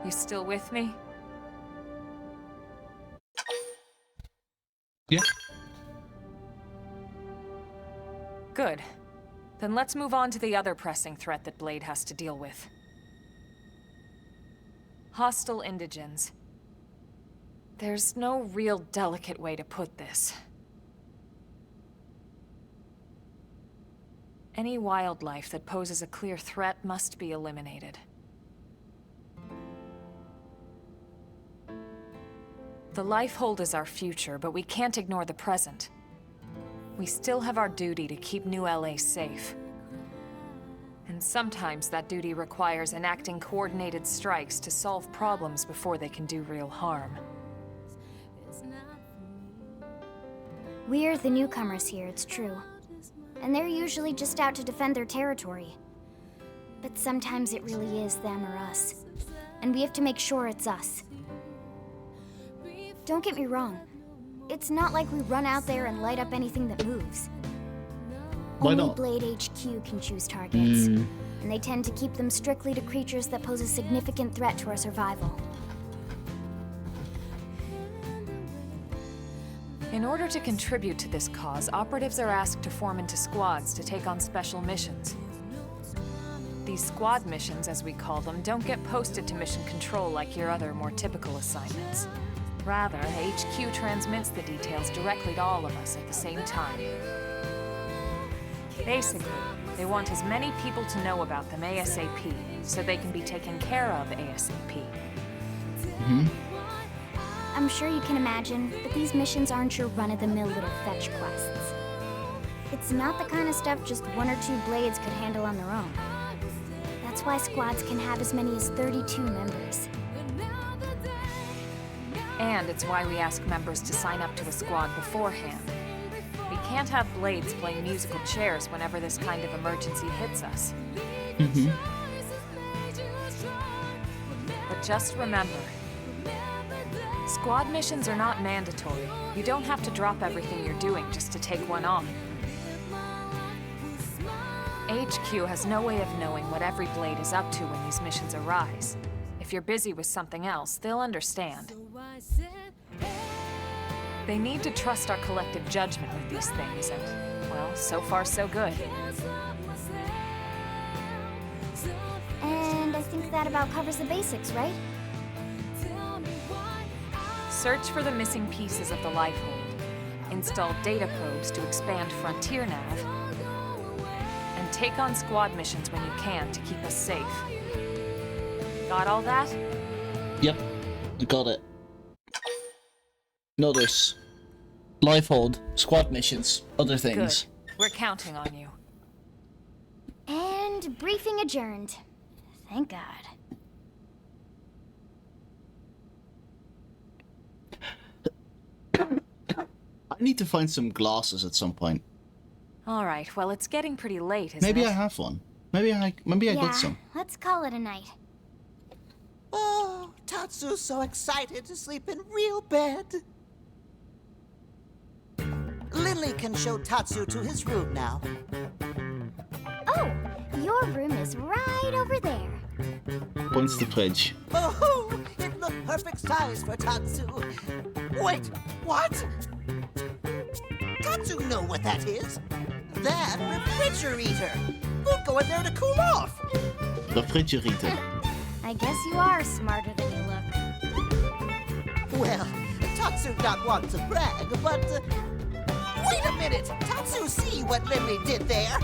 You still with me? Yeah. Good. Then let's move on to the other pressing threat that Blade has to deal with. Hostile indigens. There's no real delicate way to put this. Any wildlife that poses a clear threat must be eliminated. The Lifehold is our future, but we can't ignore the present. We still have our duty to keep New LA safe. And sometimes that duty requires enacting coordinated strikes to solve problems before they can do real harm. We're the newcomers here, it's true. And they're usually just out to defend their territory. But sometimes it really is them or us. And we have to make sure it's us. Don't get me wrong. It's not like we run out there and light up anything that moves. Why Only not? Blade HQ can choose targets. And they tend to keep them strictly to creatures that pose a significant threat to our survival. In order to contribute to this cause, operatives are asked to form into squads to take on special missions. These squad missions, as we call them, don't get posted to mission control like your other, more typical assignments. Rather, HQ transmits the details directly to all of us at the same time. Basically, they want as many people to know about them ASAP, so they can be taken care of ASAP. I'm sure you can imagine, but these missions aren't your run-of-the-mill little fetch quests. It's not the kind of stuff just one or two Blades could handle on their own. That's why squads can have as many as 32 members. And it's why we ask members to sign up to a squad beforehand. We can't have Blades playing musical chairs whenever this kind of emergency hits us. But just remember, squad missions are not mandatory. You don't have to drop everything you're doing just to take one on. HQ has no way of knowing what every Blade is up to when these missions arise. If you're busy with something else, they'll understand. They need to trust our collective judgment with these things, and, well, so far so good. And I think that about covers the basics, right? Search for the missing pieces of the Lifehold, install data probes to expand Frontier Nav, and take on squad missions when you can to keep us safe. Got all that? Yep, got it. Notice. Lifehold, squad missions, other things. Good. We're counting on you. And briefing adjourned. Thank God. I need to find some glasses at some point. All right, well, it's getting pretty late, isn't Maybe it? I have one. Maybe I got some. Let's call it a night. Oh, Tatsu's so excited to sleep in real bed. Lily can show Tatsu to his room now. Oh, your room is right over there. Points to Pledge. Oh, it the perfect size for Tatsu. Wait, what? Tatsu know what that is. That refrigerator. We'll go in there to cool off. Refrigerator. I guess you are smarter than you look. Well, Tatsu not want to brag, but... wait a minute! Tatsu see what Lily did there?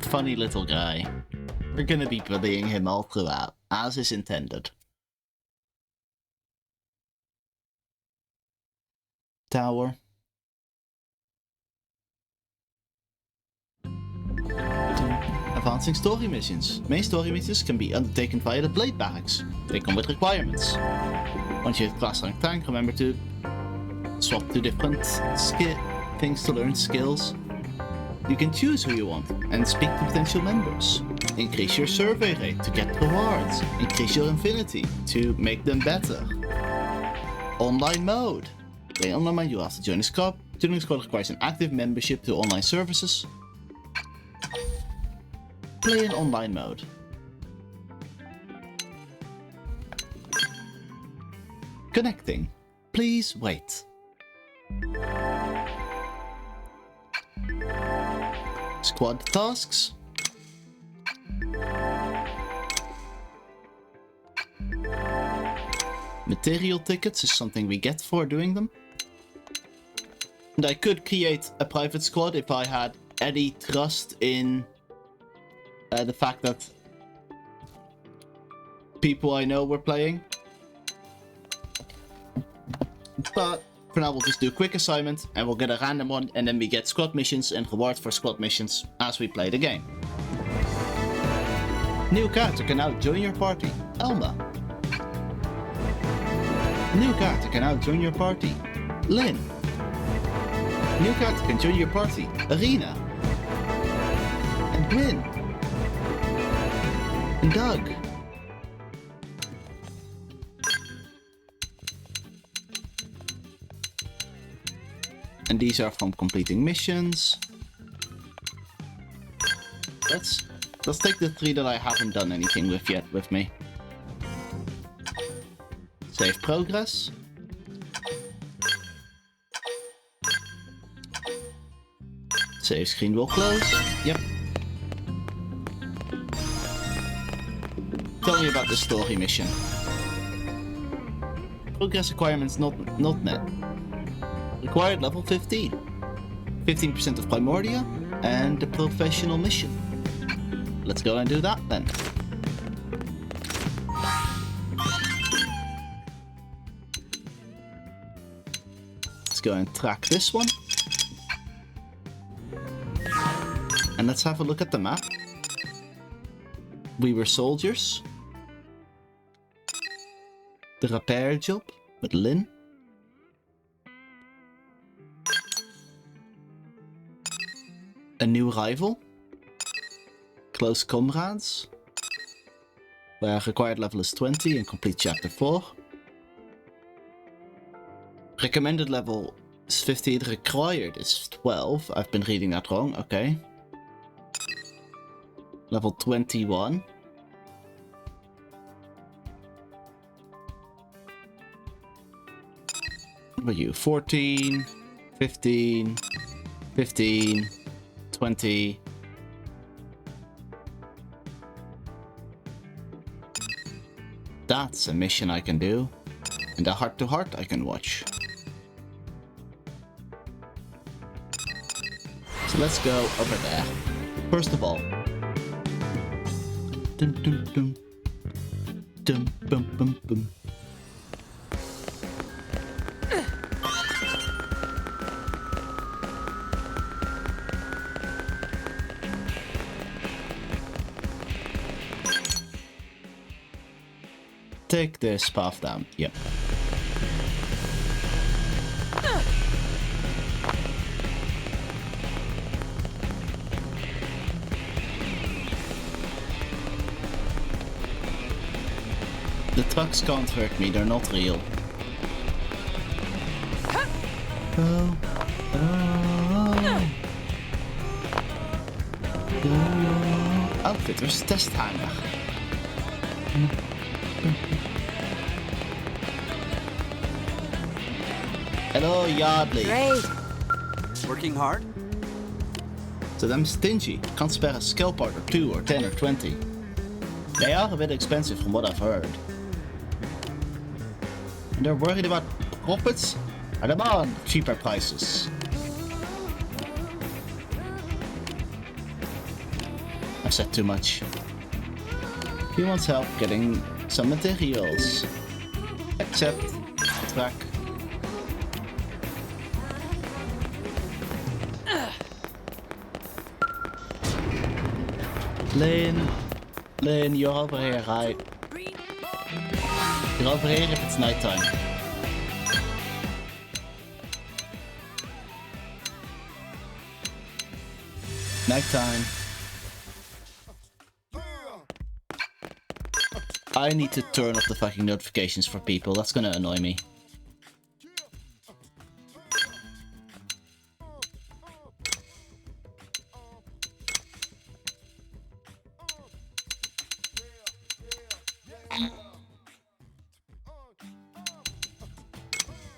Funny little guy. We're gonna be bullying him all throughout, as is intended. Tower. Advancing story missions. Main story missions can be undertaken via the blade bags. They come with requirements. Once you hit class rank tank, remember to swap to different things to learn skills. You can choose who you want and speak to potential members. Increase your survey rate to get rewards. Increase your affinity to make them better. Online mode. Play online mode, you have to join a squad. Joining a squad requires an active membership to online services. Play in online mode. Connecting. Please wait. Squad tasks. Material tickets is something we get for doing them. And I could create a private squad if I had any trust in the fact that people I know were playing. But for now we'll just do a quick assignment and we'll get a random one and then we get squad missions and rewards for squad missions as we play the game. New character can now join your party. Elma. New character can now join your party. Lynn. New character can join your party. Arena. And Gwyn. And Doug. And these are from completing missions. Let's take the 3 that I haven't done anything with yet with me. Save progress. Save screen will close. Yep. Tell me about the story mission. Progress requirements not met. Required level 15. 15% of Primordia and the professional mission. Let's go and do that then. Let's go and track this one. And let's have a look at the map. We were soldiers. The repair job with Lynn. A new rival. Close comrades. Where required level is 20 and complete chapter 4. Recommended level is 15, required is 12. I've been reading that wrong, okay. Level 21. What are you? 14, 15, 15, 20. That's a mission I can do. And a heart-to-heart I can watch. So let's go over there. First of all. Dum dum dum. Dum bum bum bum. Take this path down. Yep. The trucks can't hurt me, they're not real. Oh. Oh. Oh. Outfitters test hangar. Hello, Yardley. Great. Working hard? So them stingy. Can't spare a skill part or 2 or 10 or 20. They are a bit expensive from what I've heard. And they're worried about profits? I demand cheaper prices. I've said too much. He wants help getting some materials. Accept. Track. Lane, you're over here, right? You're over here if it's nighttime. Nighttime. I need to turn off the fucking notifications for people. That's gonna annoy me.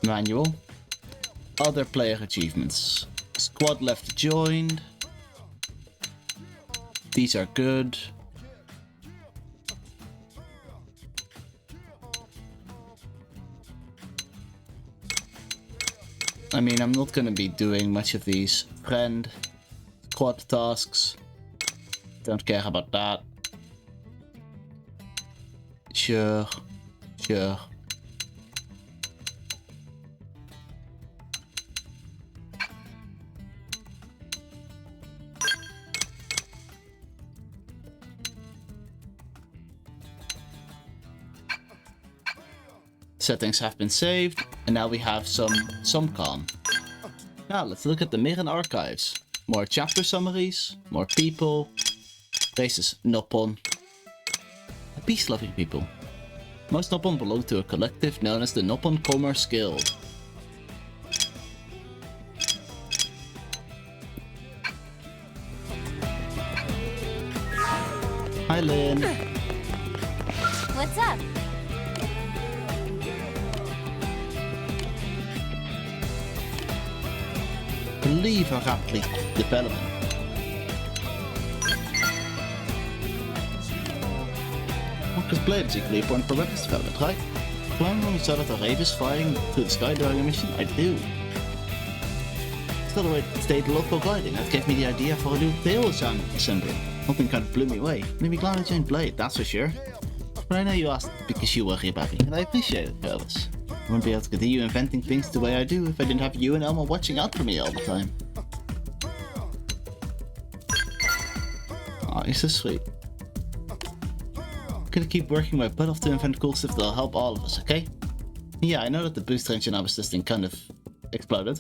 Manual. Other player achievements. Squad left joined. These are good. I mean, I'm not gonna be doing much of these. Friend. Squad tasks. Don't care about that. Sure. Settings have been saved, and now we have some calm. Now let's look at the Miran archives. More chapter summaries, more people. Races Noppon. A peace-loving people. Most Noppon belong to a collective known as the Noppon Commerce Guild. Hi Lynn. What's up? Believe her rapidly development. Marcus Blade is equally important for weapons development, right? Remember when we saw that the Rave is flying through the sky during a mission? I do. Still the way it stayed local gliding. That gave me the idea for a new tail assembly. Something kind of blew me away. Made me glad I joined Blade, that's for sure. But I know you asked because you worry about me, and I appreciate it, fellas. I wouldn't be able to continue inventing things the way I do if I didn't have you and Elma watching out for me all the time. Aw, you're so sweet. I'm gonna keep working my butt off to invent cool stuff that'll help all of us, okay? Yeah, I know that the booster engine I was testing kind of exploded,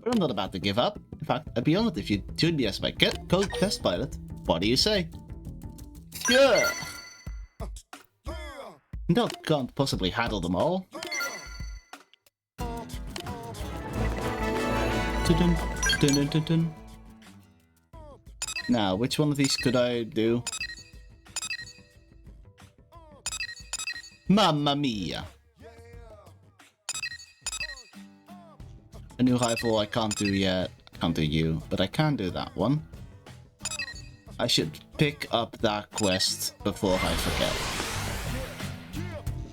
but I'm not about to give up. In fact, I'd be honored if you joined me as my co-test pilot. What do you say? Yeah! No, can't possibly handle them all. Dun, dun, dun, dun. Now, which one of these could I do? Mamma mia! A new rifle I can't do yet. I can't do you, but I can do that one. I should pick up that quest before I forget.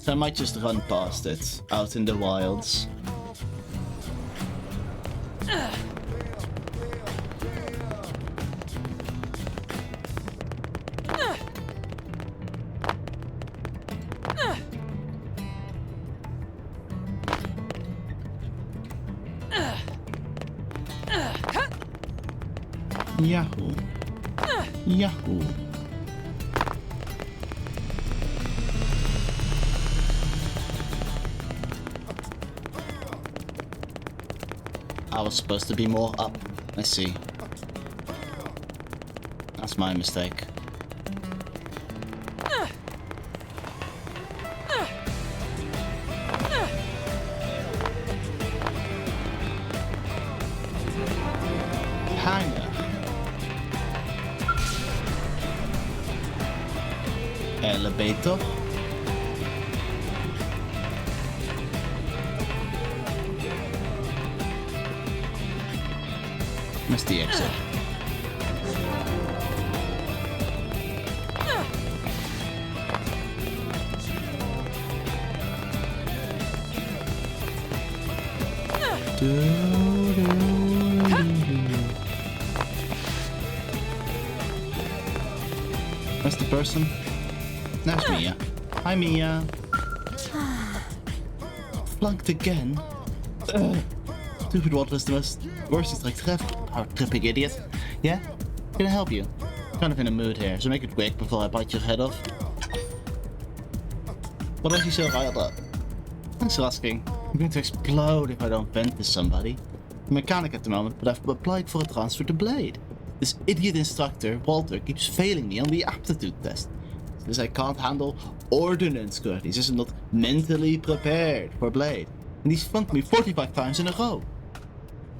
So I might just run past it, out in the wilds. Yahoo! Yahoo! I was supposed to be more up. I see. That's my mistake. Hangar. Elevator. Where's the exit? Where's the person? There's Mia. Hi, Mia. Flunked again. Stupid water is the worst distract ever. Oh, tripping idiot. Yeah? Can I help you? Kind of in a mood here, so make it quick before I bite your head off. What is he so riled up? Thanks for asking. I'm going to explode if I don't vent to somebody. I'm a mechanic at the moment, but I've applied for a transfer to Blade. This idiot instructor, Walter, keeps failing me on the aptitude test. Since I can't handle ordnance correctly, since I'm not mentally prepared for Blade. And he's flunked me 45 times in a row.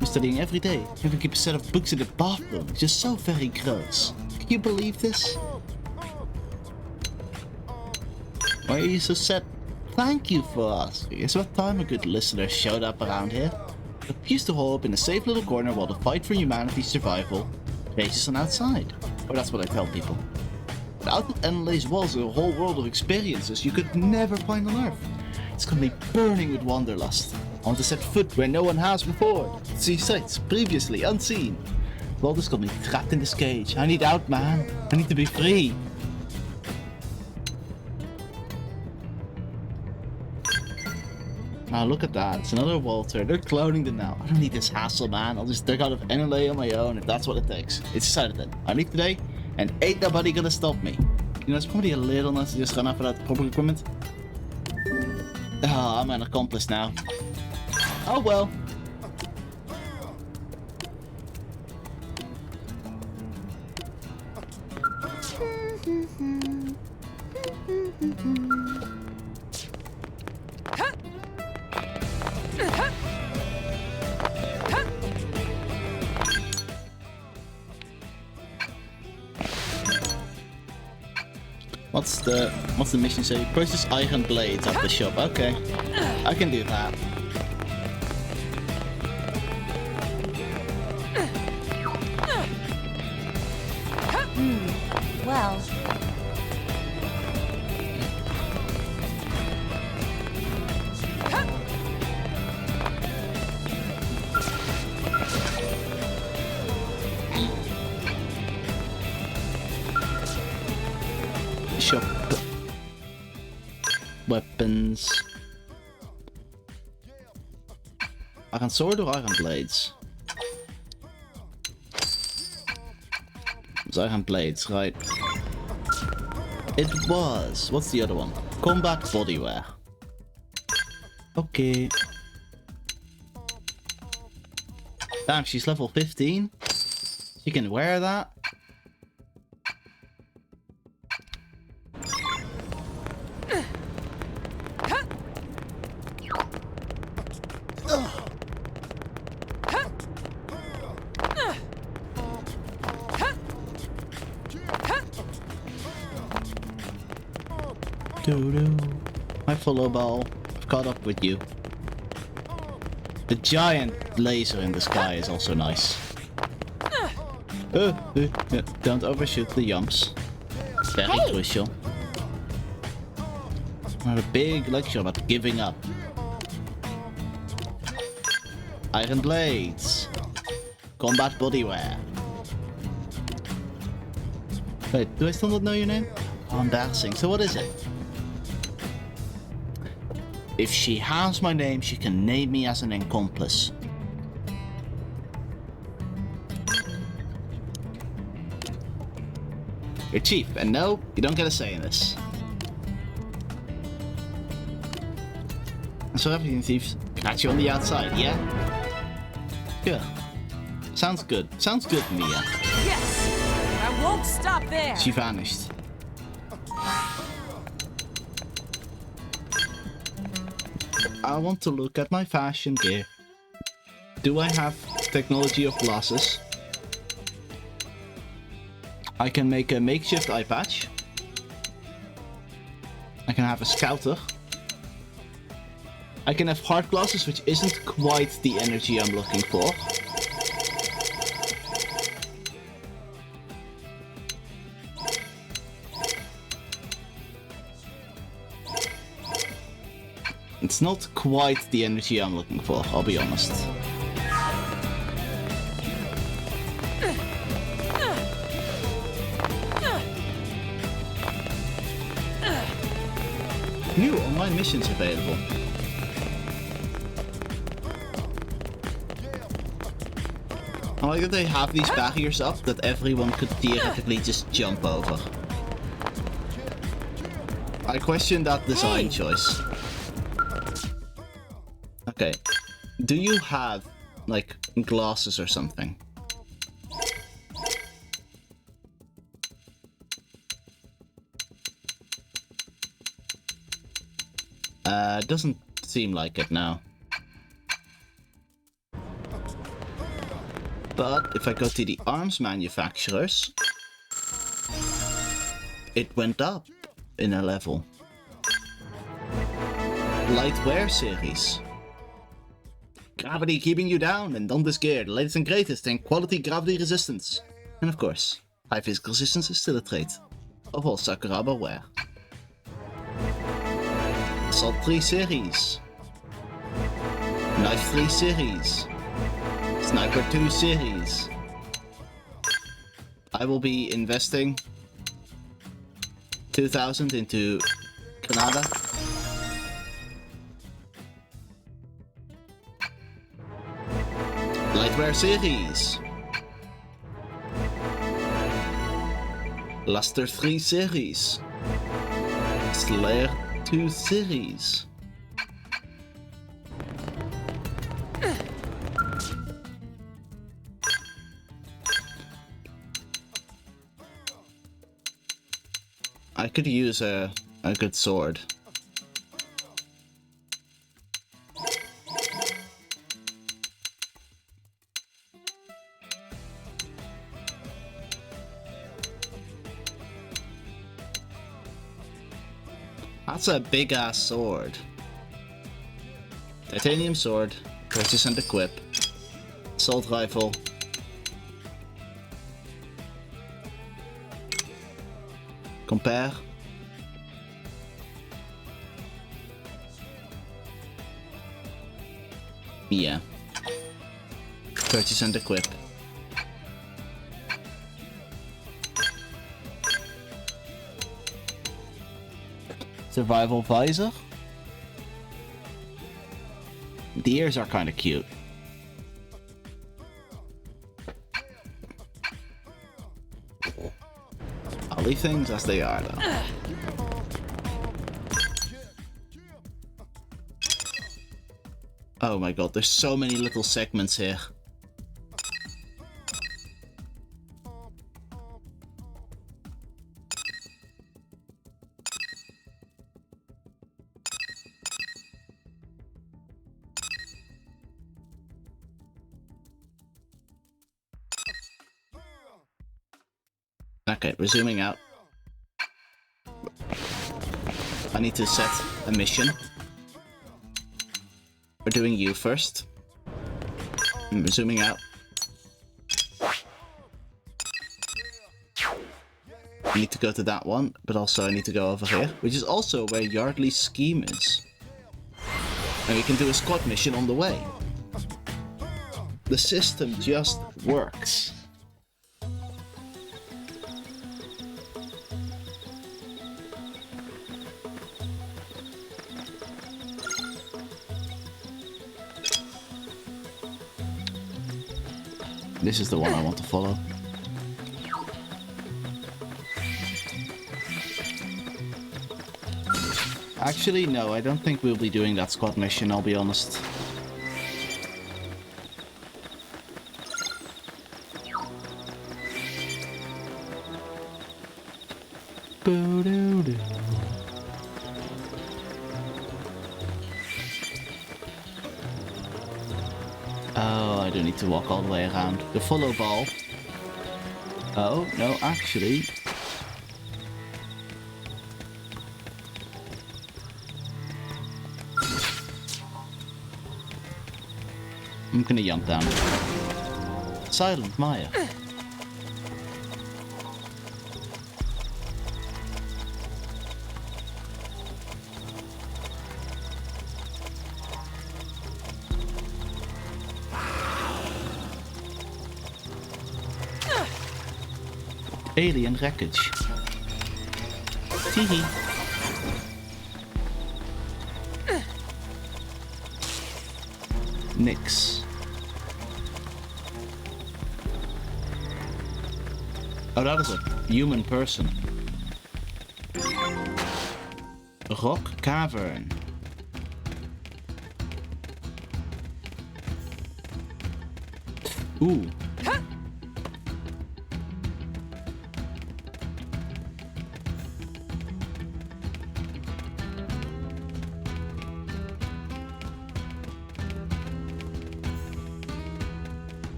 I'm studying every day. I even keep a set of books in the bathroom. It's just so very gross. Can you believe this? Why are you so sad? Thank you for asking. It's about time a good listener showed up around here. I used to hole up in a safe little corner while the fight for humanity's survival rages on outside. Or that's what I tell people. But out of Enela's walls is a whole world of experiences you could never find on Earth. It's got me burning with wanderlust. I want to set foot where no one has before. See sights previously unseen. Walter's got me trapped in this cage. I need out, man. I need to be free. Now look at that. It's another Walter. They're cloning them now. I don't need this hassle, man. I'll just dig out of Enela on my own if that's what it takes. It's decided then. I leave today, and ain't nobody gonna stop me. You know, it's probably a little nice to just run after that proper equipment. Oh, I'm an accomplice now. Oh well. What's the mission say? Purchase iron blades at the shop. Okay. I can do that. Well. Shop. Weapons. Iron sword or iron blades? It's iron blades, right? It was. What's the other one? Combat bodywear. Okay. Damn, she's level 15. She can wear that. My follow ball. I've caught up with you. The giant laser in the sky is also nice. Don't overshoot the jumps. Very crucial. Not a big lecture about giving up. Iron blades. Combat bodywear. Wait, do I still not know your name? Oh, embarrassing. So what is it? If she has my name, she can name me as an accomplice. You're chief, and no, you don't get a say in this. So everything thieves catch you on the outside, yeah? Good. Sounds good. Sounds good, Mia. Yes! I won't stop there! She vanished. I want to look at my fashion gear. Do I have technology of glasses? I can make a makeshift eye patch. I can have a scouter. I can have heart glasses, which isn't quite the energy I'm looking for. It's not quite the energy I'm looking for, I'll be honest. New online missions available. I like that they have these barriers up that everyone could theoretically just jump over. I question that design choice. Okay. Do you have, like, glasses or something? Doesn't seem like it now. But if I go to the arms manufacturers, it went up in a level. Lightwear series. Gravity keeping you down and don't be scared. The latest and greatest and quality gravity resistance. And of course, high physical resistance is still a trait of all Sakuraba wear. Assault 3 series. Knife 3 series. Sniper 2 series. I will be investing 2,000 into Granada. Lightwear series. Luster 3 series. Slayer 2 series. I could use a good sword. That's a big ass sword. Titanium sword, purchase and equip. Assault rifle. Compare. Yeah. Purchase and equip. Survival visor. The ears are kind of cute. I'll leave things as they are though. Oh my god, there's so many little segments here. Okay, we're zooming out. I need to set a mission. We're doing you first. And we're zooming out. I need to go to that one, but also I need to go over here, which is also where Yardley's scheme is. And we can do a squad mission on the way. The system just works. This is the one I want to follow. Actually, no, I don't think we'll be doing that squad mission, I'll be honest. Boo-doo-doo. Oh, I don't need to walk all the way around. The follow ball. Oh, no, actually. I'm gonna jump down. Silent Maya. Alien wreckage. Teehee. Nix. Oh, that is a human person. Rock cavern. Ooh.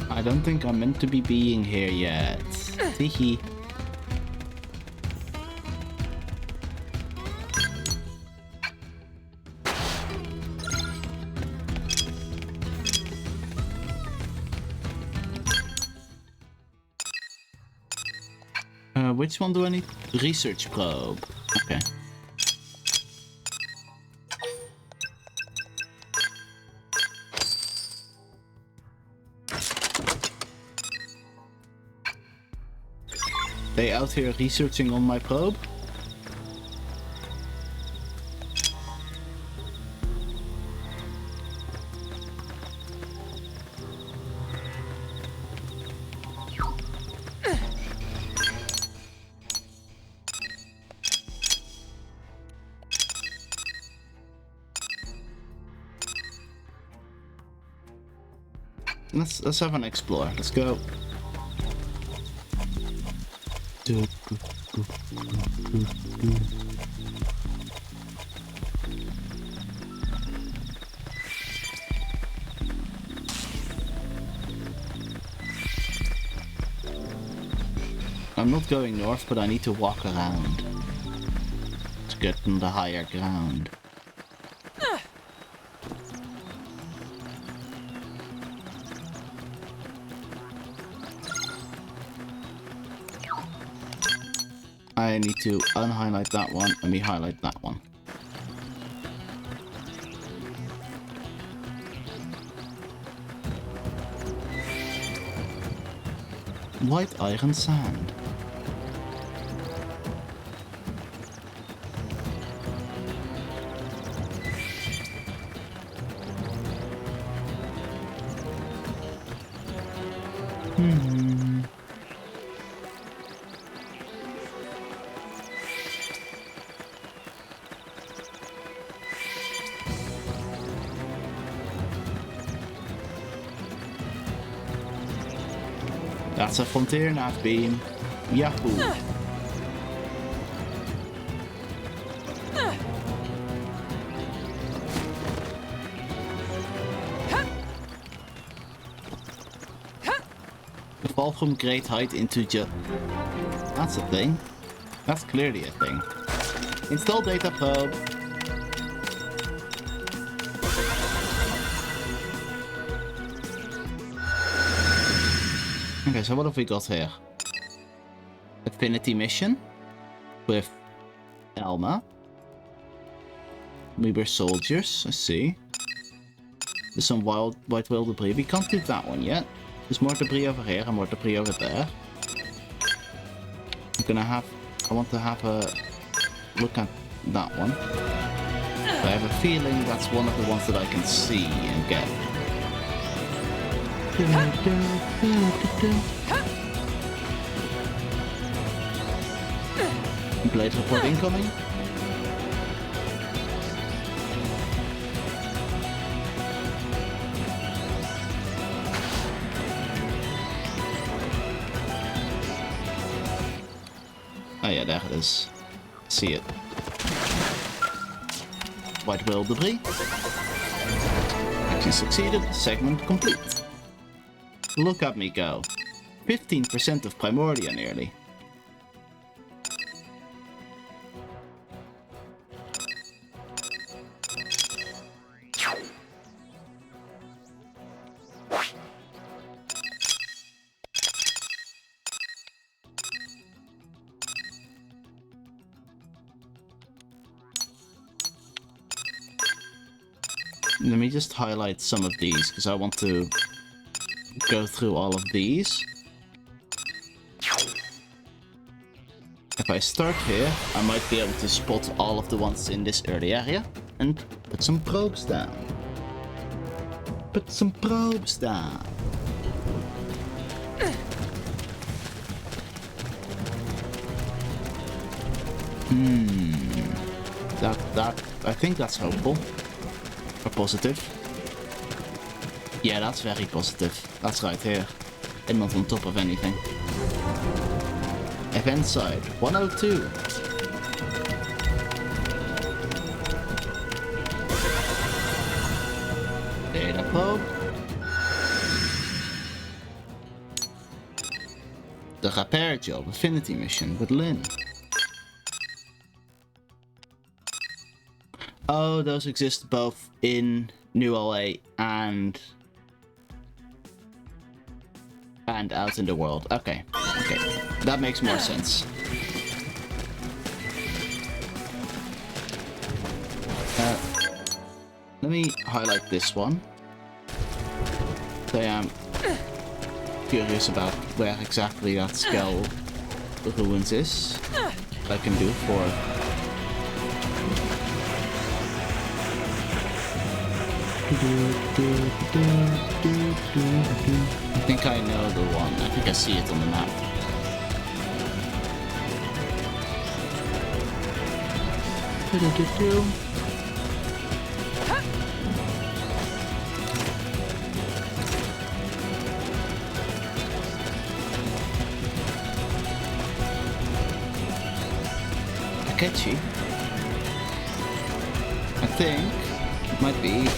I don't think I'm meant to be being here yet. Teehee. Which one do I need? Research probe. Okay. They out here researching on my probe? Let's have an explore. Let's go. I'm not going north, but I need to walk around to get on the higher ground. I need to unhighlight that one and re-highlight that one. White iron sand. That's a frontier nav beam. Yahoo! The fall from great height into That's a thing. That's clearly a thing. Install data probe. Okay, so what have we got here? Affinity mission with Elma. We were soldiers, I see. There's some white wild debris. We can't do that one yet. There's more debris over here and more debris over there. I want to have a look at that one. I have a feeling that's one of the ones that I can see and get. Blade report incoming. Oh yeah, there it is. See it. White whale debris. Action succeeded. Segment complete. Look at me go. 15% of Primordia nearly. Let me just highlight some of these, because I want to go through all of these. If I start here, I might be able to spot all of the ones in this early area and put some probes down. Put some probes down. I think that's hopeful. Or positive. Yeah, that's very positive. That's right here. And not on top of anything. Event side 102. Data probe. The repair job affinity mission with Lynn. Oh, those exist both in New LA and out in the world. Okay, okay, that makes more sense. Let me highlight this one. So I am curious about where exactly that skull ruins is. What I can do for. I think I know the one. I think I see it on the map. Catchy. I think it might be.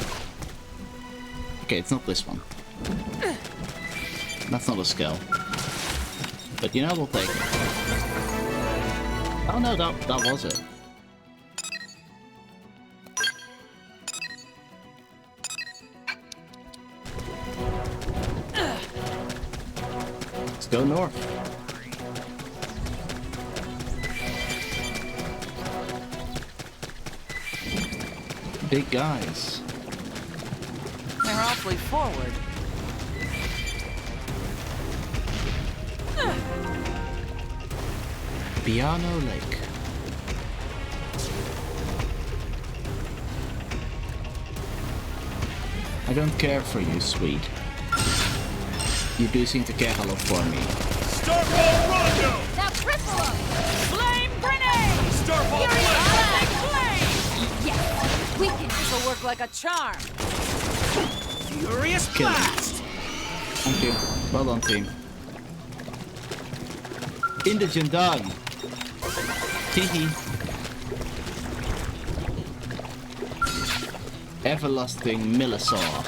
Okay, it's not this one. That's not a skull. But you know, we'll take it. Oh no, that was it. Let's go north. Big guys. They're awfully forward. Piano Lake. I don't care for you, sweet. You do seem to care a lot for me. Starfall Rondo! Now triple them! Flame grenade! Starfall Flame! Yes! We can will work like a charm. Furious blast! Thank you. Well done, team. Indigent done. Teehee. Everlasting Millisaur.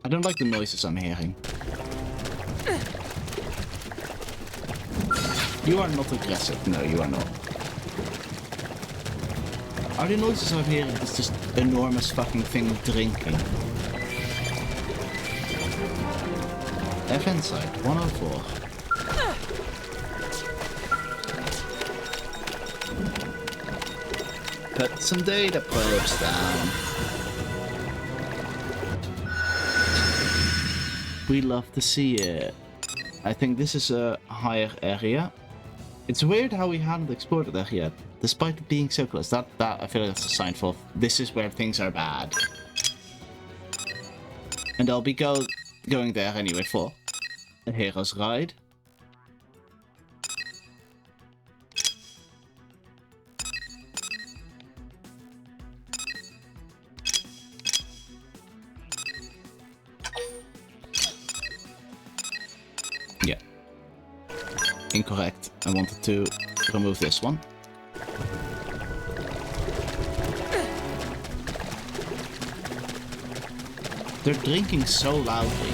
I don't like the noises I'm hearing. You are not aggressive. No, you are not. Are the noises I'm hearing is just enormous fucking thing drinking? FN side 104. Put some data probes down. We love to see it. I think this is a higher area. It's weird how we haven't explored it there yet, despite it being so close. That I feel like that's a sign for this is where things are bad. And I'll be going there anyway for a hero's ride. Yeah. Incorrect. I wanted to remove this one. They're drinking so loudly.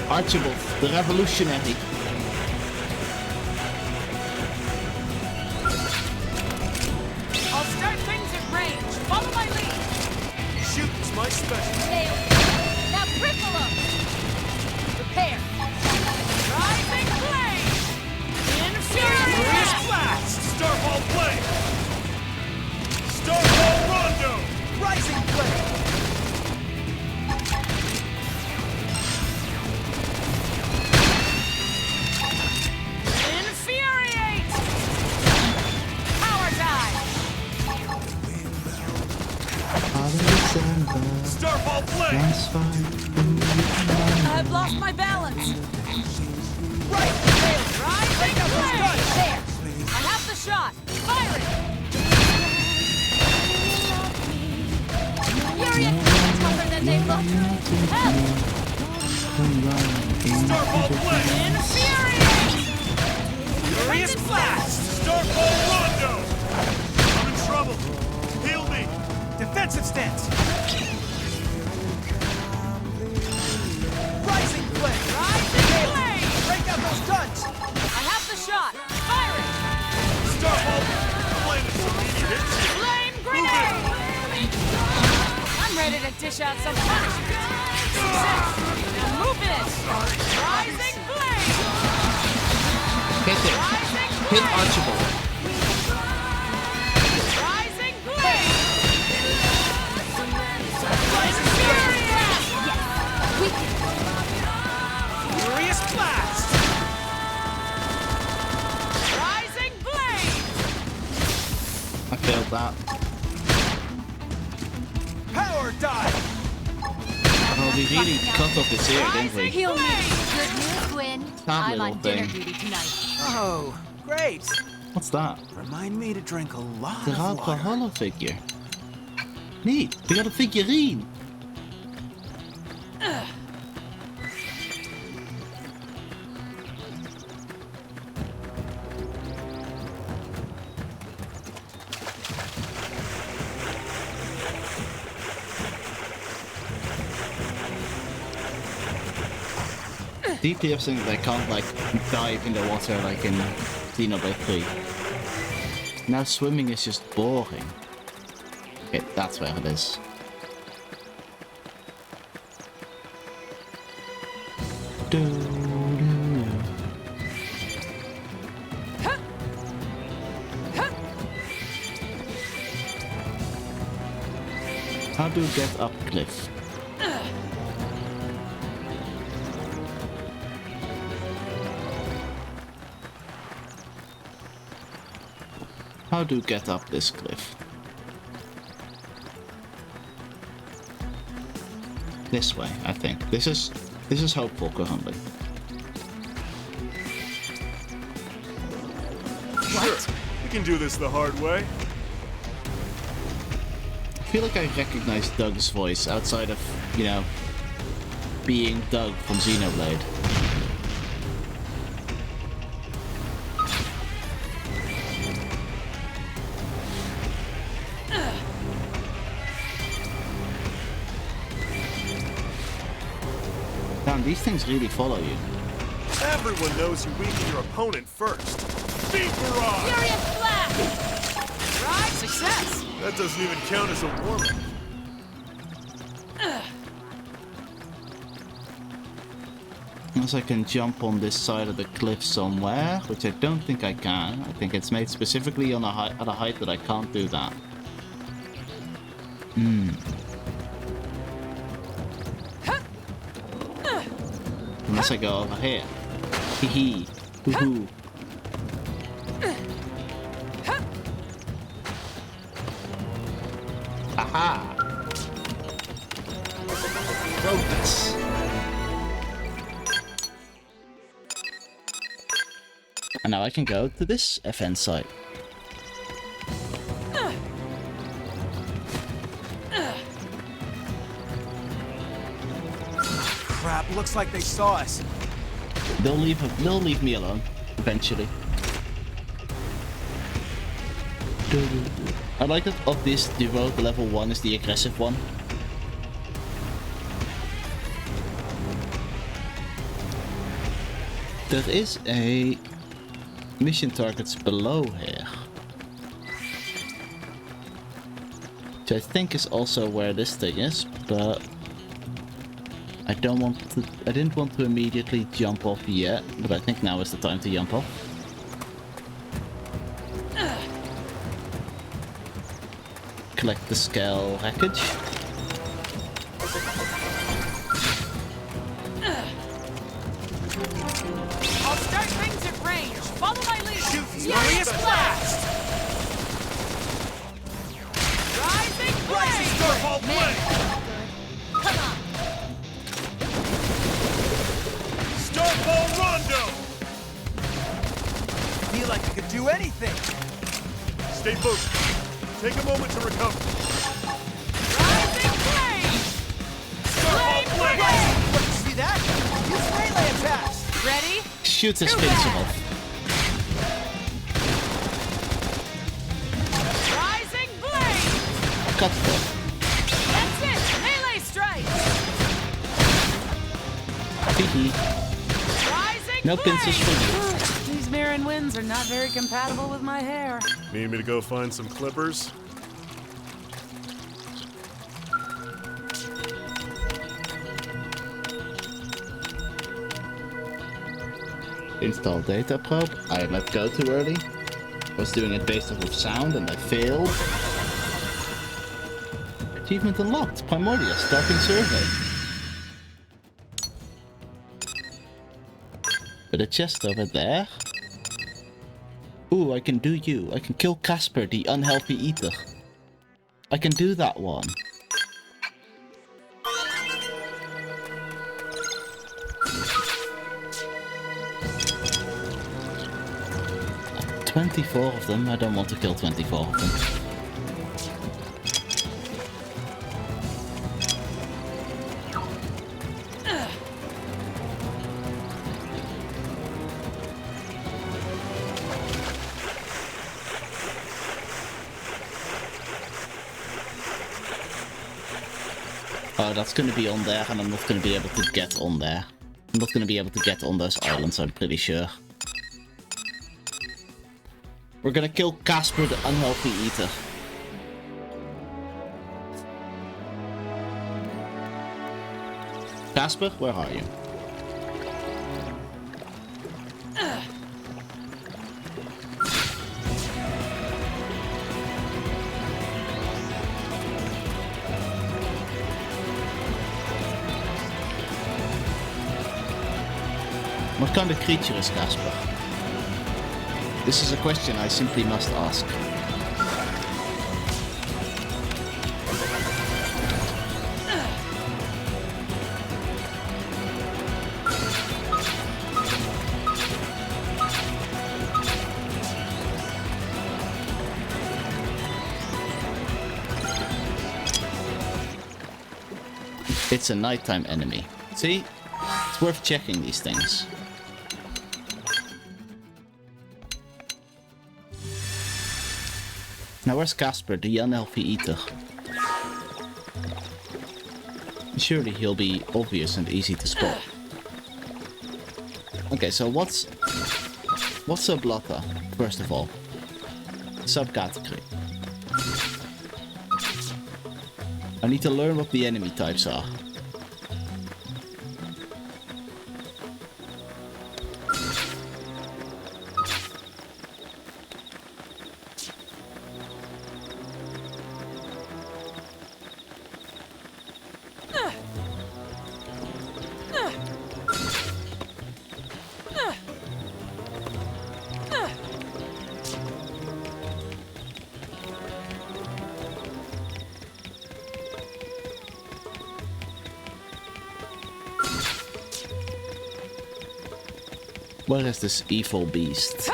Archibald, the revolutionary. I'll start things at range. Follow my lead. Shooting's my specialty. Nailed it. Now cripple him. Prepare. Rising flame. Furious Infuriate. blast! Starball play! Starball rondo! Rising flame! Infuriate. Power dive. Starball play! I've lost my balance. Right! Rising flame. There. I have the shot. Fire it. Furious. Tougher than they look. Help. Starball play! Infuriate. Furious blast! Starball rondo! I'm in trouble! Heal me! Defensive stance! Rising flame! Rising flame. Break out those guns! I have the shot. Fire it. Starball! Planted some immediate hits here! Flame grenade. I'm ready to dish out some punishment. Success. Now move it. Rising flame. Hit him. Rising Hit flame. Archibald. Rising flame. Infuriate. Furious blast! Rising flame. I failed that. Power dive! Oh, we really cut off his ear, didn't we? Heal me. Good news, Gwyn. That I'm little on dinner thing. duty tonight. Oh, great! What's that? Remind me to drink a lot The of Raad water. Valhalla figure. Neat. We got a figurine. Deeply upsetting that I can't like dive in the water like in Xenoblade 3. Now swimming is just boring. Okay, that's where it is. How do you get up cliff? How do you get up this cliff? This way, I think. This is hopeful currently. Sure, we can do this the hard way. I feel like I recognize Doug's voice outside of, you know, being Doug from Xenoblade. Damn, these things really follow you. Everyone knows you weaken your opponent first. Speed barrage! Furious blast. Right. Success. That doesn't even count as a warm-up. Unless I can jump on this side of the cliff somewhere, which I don't think I can. I think it's made specifically on at a height that I can't do that. Unless I go over here. Hee hee. Hoo hoo. Aha! Progress. And now I can go to this event site. Crap, looks like they saw us. They'll leave me alone eventually. I like that of this duo, the level 1 is the aggressive one. There is a mission targets below here. Which I think is also where this thing is, but I didn't want to immediately jump off yet, but I think now is the time to jump off. Collect the scale package. I'll start things at range. Follow my lead. Shoot, furious blast! Rising Rising flame. Starfall Blade! Come on. Starfall Rondo! Feel like I could do anything. Stay focused. Take a moment to recover. Rising flame. Starfall Blade! Look, see that? Use melee attacks! Ready? Shoot his pincer off. Rising blade. Cut them. That's it. Melee strike. Hee. Rising No blade. pincers for you. These Mirren winds are not very compatible with my hair. Need me to go find some clippers? Install data probe. I let go too early. I was doing it based off of sound and I failed. Achievement unlocked. Primordia. Starting survey. But a chest over there. Ooh, I can do you. I can kill Casper, the unhealthy eater. I can do that one. Uh, 24 of them. I don't want to kill 24 of them. Oh, that's going to be on there, and I'm not going to be able to get on there. I'm not going to be able to get on those islands, I'm pretty sure. We're going to kill Casper, the unhealthy eater. Casper, where are you? What kind of creature is Casper? This is a question I simply must ask. It's a nighttime enemy. See? It's worth checking these things. Now where's Casper, the unhealthy eater? Surely he'll be obvious and easy to spot. Okay, so what's Sublotta, first of all? Subcategory. I need to learn what the enemy types are. Where is this evil beast?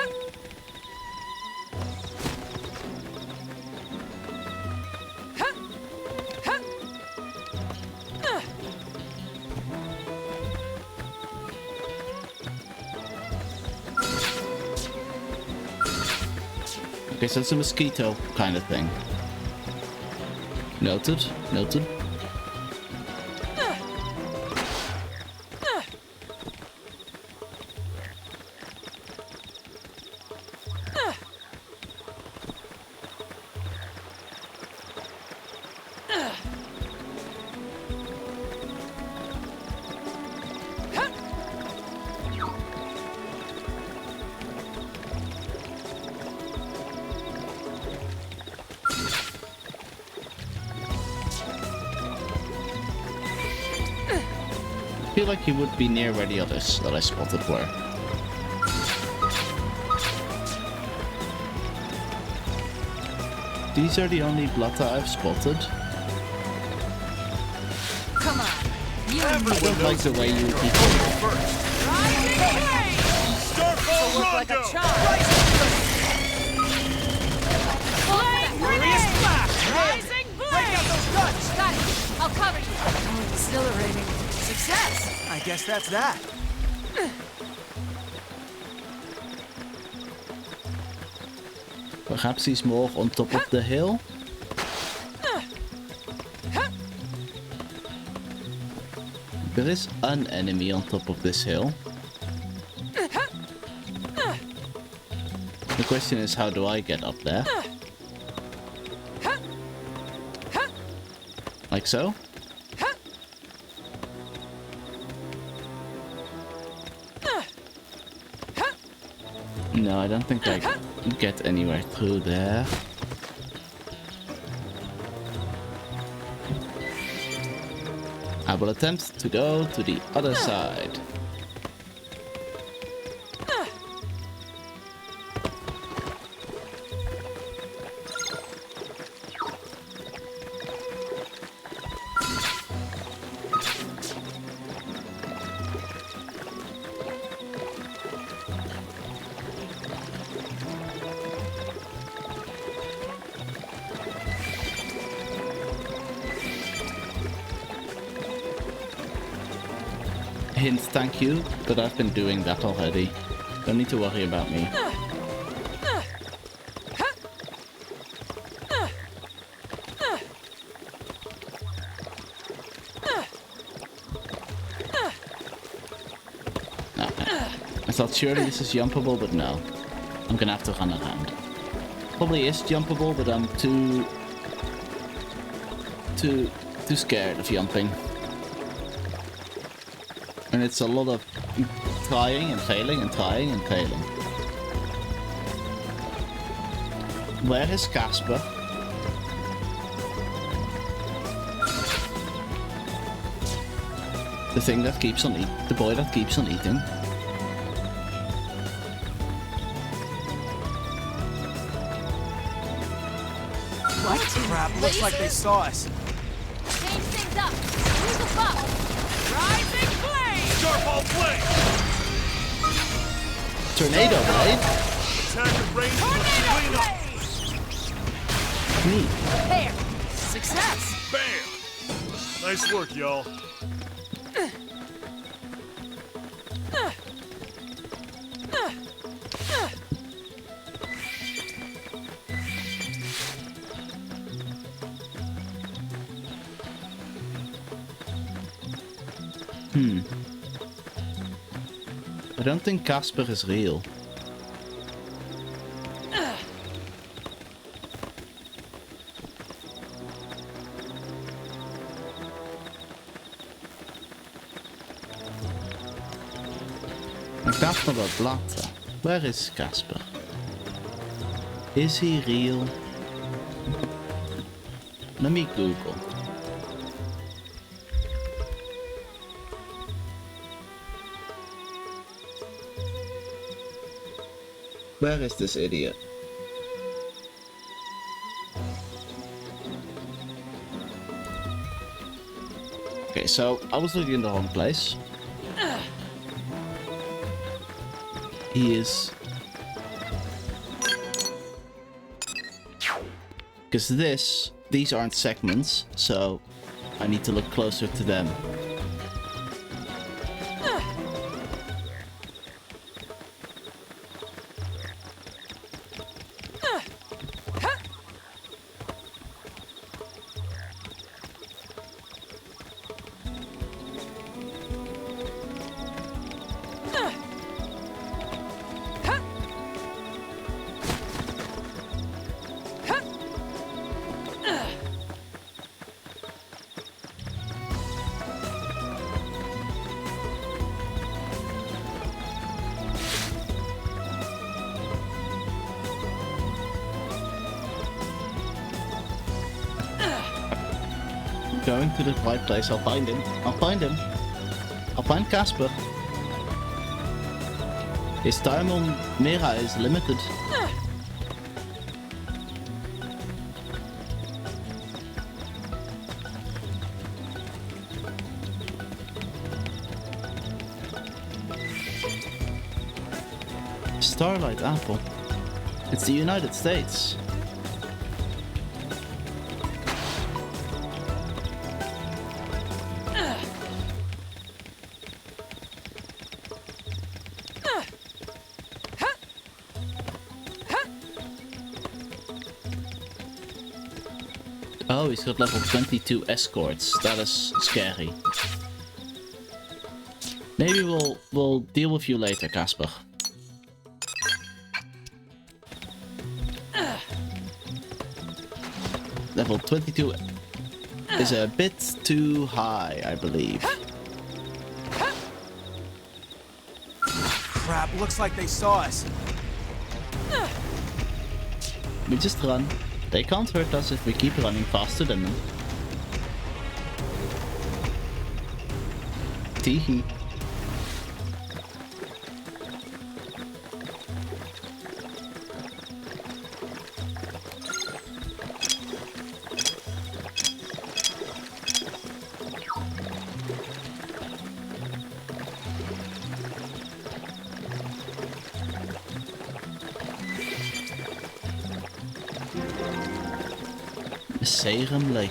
Okay, so it's a mosquito kind of thing. Noted, noted. feel like he would be near where the others that I spotted were. These are the only Blatta I've spotted. Come on. You I don't like the way you people... Rising flame! Starfall Look like a Rondo! charm. Flame grenade! Rising Break flame! out those guns! Got it. I'll cover you. Oh, exhilarating. Success! I guess that's that. Perhaps he's more on top of the hill? There is an enemy on top of this hill. The question is, how do I get up there? Like so? No, I don't think I get anywhere through there. I will attempt to go to the other side. Hint, thank you, but I've been doing that already. Don't need to worry about me. I thought surely this is jumpable, but no. I'm gonna have to run around. Probably is jumpable, but I'm too scared of jumping. And it's a lot of trying and failing and trying and failing. Where is Casper? The thing that keeps on eating. The boy that keeps on eating. What? Crap, looks like they saw us. Change things up. Who's the buff? Rising flame! Starfall Flame! Tornado blade? Attack at range Tornado clean up! blade! Me. There! Success! Bam! Nice work, y'all. I don't think Casper is real. Like, that's not a Blatta. Where is Casper? Is he real? Let me Google. Where is this idiot? Okay, so I was looking in the wrong place. He is... Because these aren't segments, so I need to look closer to them. Going to the right place. I'll find him. I'll find him. I'll find Casper. His time on Mira is limited. Starlight Apple. It's the United States. Oh, he's got level 22 escorts. That is scary. Maybe we'll deal with you later, Casper. Level 22 is a bit too high, I believe. Crap, looks like they saw us. We just run. They can't hurt us if we keep running faster than them. Teehee. Salem Lake.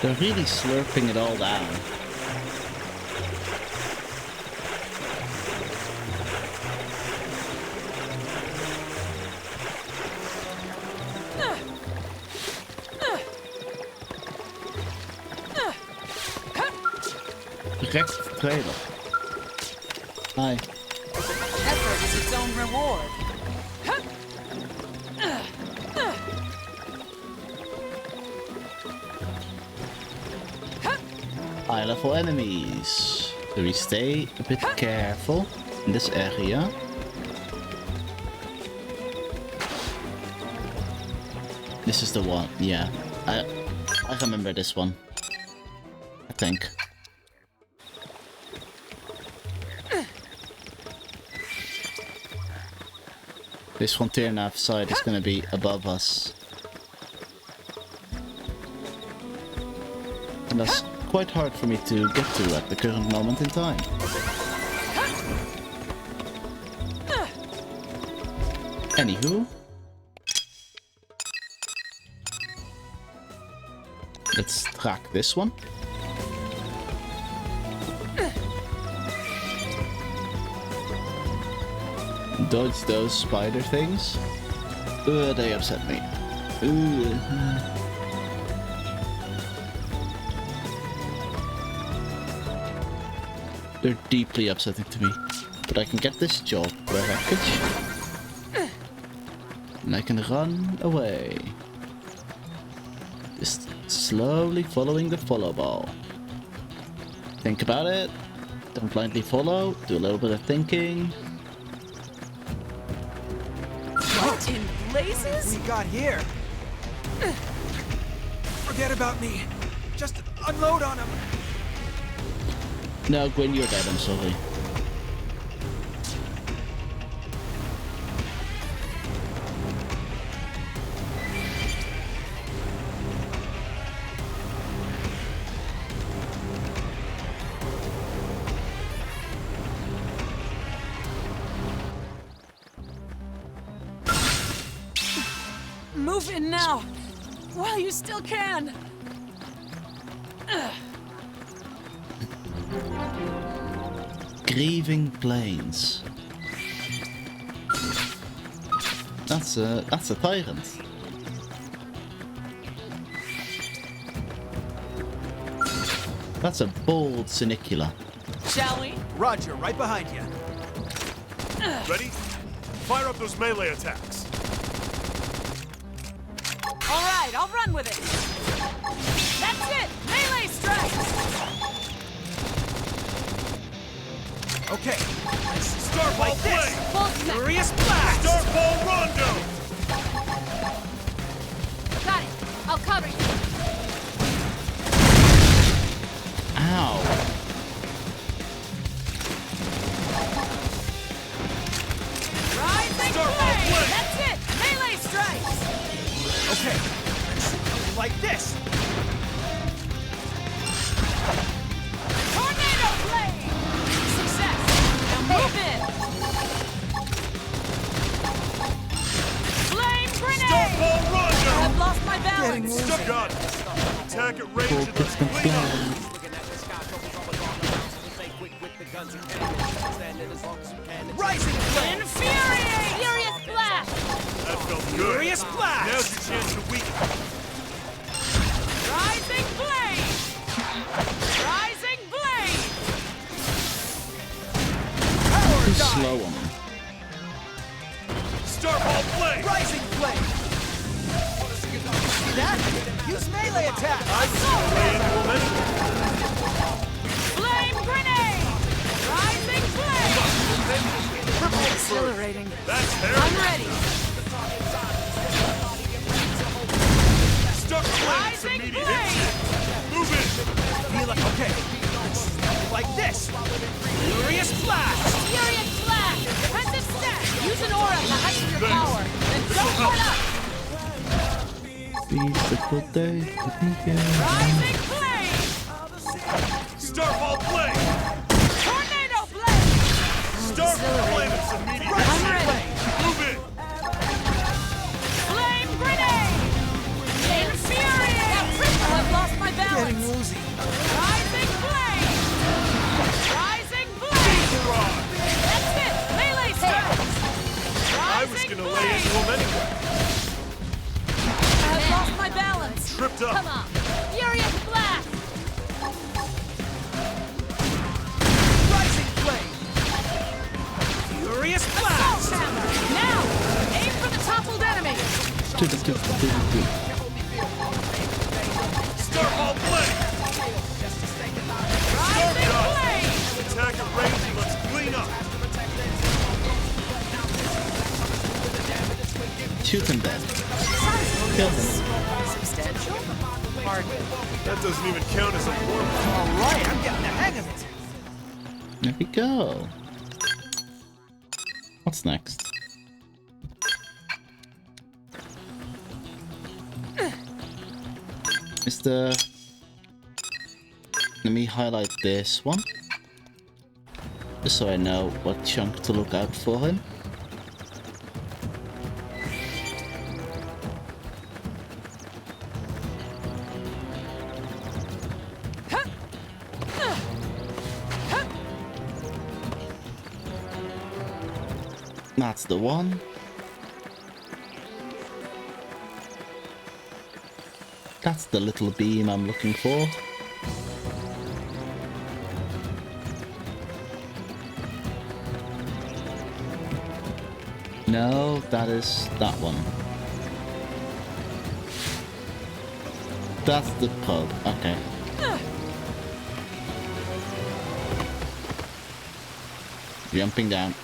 They're really slurping it all down. Direct trailer. Hi. Effort is its own reward. High level enemies. So we stay a bit careful in this area. This is the one, yeah. I remember this one. I think. This frontier nav side is gonna be above us. And that's quite hard for me to get to at the current moment in time. Anywho. Let's track this one. Dodge those spider things. They upset me. They're deeply upsetting to me. But I can get this job wreckage. And I can run away. Just slowly following the follow ball. Think about it. Don't blindly follow. Do a little bit of thinking. What in blazes? We got here. Forget about me. Just unload on him. No, Gwen, you're dead. I'm sorry. Move in now, while you still can. Grieving Plains. That's a tyrant. That's a bold Sinicula. Shall we? Roger, right behind you. Ready? Fire up those melee attacks. All right, I'll run with it. That's it. Melee strikes. Okay. Start ball Like this. play! Full set. Furious blast. Start ball rondo! balance! Stuck on! Attack at range and let's clean up! Rising flame! Infuriate! Furious blast! That felt good. Furious blast! Now's your chance to weaken. Rising blade! Rising blade! Power Too dive! slow on him. Starball blade! Rising flame! See that? Use melee attack! I was gonna lay into him anyway. Flame grenade! Rising blade! Exhilarating. That's I'm terrible. ready. Stuck blade some Rising meaty blade! hit. Move in. Feel like, okay. Like this. Furious blast! Furious blast! Defensive step! Use an aura to heighten your power. Then don't let up! Beautiful day. Rising blade! Starball blade! Tornado blade! Starball blade and some meaty hit. I'm ready. Move in. Flame grenade! Infuriate! Now triple, I've lost my Getting balance. woozy. Rising blade! Rising blade! Barrage. That's it! Melee step! I was gonna lay into him anyway. I've lost my balance. Tripped up. Come on. Furious blast! Rising flame! Furious blast! Hammer! Now! Aim for the toppled enemy! Starball blade! Rising blade! Attack at range and let's clean up. Shoot him dead. Kill him. Substantial? Hardly. That doesn't even count as a warm. Alright, I'm getting the hang of it. There we go. What's next? Let me highlight this one. Just so I know what chunk to look out for him. That's the one. That's the little beam I'm looking for. No, that is that one. That's the pub. Okay. Jumping down.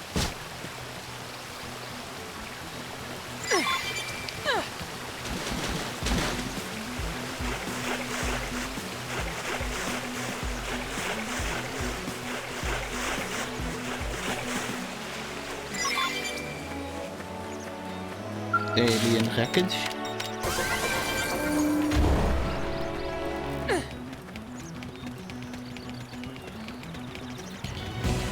Alien wreckage.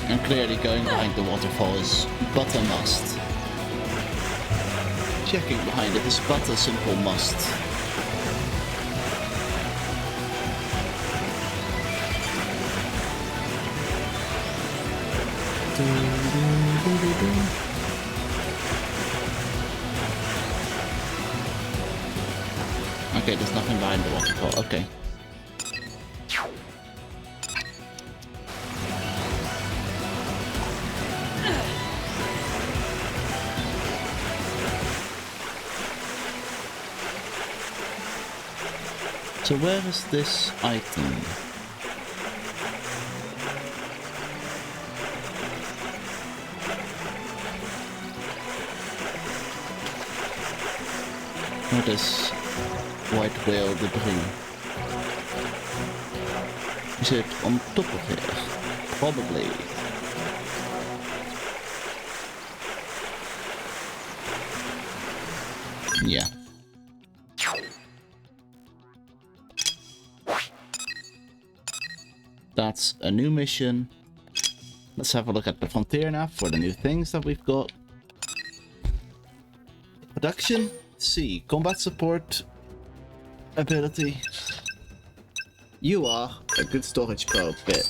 And clearly going behind the waterfall is but a must. Checking behind it is but a simple must. Okay, there's nothing behind the waterfall. Okay. So where is this item? What is white whale debris? Is it on top of it? Probably. Yeah. That's a new mission. Let's have a look at the frontier now for the new things that we've got. Production. C. Combat support. ability. You are a good storage probe bit.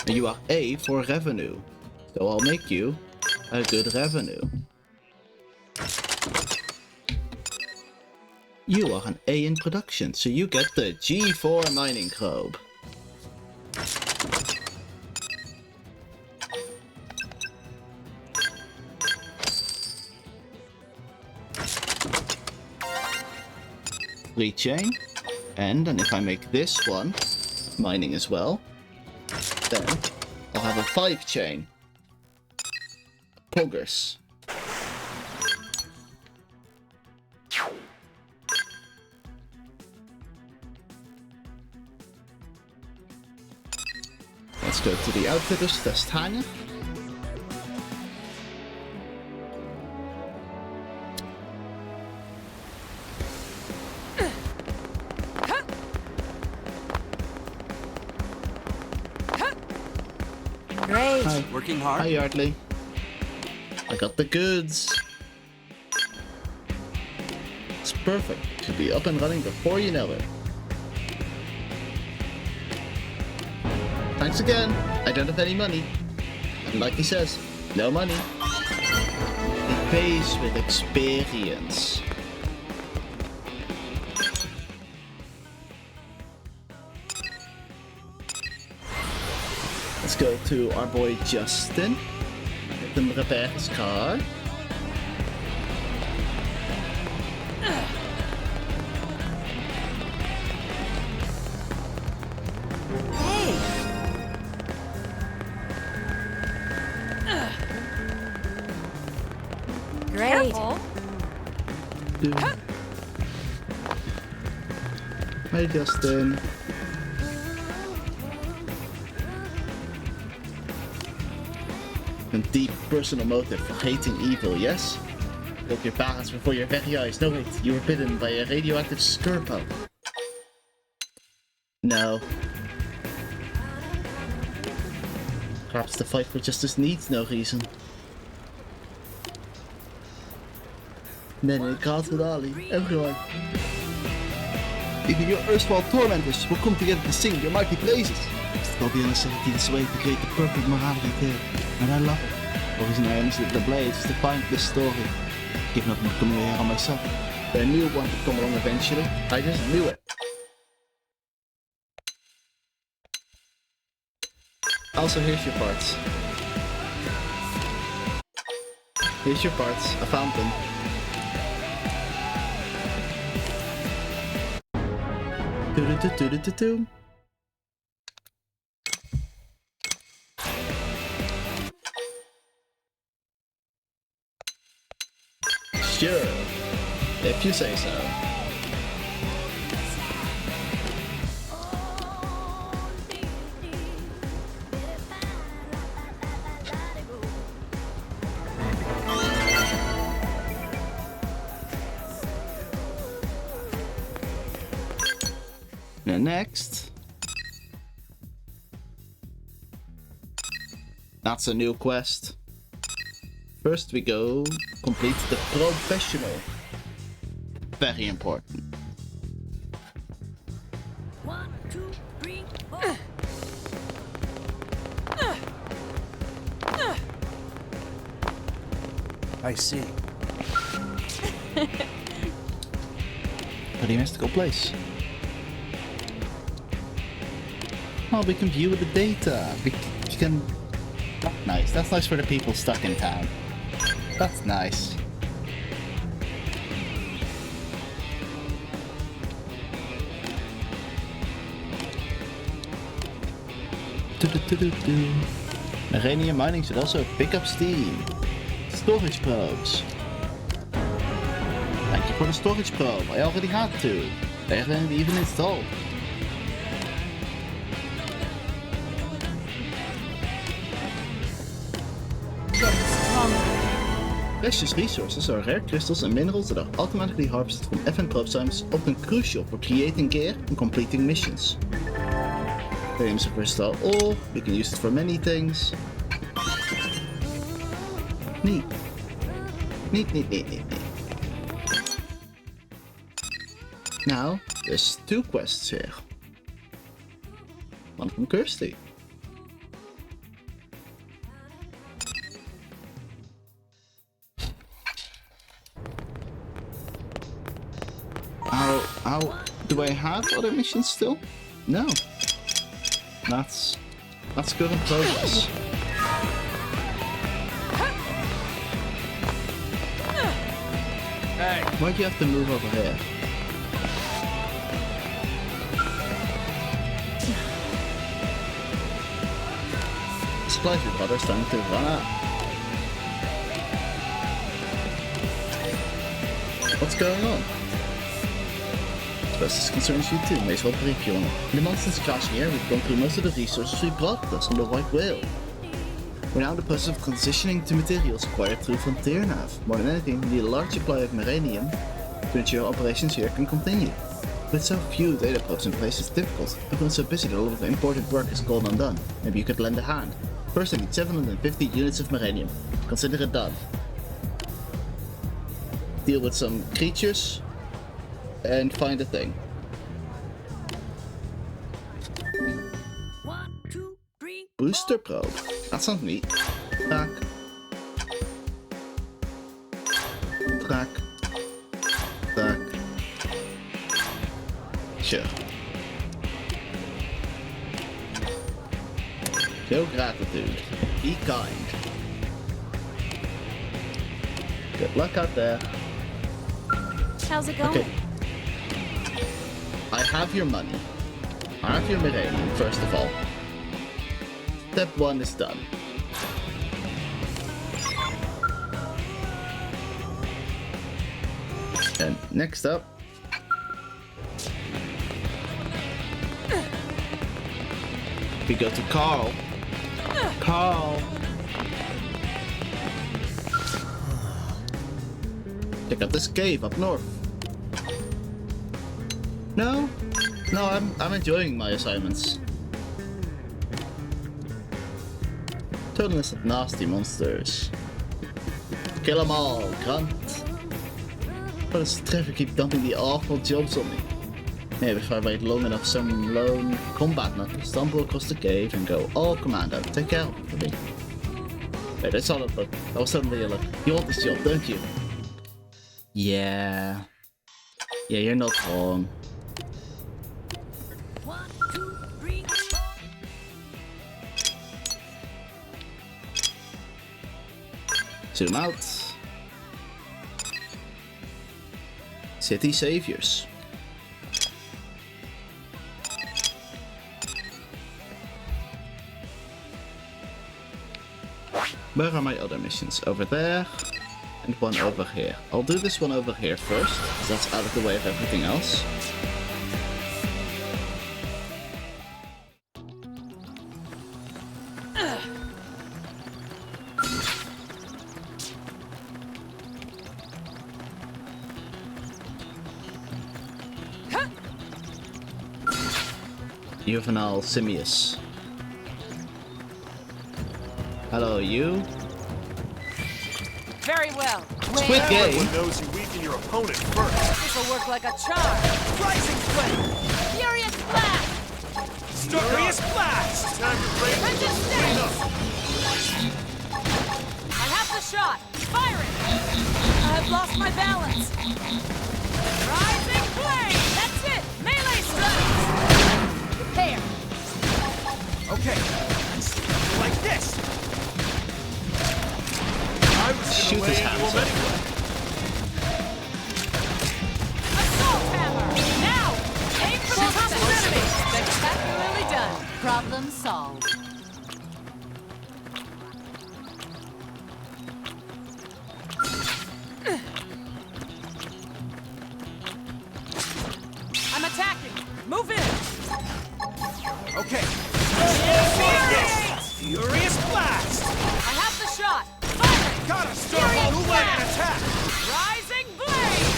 And you are A for revenue. So I'll make you a good revenue. You are an A in production, so you get the G4 mining probe. Chain, and if I make this one mining as well, then I'll have a 5 chain. Progress. Let's go to the Outfitters test hangar. Great. Hi. Working hard? Hi, Yardley. I got the goods. It's perfect. Should be up and running before you know it. Thanks again. I don't have any money. And like he says, no money. It pays with experience. Let's go to our boy Justin. Let him repair his car. Great. Hey Justin. A deep personal motive for hating evil, yes? Killed your parents before your very eyes. No wait, you were bitten by a radioactive scorpion. No. Perhaps the fight for justice needs no reason. Then it calls with Ali, everyone. Even your erstwhile tormentors will come together to sing your mighty praises. Still the innocent way to create the perfect morality tale. And I love it. The reason I honestly the blade is to find this story. Given up on becoming a hero myself. But I knew one would come along eventually. I just knew it. Also, here's your parts. Here's your parts. I found them. Do-do-do-do-do-do. Sure, if you say so. And next, that's a new quest. First we go complete the professional. Very important. 1, 2, 3, 4. I see. Pretty mystical place. Oh, we can view the data. We can... That's nice. That's nice for the people stuck in town. That's nice. Uranium mining should also pick up steam. Storage probes. Thank you for the storage probe. I already had two. They haven't even installed. Precious resources are rare crystals and minerals that are automatically harvested from FN probe sites, often crucial for creating gear and completing missions. Items of versatile ore, we can use it for many things. Neat. Neat. Now, there's 2 quests here. One from Kirsty. How do I have other missions still? No. That's good in progress. Hey. Why'd you have to move over here? Supplies with others starting to run out. What's going on? I suppose this concerns you too, may as well brief you on it. In the months since crashing here, we've gone through most of the resources we brought with us on the White Whale. We're now in the process of transitioning to materials acquired through Frontier Nav. More than anything, we need a large supply of Maranium to ensure operations here can continue. With so few data probes in place, it's difficult. Everyone's so busy that a lot of important work is gone undone. Maybe you could lend a hand. First, I need 750 units of Maranium. Consider it done. Deal with some creatures and find a thing. 1, 2, 3. Booster probe. That sounds neat. Track. Sure. Show gratitude. Be kind. Good luck out there. How's it going? Okay. I have your money. I have your Maranium, first of all. Step 1 is done. And next up, we go to Carl. Check out this cave up north. No, I'm enjoying my assignments. Total list of nasty monsters. Kill them all, cunt. What does Trevor keep dumping the awful jobs on me? Maybe if I wait long enough, some lone combat nut will stumble across the cave and go, "Oh, Commando, take care of me." Wait, that's all, but I was suddenly like, "You want this job, don't you?" Yeah, you're not wrong. 1, 2, 3, 4. Zoom out. City Saviors. Where are my other missions? Over there, and one over here. I'll do this one over here first, because that's out of the way of everything else. Juvenile Simius. Hello, you. Very well. Squid Game. Everyone knows you weaken your opponent first. This'll work like a charm. Rising flame! Furious blast! Furious blast! Time to break. Attention Clean up. I have the shot. Fire it! I've lost my balance. Rising flame! That's it! Melee strikes! Prepare! Okay, like this! I was Shoot gonna his lay into hands him up. anyway. Assault hammer! Now! Aim for the top of enemy! Spectacularly done. Problem solved. I'm attacking! Move in! Okay, Furious! furious blast! I have the shot! Fire it! Gotta start Furious moving and blast! attack! Rising blade!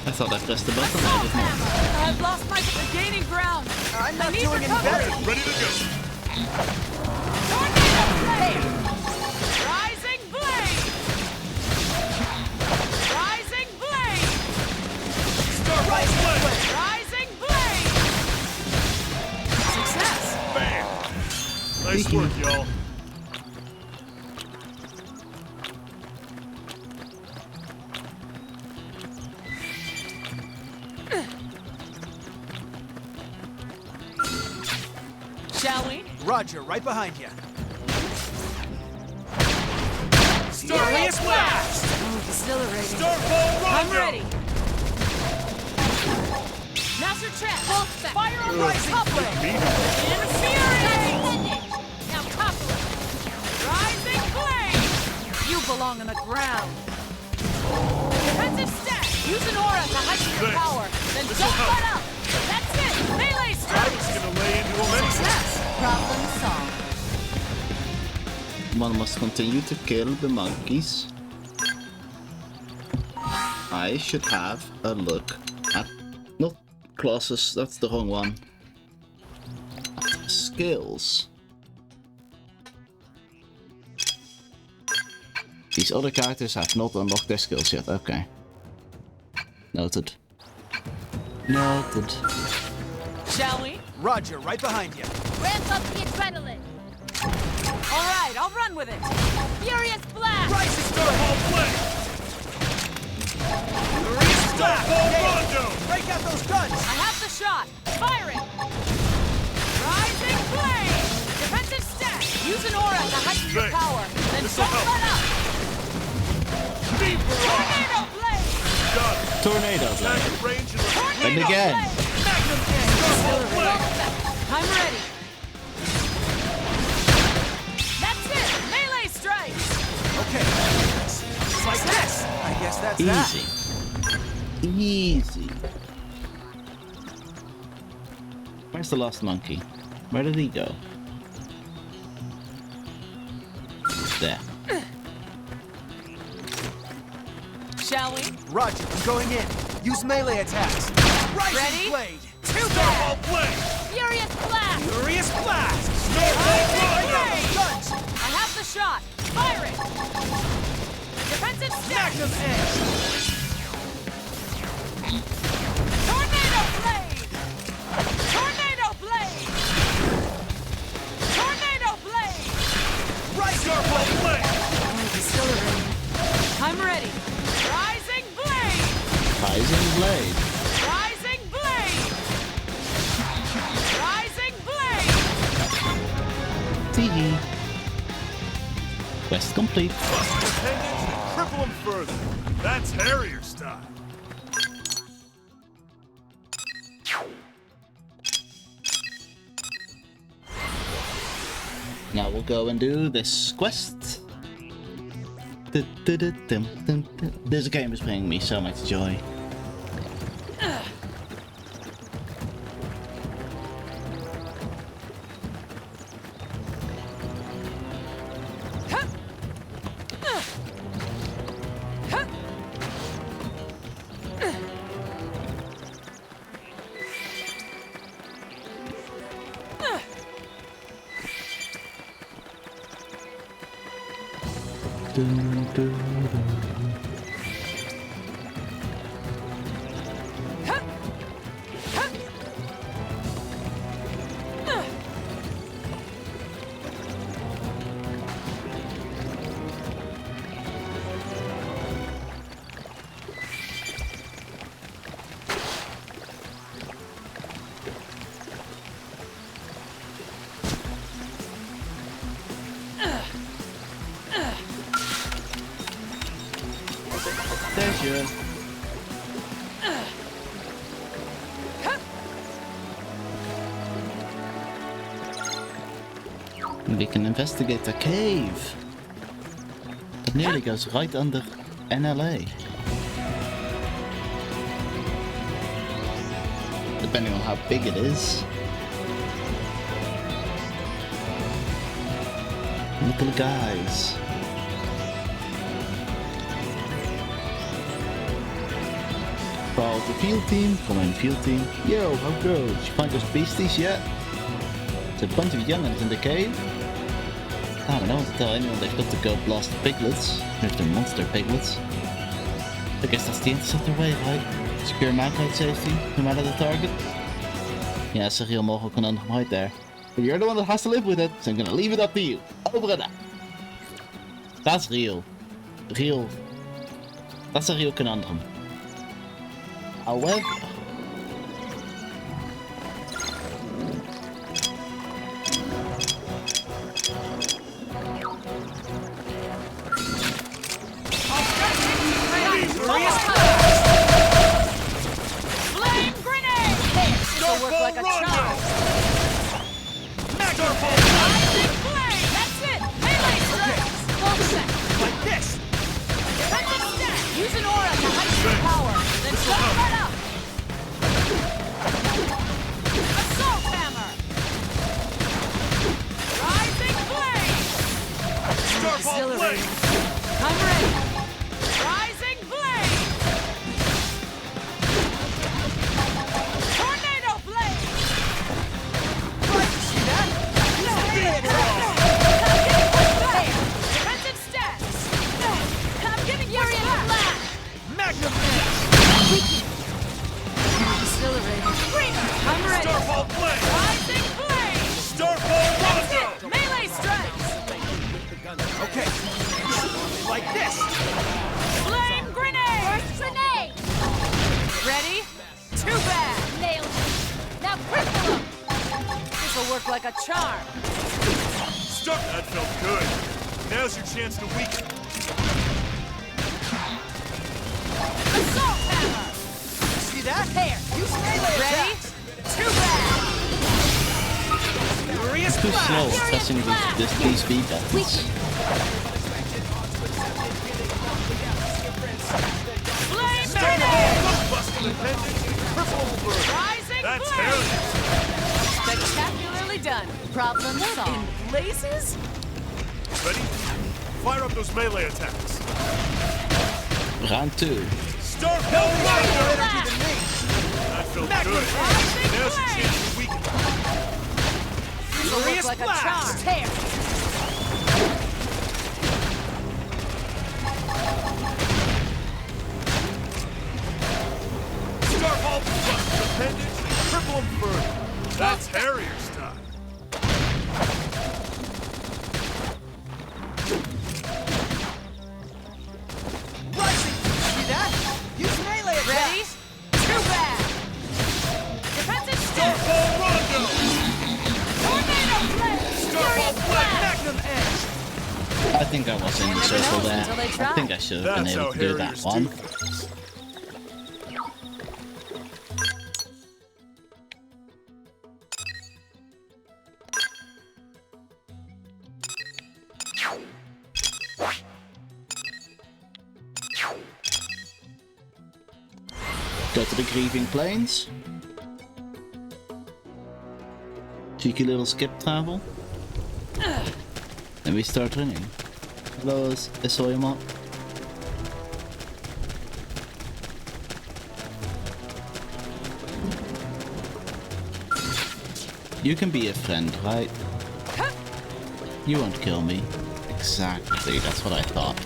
I thought I pressed the button. I Assault did not. hammer! I've lost my gaining ground! I'm I not need doing any recovery. better! Ready to go. Tornado blade! work, y'all. Shall we? Roger, right behind you. Furious blast! Oh, exhilarating. Starfall I'm Rondo! ready. Master Trap! Fire on rising coupling! Infuriating! Now coupling! Rising flame! You belong on the ground. Defensive stack! Use an aura to heighten your Thanks. power. Then This'll don't help. let up! That's it! Melee I strike! was gonna lay into him anyway. Success! Problem solved. One must continue to kill the monkeys. I should have a look at... Not classes, that's the wrong one. Skills. These other characters have not unlocked their skills yet, okay. Noted. Noted. Shall we? Roger, right behind you. Ramp up the adrenaline! Alright, I'll run with it! Furious blast! Rising Starfall Flame! Starfall Rondo! Break out those guns! I have the shot! Fire it! Rising flame! Defensive stack! Use an aura to heighten your Thanks. power. Then This'll don't help. let up! Deep barrage! Tornado blade! Got it! Tornado. Attack at range and Tornado And again. blade! Magnum Starfall Flame! I'm ready! That's it! Melee strikes! Okay. It's like this. I guess that's that. Easy. Easy. Where's the last monkey? Where did he go? There. Shall we? Roger, I'm going in. Use melee attacks. Rising Ready? blade. Too Starfall bad! Flame! Furious blast! Furious blast. Starfall Break Rondo! out those guns. I have the shot! Fire it! Defensive stack! Magnum edge. Tornado blade! Tornado blade! Tornado blade! Rising Starfall blade. Flame! Exhilarating. I'm ready. Rising blade! Rising blade. Rising blade! Rising blade! Tee. Quest complete. Bust your tendons and cripple them further. That's Harrier style. Now we'll go and do this quest. This game is bringing me so much joy. There's your... We can investigate the cave. It nearly goes right under NLA. Depending on how big it is. Little guys. Follow the field team, come in field team. Yo, how goes? You find those beasties yet? There's a bunch of young'uns in the cave. I don't want to tell anyone they've got to go blast the piglets, if they're monster piglets. I guess that's the interceptor way, right? Secure mancode safety, no matter the target. Yeah, zoveel mogelijk een right there. But you're the one that has to live with it, so I'm gonna leave it up to you. Over and out. That's real. Real. That's a real conundrum. However... Flame grenade! This'll work like a charm. Rising flame! That's it! Melee strikes! Full set! Like this! Defensive stack! Use an aura to heighten your power, then shut that up! Assault hammer! Rising flame! Auxiliary! I'm ready! Rising flame! Tornado blade! See that? Defensive stance! I'm giving you a blast! Magnum Edge! Exhilarating. I'm ready. Starfall Blade! Rising flame! Starfall Rondo! Melee strikes! Okay. Like this! Flame grenade! Grenade! Ready? Too bad! Nailed it. Now cripple him! This'll work like a charm. That felt good. Now's your chance to weaken. Assault hammer! See that? There! Use melee Ready? attacks! Too bad! Furious Too blast! slow testing these speed buttons. Flame grenade! Busting appendage, purple bird. Rising That's flame! heritage. Spectacularly done. Problem solved. Blazes? Ready? Fire up those melee attacks. Round 2. Starfall More Rondo! energy than me! That felt Magnum good. Edge. Now's your chance to weaken. This'll work Furious like a blast! charm. Tear! Starfall busting appendage, triple inferno. That's Harrier's time. Rising! See that? Use melee attacks! Ready? Too bad! Defensive stance! Starfall Rondo! Tornado blade! Starfall Blade! Magnum Edge! I think I was in the circle knows there. until they I try. think I should have been That's able how to do that Harriers one. do things. Go to the Grieving Plains. Cheeky little skip travel. Then we start running. Hello, Isoyama. You can be a friend, right? You won't kill me. Exactly, that's what I thought.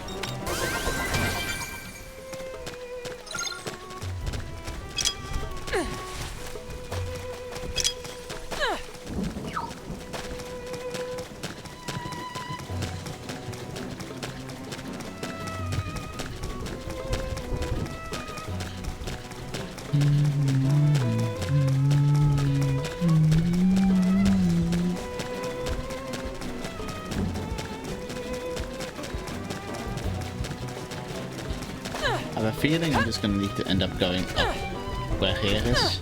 I have a feeling I'm just gonna need to end up going up where here is.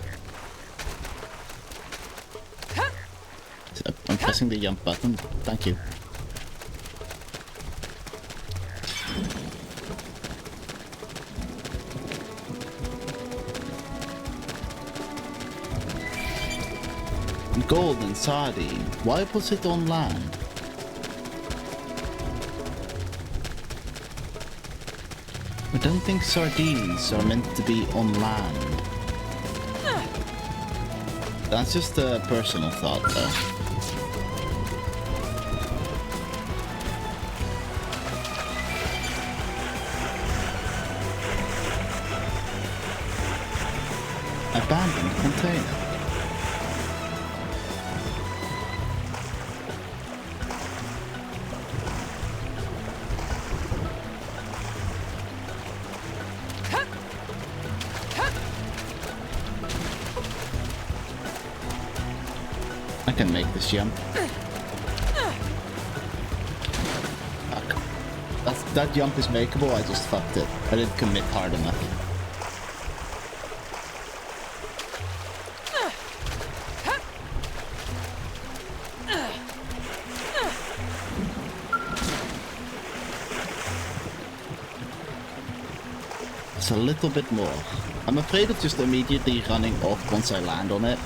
I'm pressing the jump button. Thank you. Gold and sardine. Why was it on land? I don't think sardines are meant to be on land. That's just a personal thought, though. Abandoned container. can make this jump. Fuck. That jump is makeable, I just fucked it. I didn't commit hard enough. It's a little bit more. I'm afraid of just immediately running off once I land on it.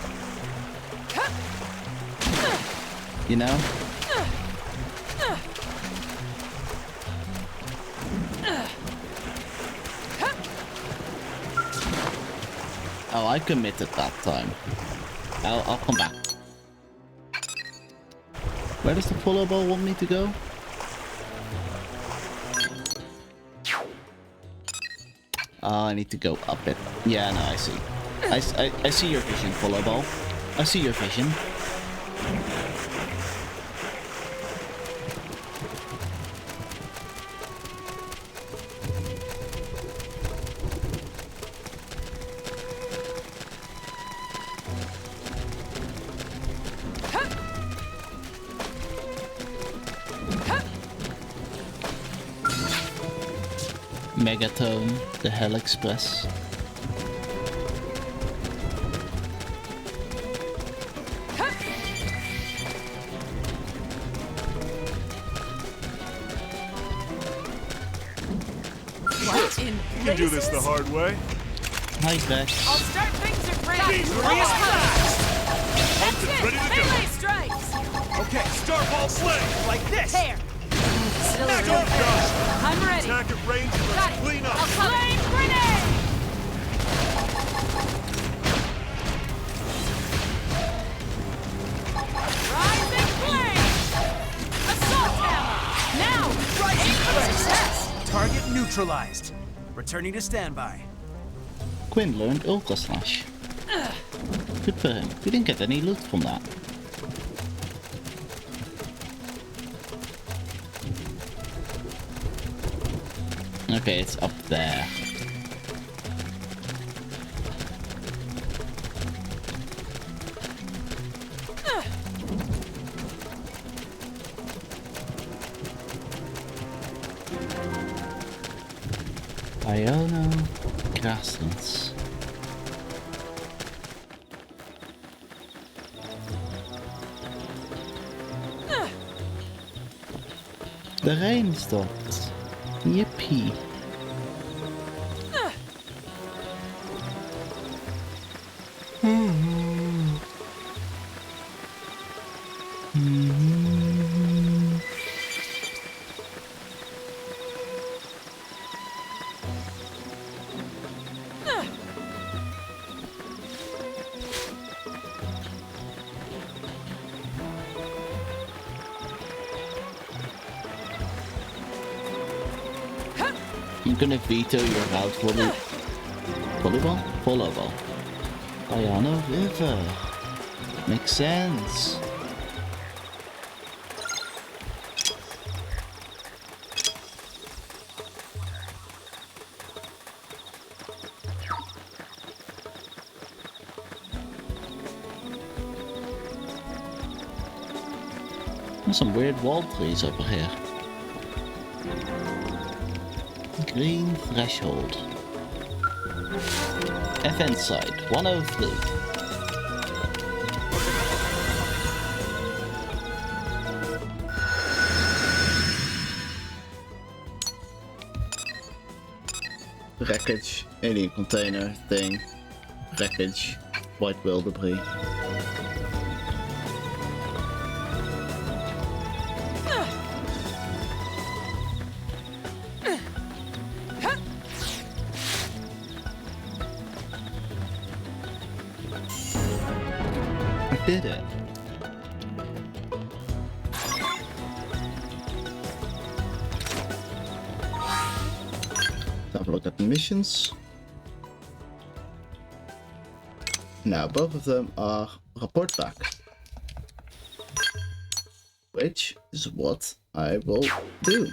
You know? Oh, I committed that time. I'll come back. Where does the follow ball want me to go? Oh, I need to go up it. Yeah, no, I see. I see your vision, follow ball. I see your vision. Megatone, the Hell Express. What in You can do this the hard way. Hi, Vex. I'll start things at These random. race fast! That's Pumped and it! ready to go. Melee strikes! Okay, star ball sling! Like this. There! Smack on gush! I'm ready! Attack at range and Got let's it! clean up! I'll flame grenade! Rising flame! Assault hammer! Now! Aim for success! Target neutralized. Returning to standby. Quinn learned Ultra Slash. Good for him. We didn't get any loot from that. Okay, it's up there. Iono Grasslands. De Rijn stopt. Yippie. I'm gonna veto your route volleyball? Volleyball. Ayano River. Makes sense. There's some weird wall trees over here. Green threshold. FN side 103. Wreckage, alien container thing. Wreckage, white whale debris. Did it. Have a look at the missions. Now both of them are report back. Which is what I will do.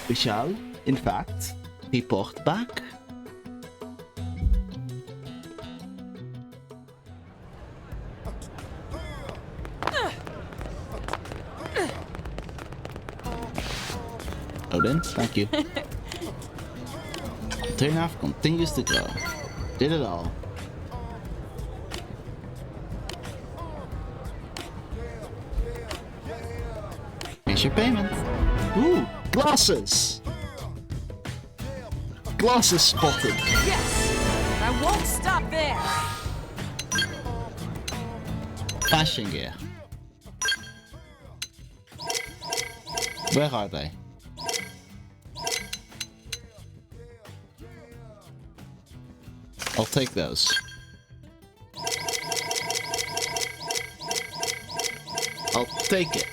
We shall, in fact, report back. Odin, thank you. Turnoff continues to grow. Did it all. Here's your payment. Ooh, glasses! Glasses spotted. Yes! I won't stop there! Fashion gear. Where are they? I'll take those. I'll take it.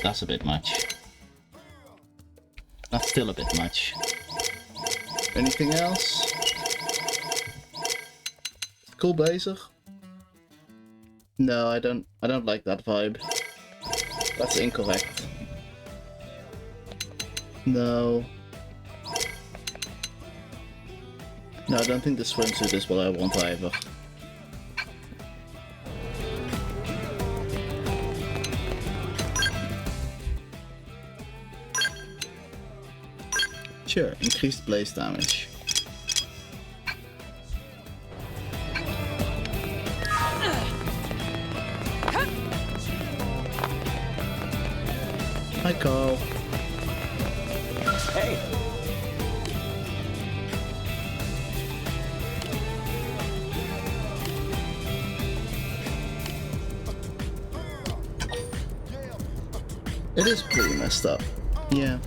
That's a bit much. That's still a bit much. Anything else? Cool blazer? No, I don't like that vibe. That's incorrect. No. No, I don't think the swimsuit is what I want either. Sure, increased blaze damage. Hi, Carl. Hey. It is pretty messed up. Yeah.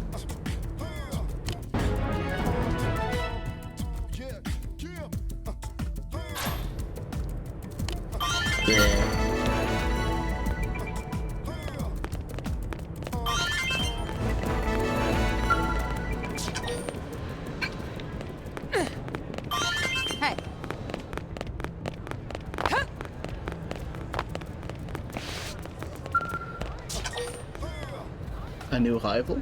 Hey! A new rival?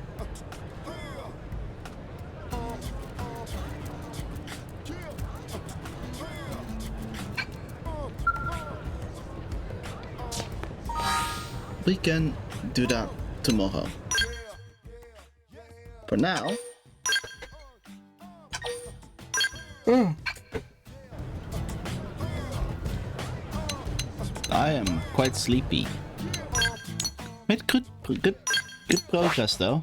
We can do that tomorrow. For now... I am quite sleepy. Made good progress though.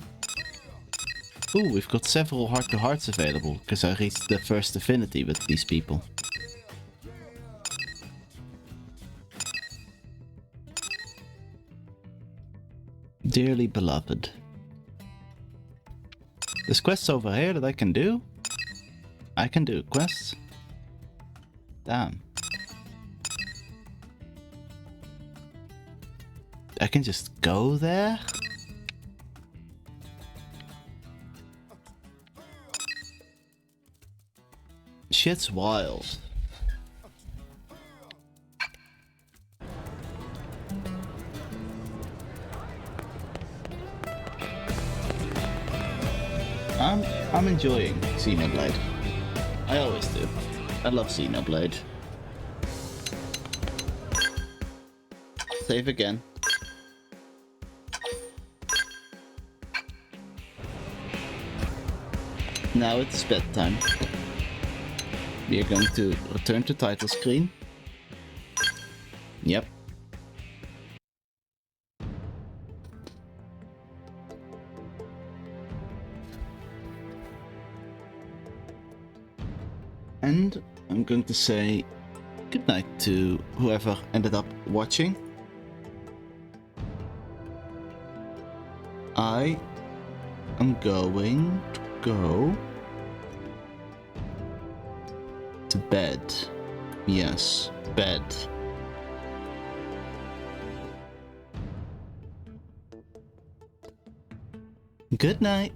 Ooh, we've got several heart-to-hearts available because I reached the first affinity with these people. Dearly beloved. There's quests over here that I can do. I can do quests. Damn. I can just go there? Shit's wild. I'm enjoying Xenoblade. I always do. I love Xenoblade. Save again. Now it's bedtime. We are going to return to title screen. Yep. And I'm going to say goodnight to whoever ended up watching. I am going to go to bed. Yes, bed. Good night.